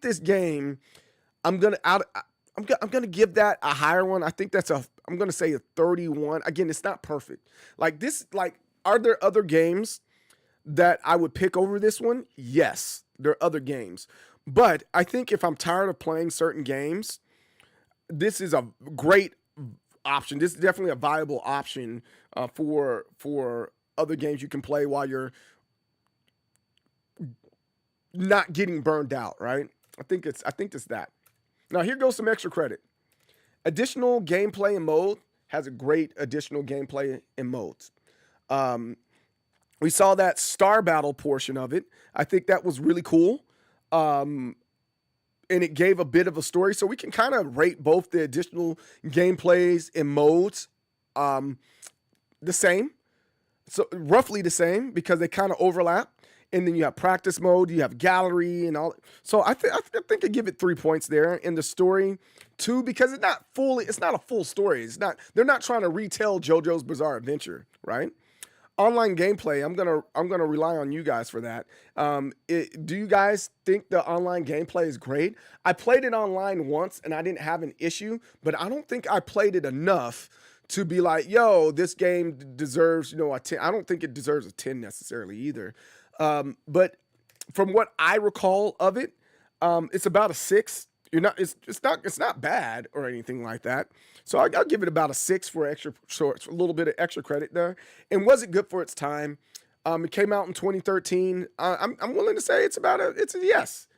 this game I'm gonna out. I'm gonna give that a higher one. I think that's a. I'm gonna say a 31. Again, it's not perfect. Like this. Like, are there other games that I would pick over this one? Yes, there are other games. But I think if I'm tired of playing certain games, this is a great option. This is definitely a viable option for other games you can play while you're not getting burned out. Right? I think it's that. Now here goes some extra credit. Additional gameplay and mode has a great additional gameplay and modes. Um, we saw that star battle portion of it. I think that was really cool. Um, and it gave a bit of a story. So we can kind of rate both the additional gameplays and modes um, the same. So roughly the same because they kind of overlap. And then you have practice mode, you have gallery and all. So I think I give it 3 points there. In the story, 2 because it's not a full story. They're not trying to retell JoJo's Bizarre Adventure, right? Online gameplay, I'm gonna rely on you guys for that. Do you guys think the online gameplay is great? I played it online once and I didn't have an issue, but I don't think I played it enough to be like, yo, this game deserves, a 10. I don't think it deserves a 10 necessarily either. But from what I recall of it, it's about a 6. It's not bad or anything like that. So I'll give it about a 6 for extra short, a little bit of extra credit there. And was it good for its time? It came out in 2013. I'm willing to say it's a yes.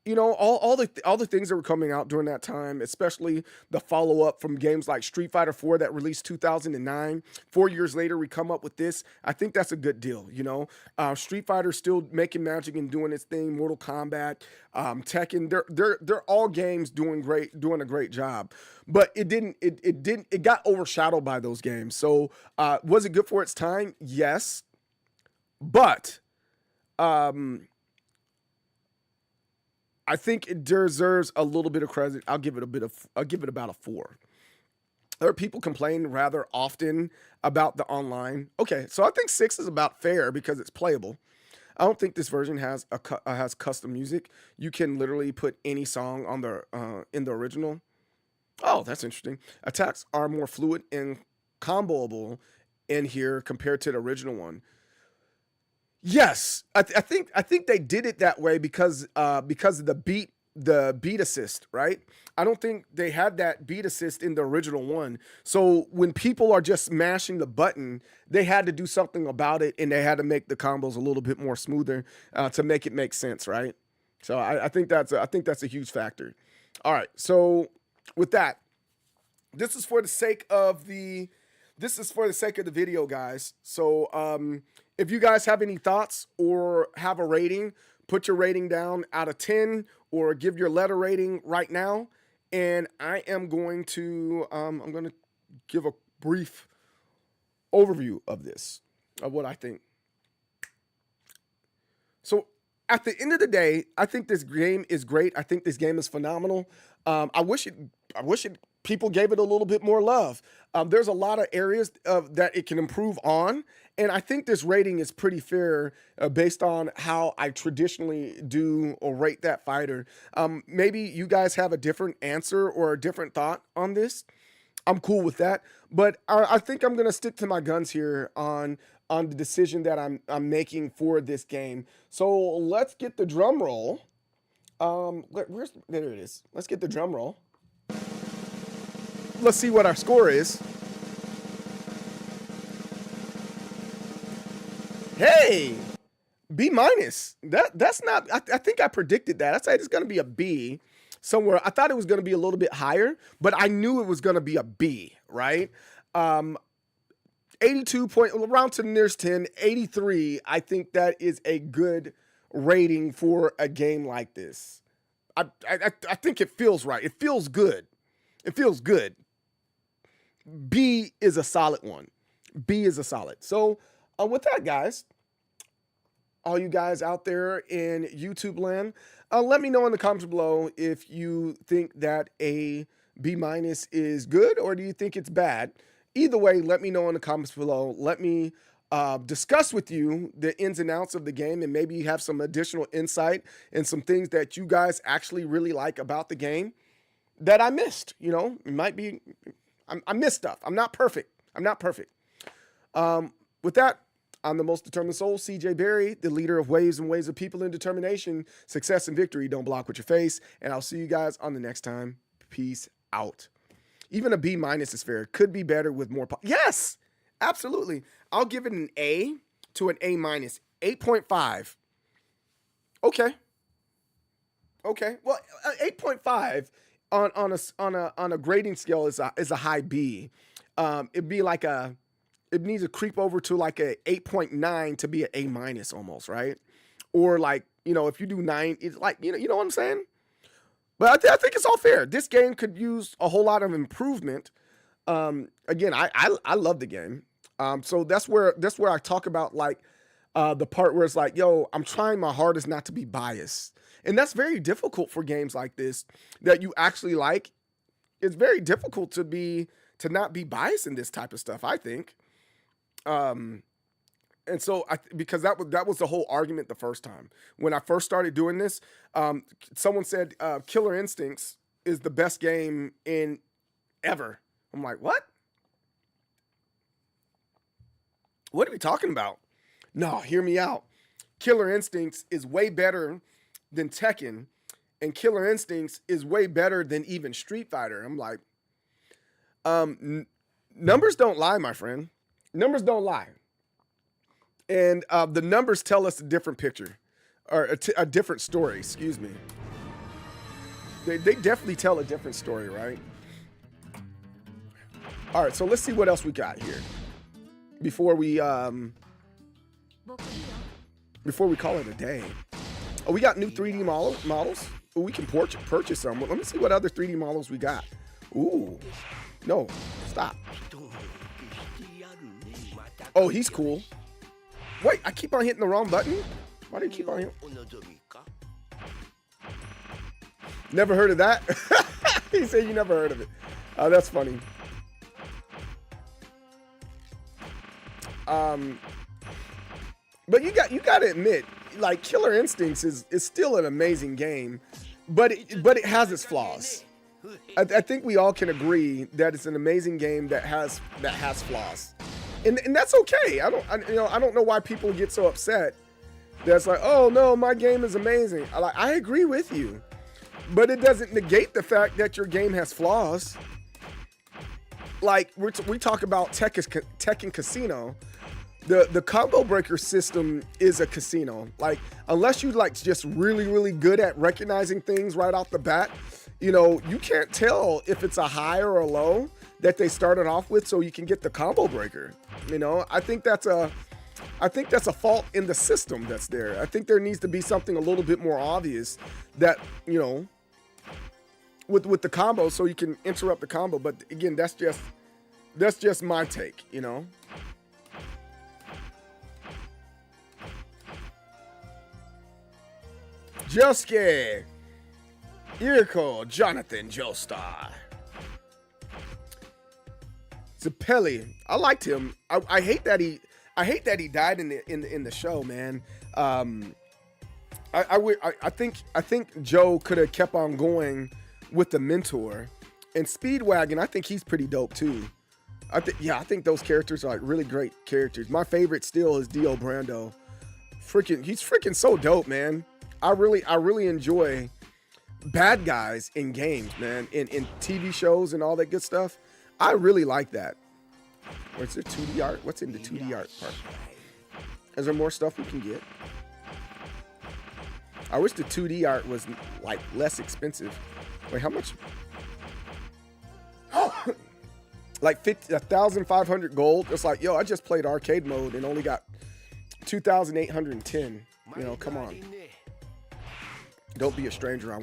All the things that were coming out during that time, especially the follow up from games like Street Fighter 4 that released 2009. 4 years later, we come up with this. I think that's a good deal. Street Fighter still making magic and doing its thing. Mortal Kombat, Tekken, they're all games doing a great job. But it got overshadowed by those games. So was it good for its time? Yes, but I think it deserves a little bit of credit. I'll give it about a 4. There are people complain rather often about the online. Okay, so I think 6 is about fair because it's playable. I don't think this version has has custom music. You can literally put any song on in the original. Oh, that's interesting. Attacks are more fluid and comboable in here compared to the original one. Yes, I think they did it that way because of the beat assist, right? I don't think they had that beat assist in the original one. So when people are just mashing the button, they had to do something about it, and they had to make the combos a little bit more smoother to make it make sense, right? So I think that's a huge factor. All right, so with that, this is for the sake of the video, guys. So if you guys have any thoughts or have a rating, put your rating down out of 10 or give your letter rating right now. And I am going to give a brief overview of this, of what I think. So at the end of the day, I think this game is great. I think this game is phenomenal. I wish people gave it a little bit more love. There's a lot of areas that it can improve on, and I think this rating is pretty fair based on how I traditionally do or rate that fighter. Maybe you guys have a different answer or a different thought on this. I'm cool with that, but I think I'm gonna stick to my guns here on the decision that I'm making for this game. So let's get the drum roll. There it is. Let's get the drum roll. Let's see what our score is. Hey, B minus. That's not. I think I predicted that. I said it's gonna be a B somewhere. I thought it was gonna be a little bit higher, but I knew it was gonna be a B, right? 82 point, around to the nearest 10, 83. I think that is a good rating for a game like this. I think it feels right. It feels good. It feels good. B is a solid one. B is a solid. So with that, guys, all you guys out there in YouTube land, let me know in the comments below if you think that a B minus is good or do you think it's bad. Either way, let me know in the comments below. Let me discuss with you the ins and outs of the game, and maybe you have some additional insight and some things that you guys actually really like about the game that I missed. You know, it might be, I missed stuff. I'm not perfect. I'm not perfect. With that, I'm the most determined soul, CJ Berry, the leader of waves and waves of people in determination, success and victory. Don't block with your face. And I'll see you guys on the next time. Peace out. Even a B minus is fair. Could be better with more. Yes, absolutely. I'll give it an A to an A minus. 8.5. Okay. Okay. Well, 8.5 on a grading scale is a high B. It'd be like it needs to creep over to like a 8.9 to be an A minus almost, right? Or like, you know, if you do 9, it's like, you know what I'm saying? But I think it's all fair. This game could use a whole lot of improvement. Again, I love the game. So that's where I talk about like the part where it's like, yo, I'm trying my hardest not to be biased. And that's very difficult for games like this that you actually like. It's very difficult to not be biased in this type of stuff, I think. And so because that was the whole argument the first time. When I first started doing this, someone said Killer Instincts is the best game in ever. I'm like, what? What are we talking about? No, hear me out. Killer Instincts is way better than Tekken, and Killer Instincts is way better than even Street Fighter. I'm like, numbers don't lie, my friend. Numbers don't lie. And the numbers tell us a different picture, or a different story, excuse me. They definitely tell a different story, right? All right, so let's see what else we got here before we call it a day. Oh, we got new 3D models. Ooh, we can purchase some. Let me see what other 3D models we got. Ooh, no, stop. Oh, he's cool. Wait, I keep on hitting the wrong button? Why do you keep on hitting? Never heard of that? He said you never heard of it. That's funny. But you got to admit, like Killer Instincts is still an amazing game, but it has its flaws. I think we all can agree that it's an amazing game that has flaws. And that's okay. I don't know why people get so upset. That's like, oh no, my game is amazing. I agree with you, but it doesn't negate the fact that your game has flaws. Like we talk about Tekken Casino. The combo breaker system is a casino. Like unless you like just really, really good at recognizing things right off the bat, you know, you can't tell if it's a high or a low that they started off with, so you can get the combo breaker. You know, I think that's a fault in the system that's there. I think there needs to be something a little bit more obvious that, you know, with the combo, so you can interrupt the combo. But again, that's just my take, you know. Josuke, Iriko, Jonathan, Joestar, Zappelli. I liked him. I hate that he died in the show, man. I think Joe could have kept on going with the mentor. And Speedwagon, I think he's pretty dope too. I think those characters are like really great characters. My favorite still is Dio Brando. He's freaking so dope, man. I really enjoy bad guys in games, man, in TV shows and all that good stuff. I really like that. Or is there 2D art? What's in the 2D art part? Is there more stuff we can get? I wish the 2D art was like less expensive. Wait, how much? Like 1,500 gold. It's like, yo, I just played arcade mode and only got 2,810. You know, come on. Don't be a stranger.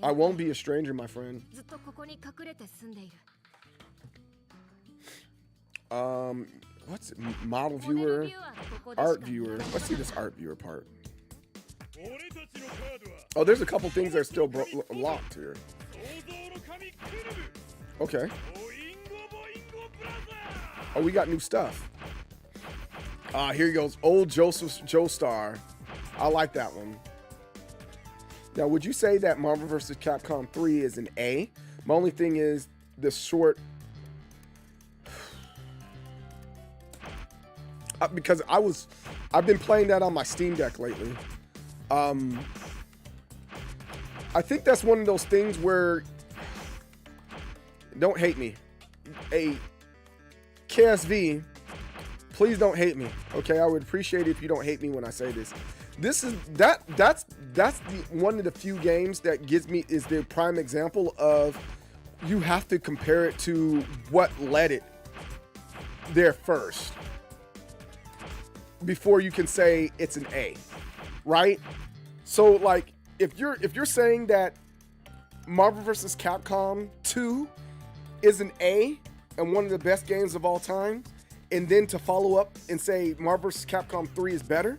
I won't be a stranger, my friend. What's it? Model viewer, art viewer. Let's see this art viewer part. Oh, there's a couple things that are still locked here. Okay. Oh, we got new stuff. Here he goes. Old Joestar. I like that one. Now, would you say that Marvel vs. Capcom 3 is an A? My only thing is the short... because I've been playing that on my Steam Deck lately. I think that's one of those things where... Don't hate me. KSV, please don't hate me. Okay, I would appreciate it if you don't hate me when I say this. That's one of the few games that gives me is the prime example of you have to compare it to what led it there first before you can say it's an A, right? So like if you're saying that Marvel vs. Capcom 2 is an A and one of the best games of all time, and then to follow up and say Marvel vs. Capcom 3 is better.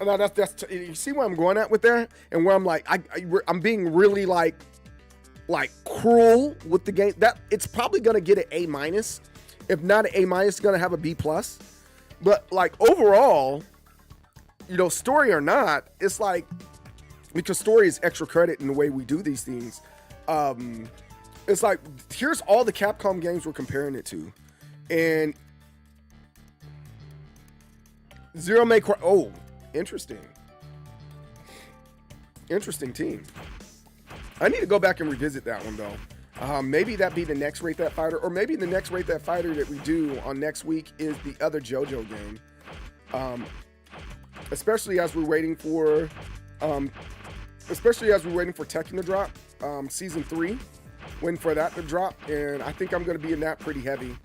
Now that's you see where I'm going at with that, and where I'm like I'm being really like cruel with the game. That it's probably gonna get an A-, if not an A-, it's gonna have a B+. But like overall, you know, story or not, it's like because story is extra credit in the way we do these things. It's like here's all the Capcom games we're comparing it to, and Zero May Cry. Oh. Interesting team. I need to go back and revisit that one though. Maybe that be the next Rate That Fighter, or maybe the next Rate That Fighter that we do on next week is the other JoJo game. Especially as we're waiting for Tekken to drop, season 3, waiting for that to drop, and I think I'm going to be in that pretty heavy.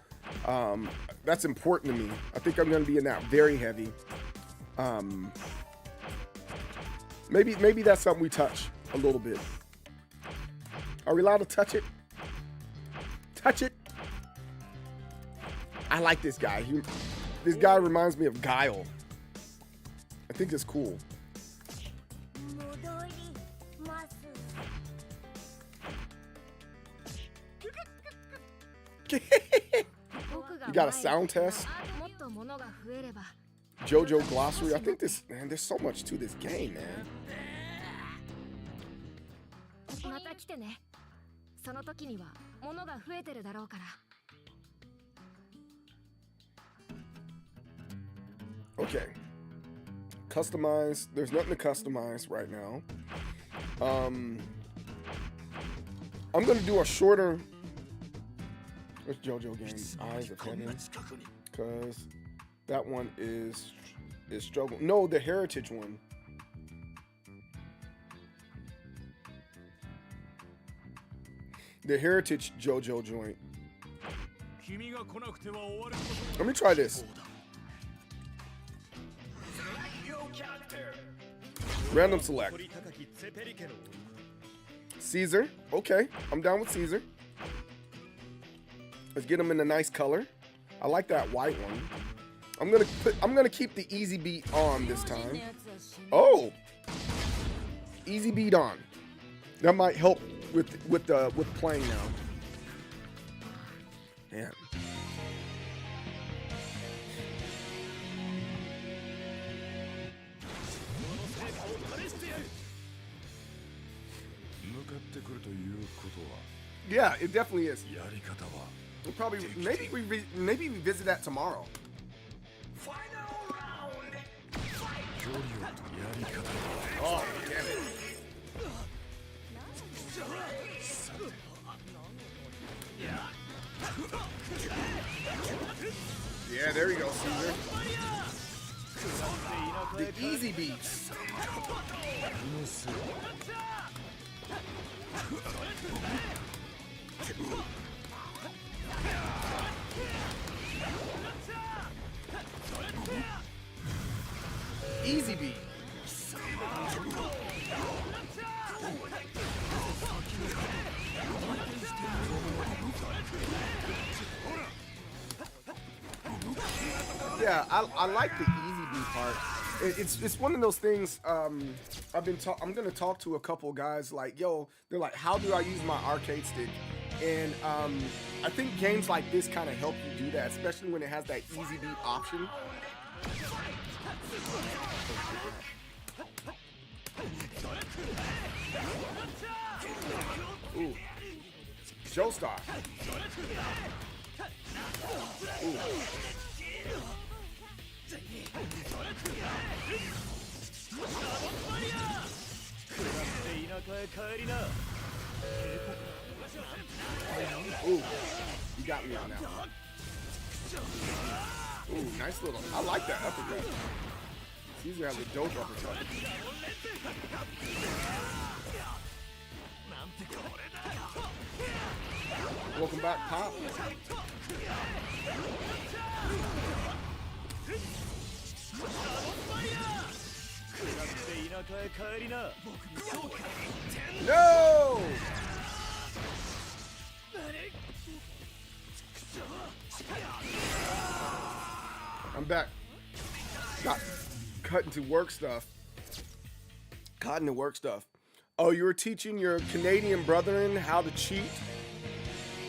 That's important to me. I think I'm going to be in that very heavy. Maybe that's something we touch a little bit. Are we allowed to touch it? Touch it. I like this guy. This guy reminds me of Guile. I think it's cool. You got a sound test? JoJo glossary. I think there's so much to this game, man. Okay. Customize. There's nothing to customize right now. I'm gonna do a shorter. What's JoJo game? Eyes of Heaven. Because that one is struggle. No, the Heritage one. The Heritage JoJo joint. Let me try this. Random select. Caesar. Okay, I'm down with Caesar. Let's get him in a nice color. I like that white one. I'm gonna keep the easy beat on this time. Oh, easy beat on. That might help with playing now. Man. Yeah, it definitely is. We'll probably maybe we visit that tomorrow. Oh, damn it. Yeah, there you go, Caesar. The easy beats. Easy beat. Yeah, I like the easy beat part. It's one of those things. I'm gonna talk to a couple guys like, yo, they're like, how do I use my arcade stick? And I think games like this kind of help you do that, especially when it has that easy beat option. Ooh, Joestar. Ooh. Ooh, you got me on that one. Ooh, nice little. I like that uppercut. Caesar has a dope uppercut. Welcome back, Pop. No! I'm back. Got cut into work stuff. Caught into work stuff. Oh, you were teaching your Canadian brethren how to cheat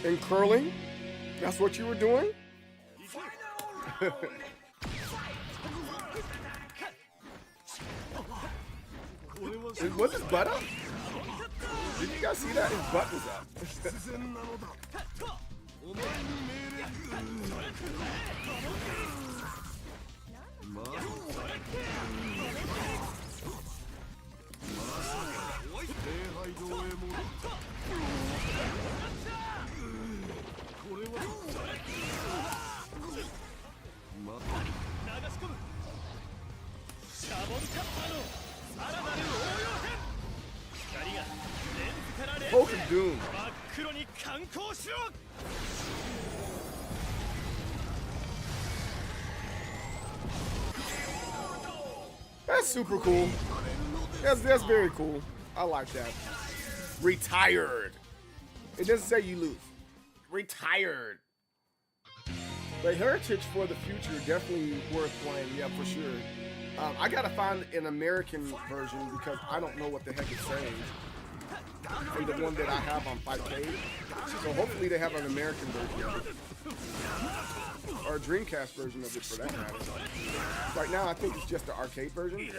in curling? That's what you were doing? Was his butt up? Did you guys see that? His butt was up. Poke of Doom. That's super cool. That's very cool. I like that. Retired. It doesn't say you lose. Retired. But Heritage for the future, definitely worth playing. Yeah, for sure. I gotta find an American version because I don't know what the heck it's saying. And the one that I have on 5K. So hopefully they have an American version of it. Or a Dreamcast version of it for that matter. Right now I think it's just the arcade version.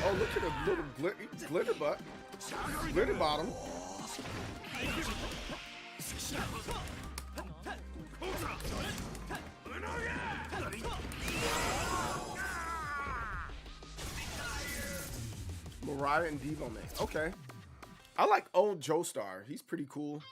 Oh, look at a little glitter butt. Glitter bottom. Mariah and Devo Man. Okay. I like old Joestar. He's pretty cool.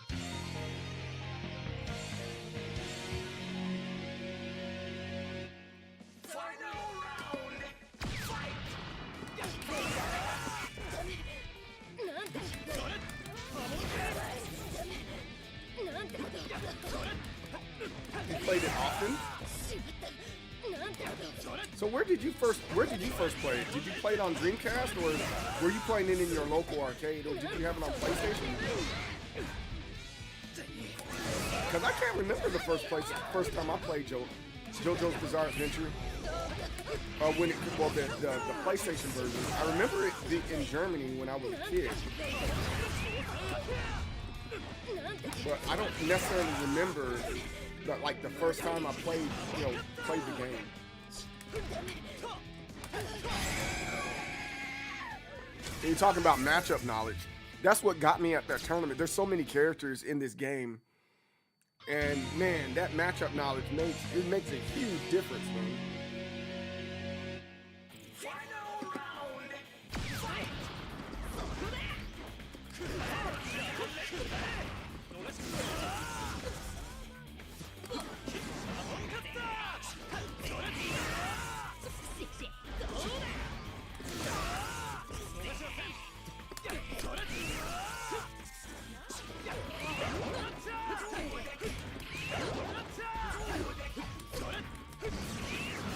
You played it often? So where did you first play it? Did you play it on Dreamcast, or were you playing it in your local arcade, or did you have it on PlayStation? Because I can't remember the first time I played JoJo's Bizarre Adventure. The PlayStation version. I remember it in Germany when I was a kid. But I don't necessarily remember the first time I played the game. And you're talking about matchup knowledge. That's what got me at that tournament. There's so many characters in this game. And man, that matchup knowledge makes a huge difference, man.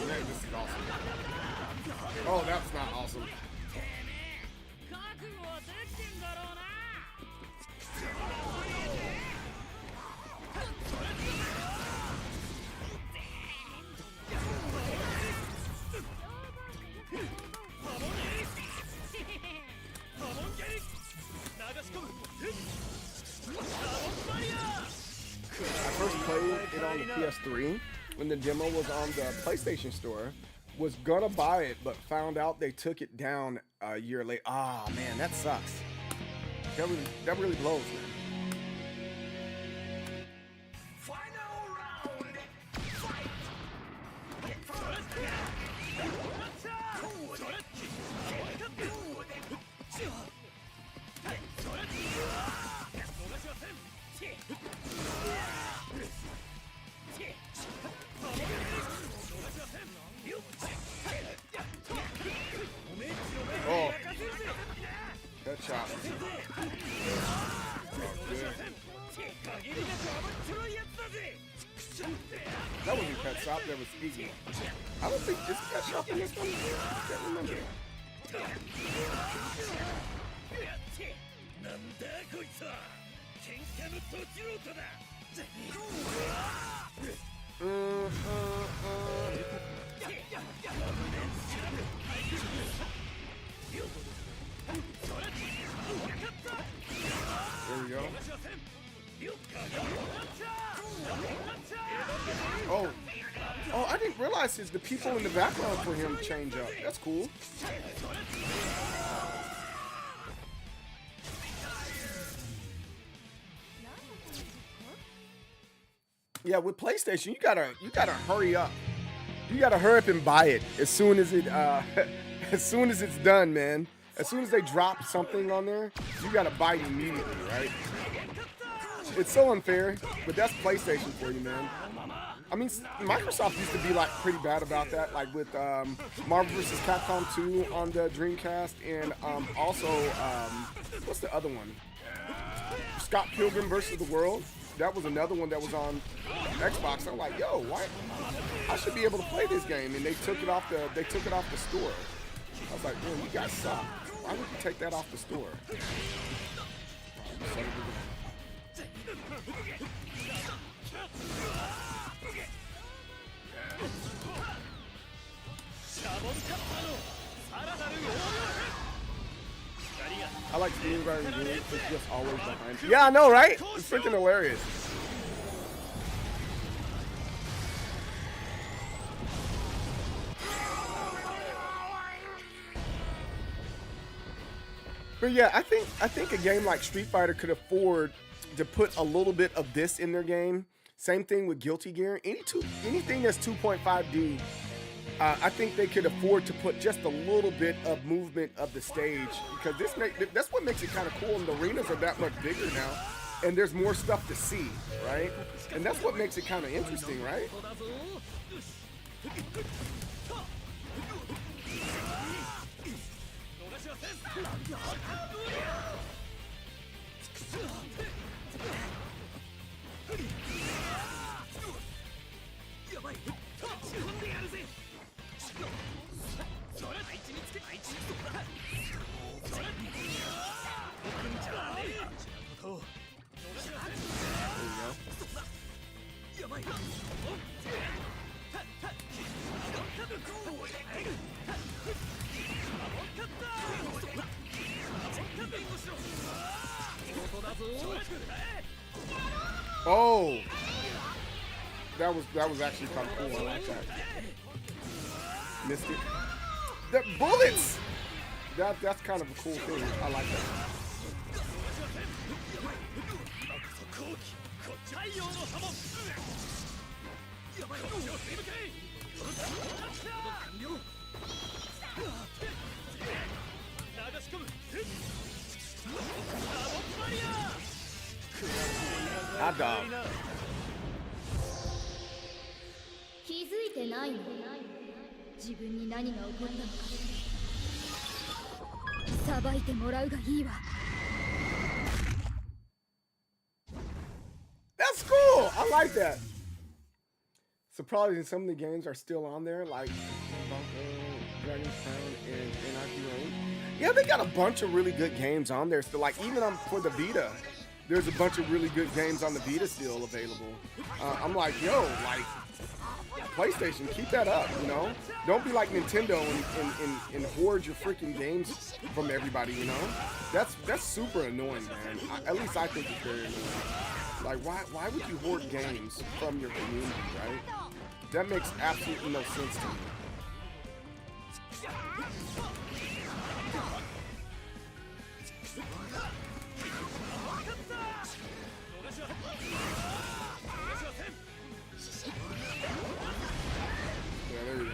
Man, this is awesome. Oh, that's not awesome. I first played it on the PS3 when the demo was on the PlayStation Store. Was gonna buy it, but found out they took it down a year late. Ah, man, that sucks. That really blows, man. Oh, that shot. That wasn't Pet Shop, that was Iggy. I don't think it's Pet Shop in this one. I can't remember. There we go. Oh, I didn't realize the people in the background for him change up. That's cool. Yeah, with PlayStation, you gotta hurry up. You gotta hurry up and buy it as soon as it as soon as it's done, man. As soon as they drop something on there, you gotta buy it immediately, right? It's so unfair, but that's PlayStation for you, man. I mean, Microsoft used to be like pretty bad about that, like with Marvel vs. Capcom 2 on the Dreamcast, and also what's the other one? Scott Pilgrim versus the World. That was another one that was on Xbox. I'm like, yo, why? I should be able to play this game, and they took it off the store. I was like, man, you guys suck. Why would you take that off the store? I like seeing Ryan Green. It's just always behind. Yeah, I know, right? It's freaking hilarious. But yeah, I think a game like Street Fighter could afford to put a little bit of this in their game. Same thing with Guilty Gear. Anything that's 2.5D, I think they could afford to put just a little bit of movement of the stage, because that's what makes it kind of cool. And the arenas are that much bigger now, and there's more stuff to see, right? And that's what makes it kind of interesting, right? Oh, that was actually kind of cool. I like that. Missed it. The bullets. That's kind of a cool thing. I like that. Hot dog. 気づいてないの？自分に何が起こったのか。さばいてもらうがいいわ。 That's cool. I like that. So probably some of the games are still on there, like Dragon's Crown and Anarchy Reign. Yeah, they got a bunch of really good games on there still. Like even for the Vita, there's a bunch of really good games on the Vita still available. I'm like, yo, like PlayStation, keep that up, you know? Don't be like Nintendo and hoard your freaking games from everybody, you know? That's super annoying, man. At least I think it's very annoying. Like, why would you hoard games from your community, right? That makes absolutely no sense to me. Yeah, there you go.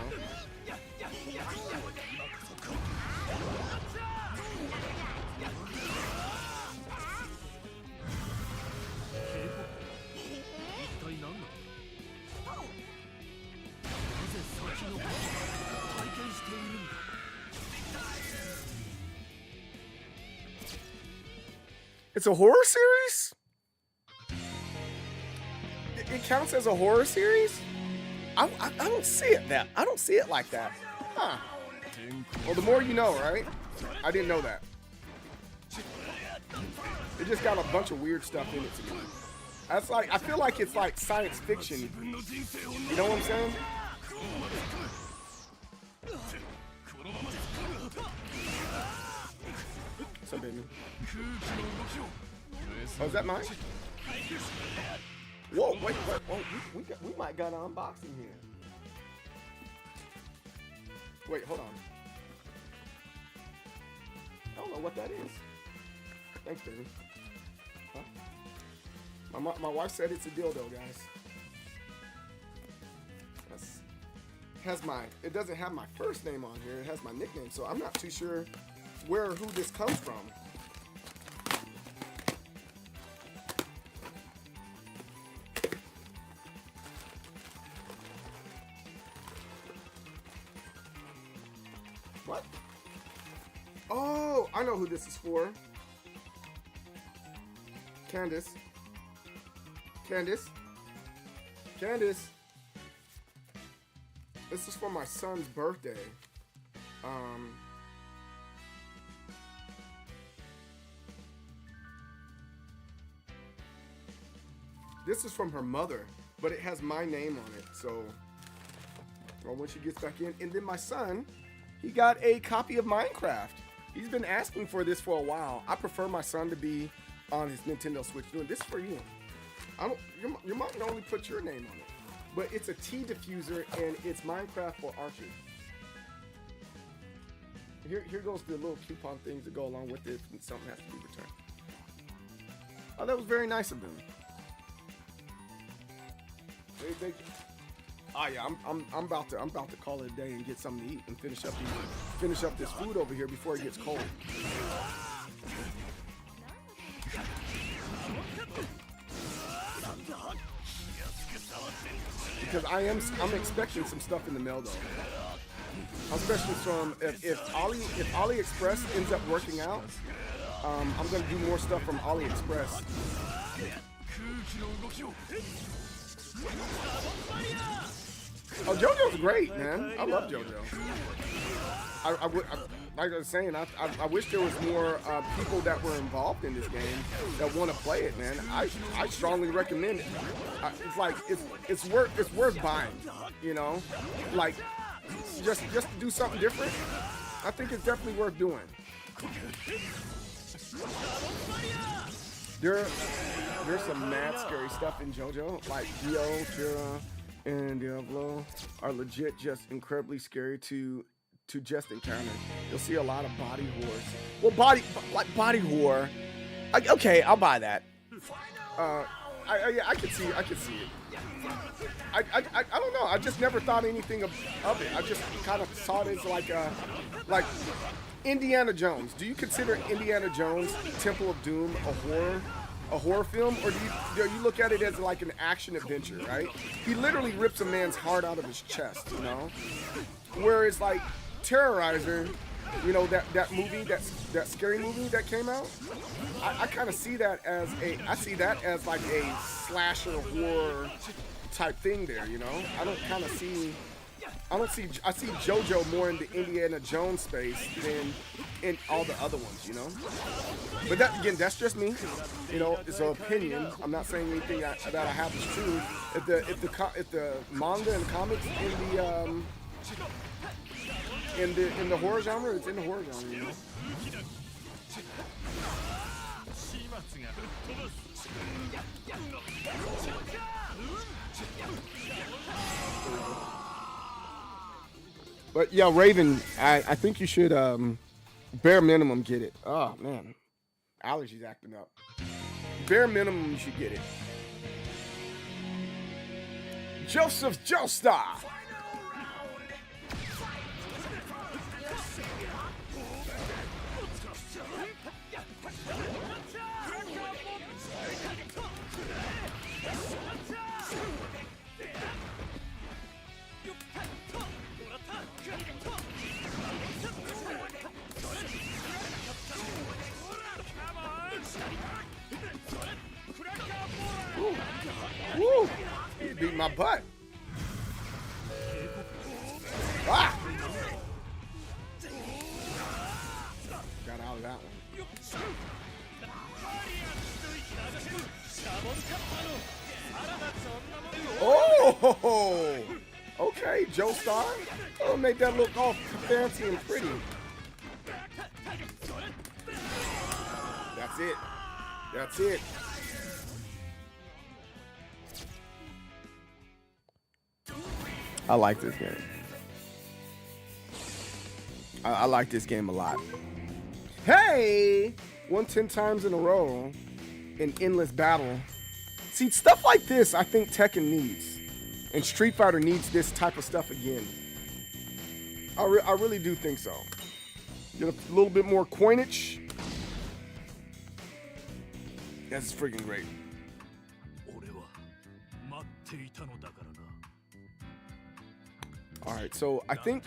It's a horror series? It counts as a horror series? I don't see it I don't see it like that. Huh. Well, the more you know, right? I didn't know that. It just got a bunch of weird stuff in it to me. That's like, I feel like it's like science fiction. You know what I'm saying? What's up, baby? Oh, is that mine? Whoa, wait, whoa, we might got an unboxing here. Wait, hold on. I don't know what that is. Thanks, baby. Huh? My wife said it's a dildo, guys. It doesn't have my first name on here. It has my nickname, so I'm not too sure who this comes from. What? Oh, I know who this is for. Candace. This is for my son's birthday. This is from her mother, but it has my name on it. So, well, when she gets back in, and then my son, he got a copy of Minecraft. He's been asking for this for a while. I prefer my son to be on his Nintendo Switch doing this for you. Your mom can only put your name on it, but it's a tea diffuser and it's Minecraft for archery. Here goes the little coupon things that go along with it, and something has to be returned. Oh, that was very nice of them. Oh yeah, I'm about to call it a day and get something to eat and finish up this food over here before it gets cold. Because I'm expecting some stuff in the mail though. Especially from if AliExpress ends up working out, I'm gonna do more stuff from AliExpress. Oh, JoJo's great, man. I love JoJo. Like I was saying, I wish there was more people that were involved in this game that want to play it, man. I strongly recommend it. It's like it's worth buying, you know. Like just to do something different. I think it's definitely worth doing. There's some mad scary stuff in JoJo, like Dio, Kira, and Diablo are legit just incredibly scary to just encounter. You'll see a lot of body horrors. Well, body horror. Okay, I'll buy that. I can see it. I don't know. I just never thought anything of it. I just kind of saw it as like Indiana Jones. Do you consider Indiana Jones Temple of Doom a horror film, or do you look at it as like an action adventure? Right? He literally rips a man's heart out of his chest, you know. Whereas like Terrorizer, you know, that movie, that scary movie that came out, I kind of see that as like a slasher horror type thing there, you know. I see JoJo more in the Indiana Jones space than in all the other ones, you know. But that, again, that's just me, you know. It's an opinion. I'm not saying anything that I have is true. If the manga and comics in the horror genre, it's in the horror genre, you know. But yeah, Raven, I think you should bare minimum get it. Oh man, allergies acting up. Bare minimum, you should get it. Joseph Joestar. Woo! He beat my butt. Ah! Got out of that one. Oh! Okay, Joestar. Oh, make that look all fancy and pretty. That's it. That's it. I like this game. I like this game a lot. Hey! 110 times in a row in endless battle. See, stuff like this I think Tekken needs. And Street Fighter needs this type of stuff again. I really do think so. Get a little bit more coinage. That's freaking great. All right, so I think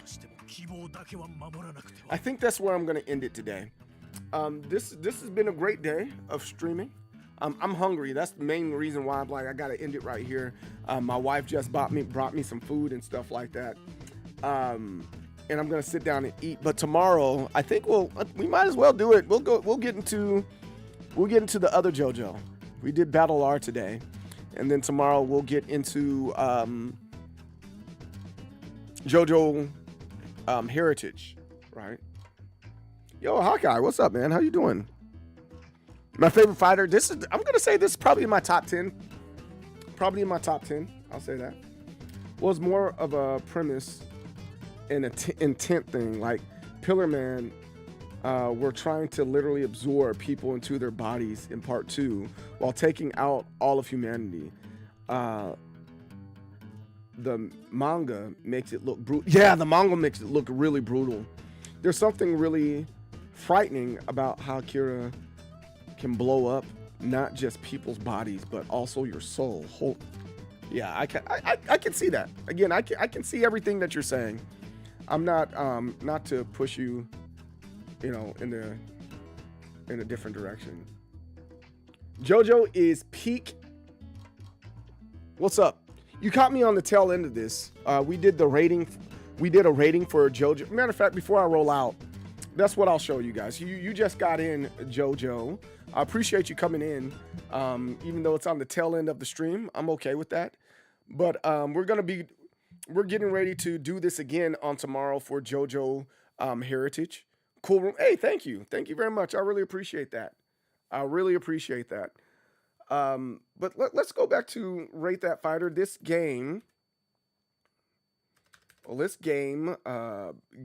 that's where I'm gonna end it today. This has been a great day of streaming. I'm hungry. That's the main reason why I'm like I gotta end it right here. My wife just brought me some food and stuff like that, and I'm gonna sit down and eat. But tomorrow, I think we might as well do it. We'll get into the other JoJo. We did Battle R today, and then tomorrow we'll get into JoJo Heritage, right? Yo, Hawkeye, what's up, man? How you doing? My favorite fighter. I'm gonna say this is probably in my top 10. Probably in my top 10. I'll say that. Was more of a premise and intent thing. Like Pillar Man, were trying to literally absorb people into their bodies in part 2 while taking out all of humanity. The manga makes it look brutal. Yeah, the manga makes it look really brutal. There's something really frightening about how Kira can blow up not just people's bodies but also your soul. Yeah, I can see that. Again, I can see everything that you're saying. I'm not to push you, you know, in a different direction. JoJo is peak. What's up? You caught me on the tail end of this. We did a rating for JoJo. Matter of fact, before I roll out, that's what I'll show you guys. You just got in JoJo. I appreciate you coming in. Even though it's on the tail end of the stream, I'm okay with that. But we're getting ready to do this again on tomorrow for JoJo Heritage. Cool room. Hey, thank you. Thank you very much. I really appreciate that. But let's go back to Rate That Fighter. This game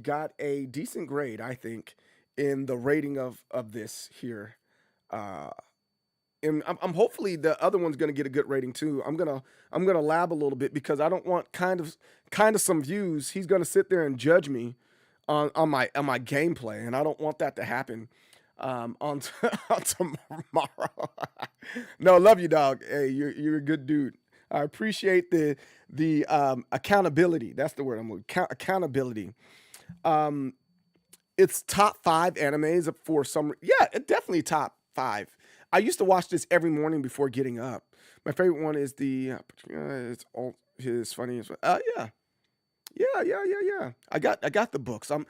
got a decent grade, I think, in the rating of this here. and I'm hopefully the other one's gonna get a good rating too. I'm gonna lab a little bit because I don't want kind of some views. He's gonna sit there and judge me on my gameplay, and I don't want that to happen on on tomorrow. No, love you, dog. Hey, you're a good dude. I appreciate the accountability. That's the word I'm looking. Accountability. Um, it's top 5 animes for some. Yeah, it definitely top 5. I used to watch this every morning before getting up. My favorite one is the. It's all his funniest. Yeah. Yeah. I got the books. I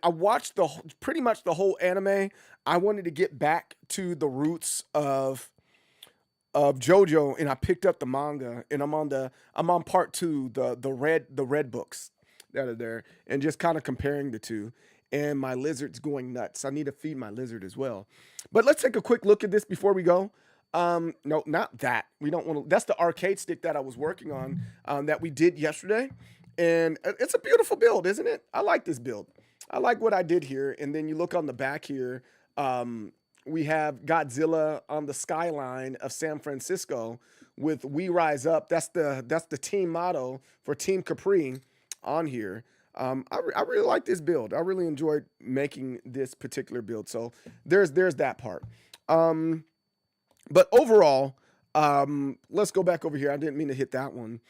watched pretty much the whole anime. I wanted to get back to the roots of JoJo, and I picked up the manga, and I'm on part 2, the red books that are there, and just kind of comparing the two. And my lizard's going nuts. I need to feed my lizard as well. But let's take a quick look at this before we go. No, not that. We don't want to. That's the arcade stick that I was working on that we did yesterday. And it's a beautiful build, isn't it? I like this build. I like what I did here. And then you look on the back here. We have Godzilla on the skyline of San Francisco with "We Rise Up." That's the team motto for Team Capri on here. I really like this build. I really enjoyed making this particular build. So there's that part. But overall, let's go back over here. I didn't mean to hit that one.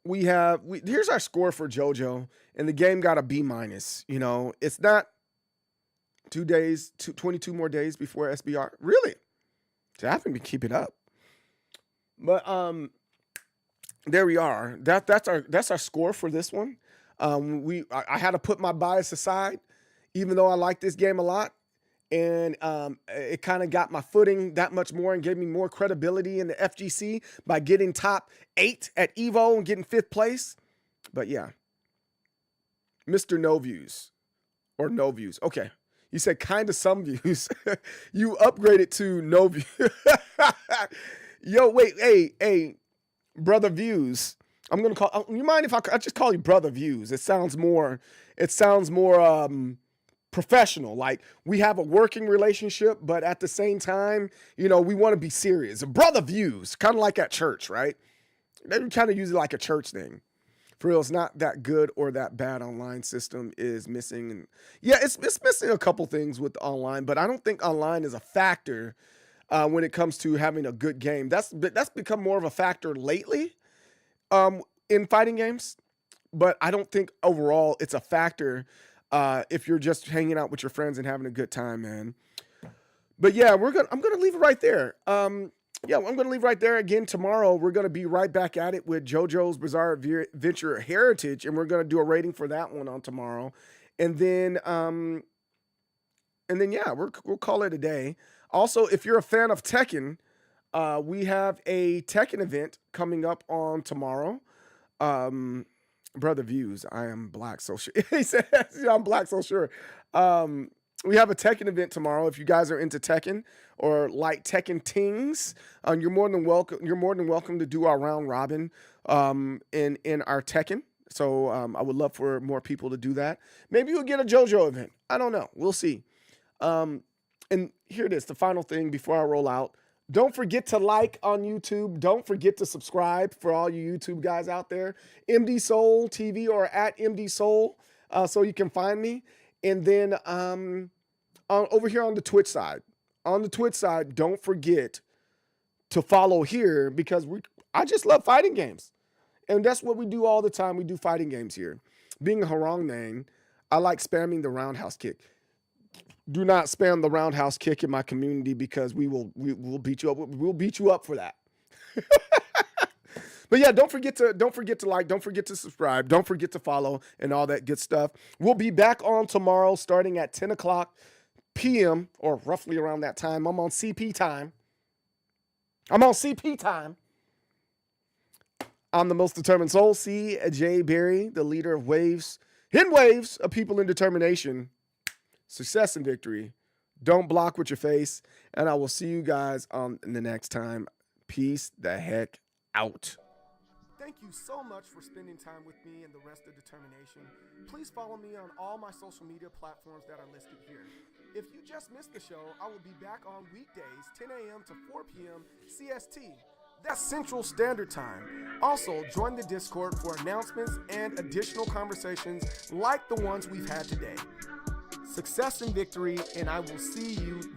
Here's our score for JoJo, and the game got a B minus. You know, it's not 22 more days before SBR. Really? So I haven't been keeping up. But there we are. That's our score for this one. I had to put my bias aside, even though I like this game a lot, and it kind of got my footing that much more and gave me more credibility in the FGC by getting top 8 at Evo and getting 5th place. But yeah, Mr. No Views or No Views. Okay, you said kind of some views. You upgraded to no views. Yo, wait, hey. Brother Views. I'm gonna call. You mind if I just call you Brother Views? It sounds more professional. Like we have a working relationship, but at the same time, you know, we want to be serious. Brother Views, kind of like at church, right? They kind of use it like a church thing. For real, it's not that good or that bad. Online system is missing, and yeah, it's missing a couple things with online, but I don't think online is a factor. When it comes to having a good game, that's become more of a factor lately in fighting games. But I don't think overall it's a factor if you're just hanging out with your friends and having a good time, man. But yeah, I'm gonna leave it right there. I'm gonna leave right there. Again, tomorrow we're gonna be right back at it with JoJo's Bizarre Adventure Heritage, and we're gonna do a rating for that one on tomorrow, and then yeah, we'll call it a day. Also, if you're a fan of Tekken, we have a Tekken event coming up on tomorrow. Brother Views, I am black, so sure. He says, yeah, I'm black, so sure. We have a Tekken event tomorrow. If you guys are into Tekken or like Tekken tings, you're more than welcome. You're more than welcome to do our round robin in our Tekken. So I would love for more people to do that. Maybe you'll get a JoJo event. I don't know. We'll see. And here it is, the final thing before I roll out. Don't forget to like on YouTube. Don't forget to subscribe for all you YouTube guys out there. MD Soul TV or at MD Soul, so you can find me. And then over here on the Twitch side. On the Twitch side, don't forget to follow here because I just love fighting games. And that's what we do all the time. We do fighting games here. Being a Harong man, I like spamming the roundhouse kick. Do not spam the roundhouse kick in my community because we'll beat you up. We'll beat you up for that. But yeah, don't forget to like, don't forget to subscribe, don't forget to follow and all that good stuff. We'll be back on tomorrow starting at 10 o'clock p.m. or roughly around that time. I'm on CP time. I'm the most determined soul, C.J. Berry, the leader of waves, hidden waves of people in determination. Success and victory. Don't block with your face. And I will see you guys on the next time. Peace the heck out. Thank you so much for spending time with me and the rest of Determination. Please follow me on all my social media platforms that are listed here. If you just missed the show, I will be back on weekdays, 10 a.m. to 4 p.m. CST. That's Central Standard Time. Also, join the Discord for announcements and additional conversations like the ones we've had today. Success and victory, and I will see you next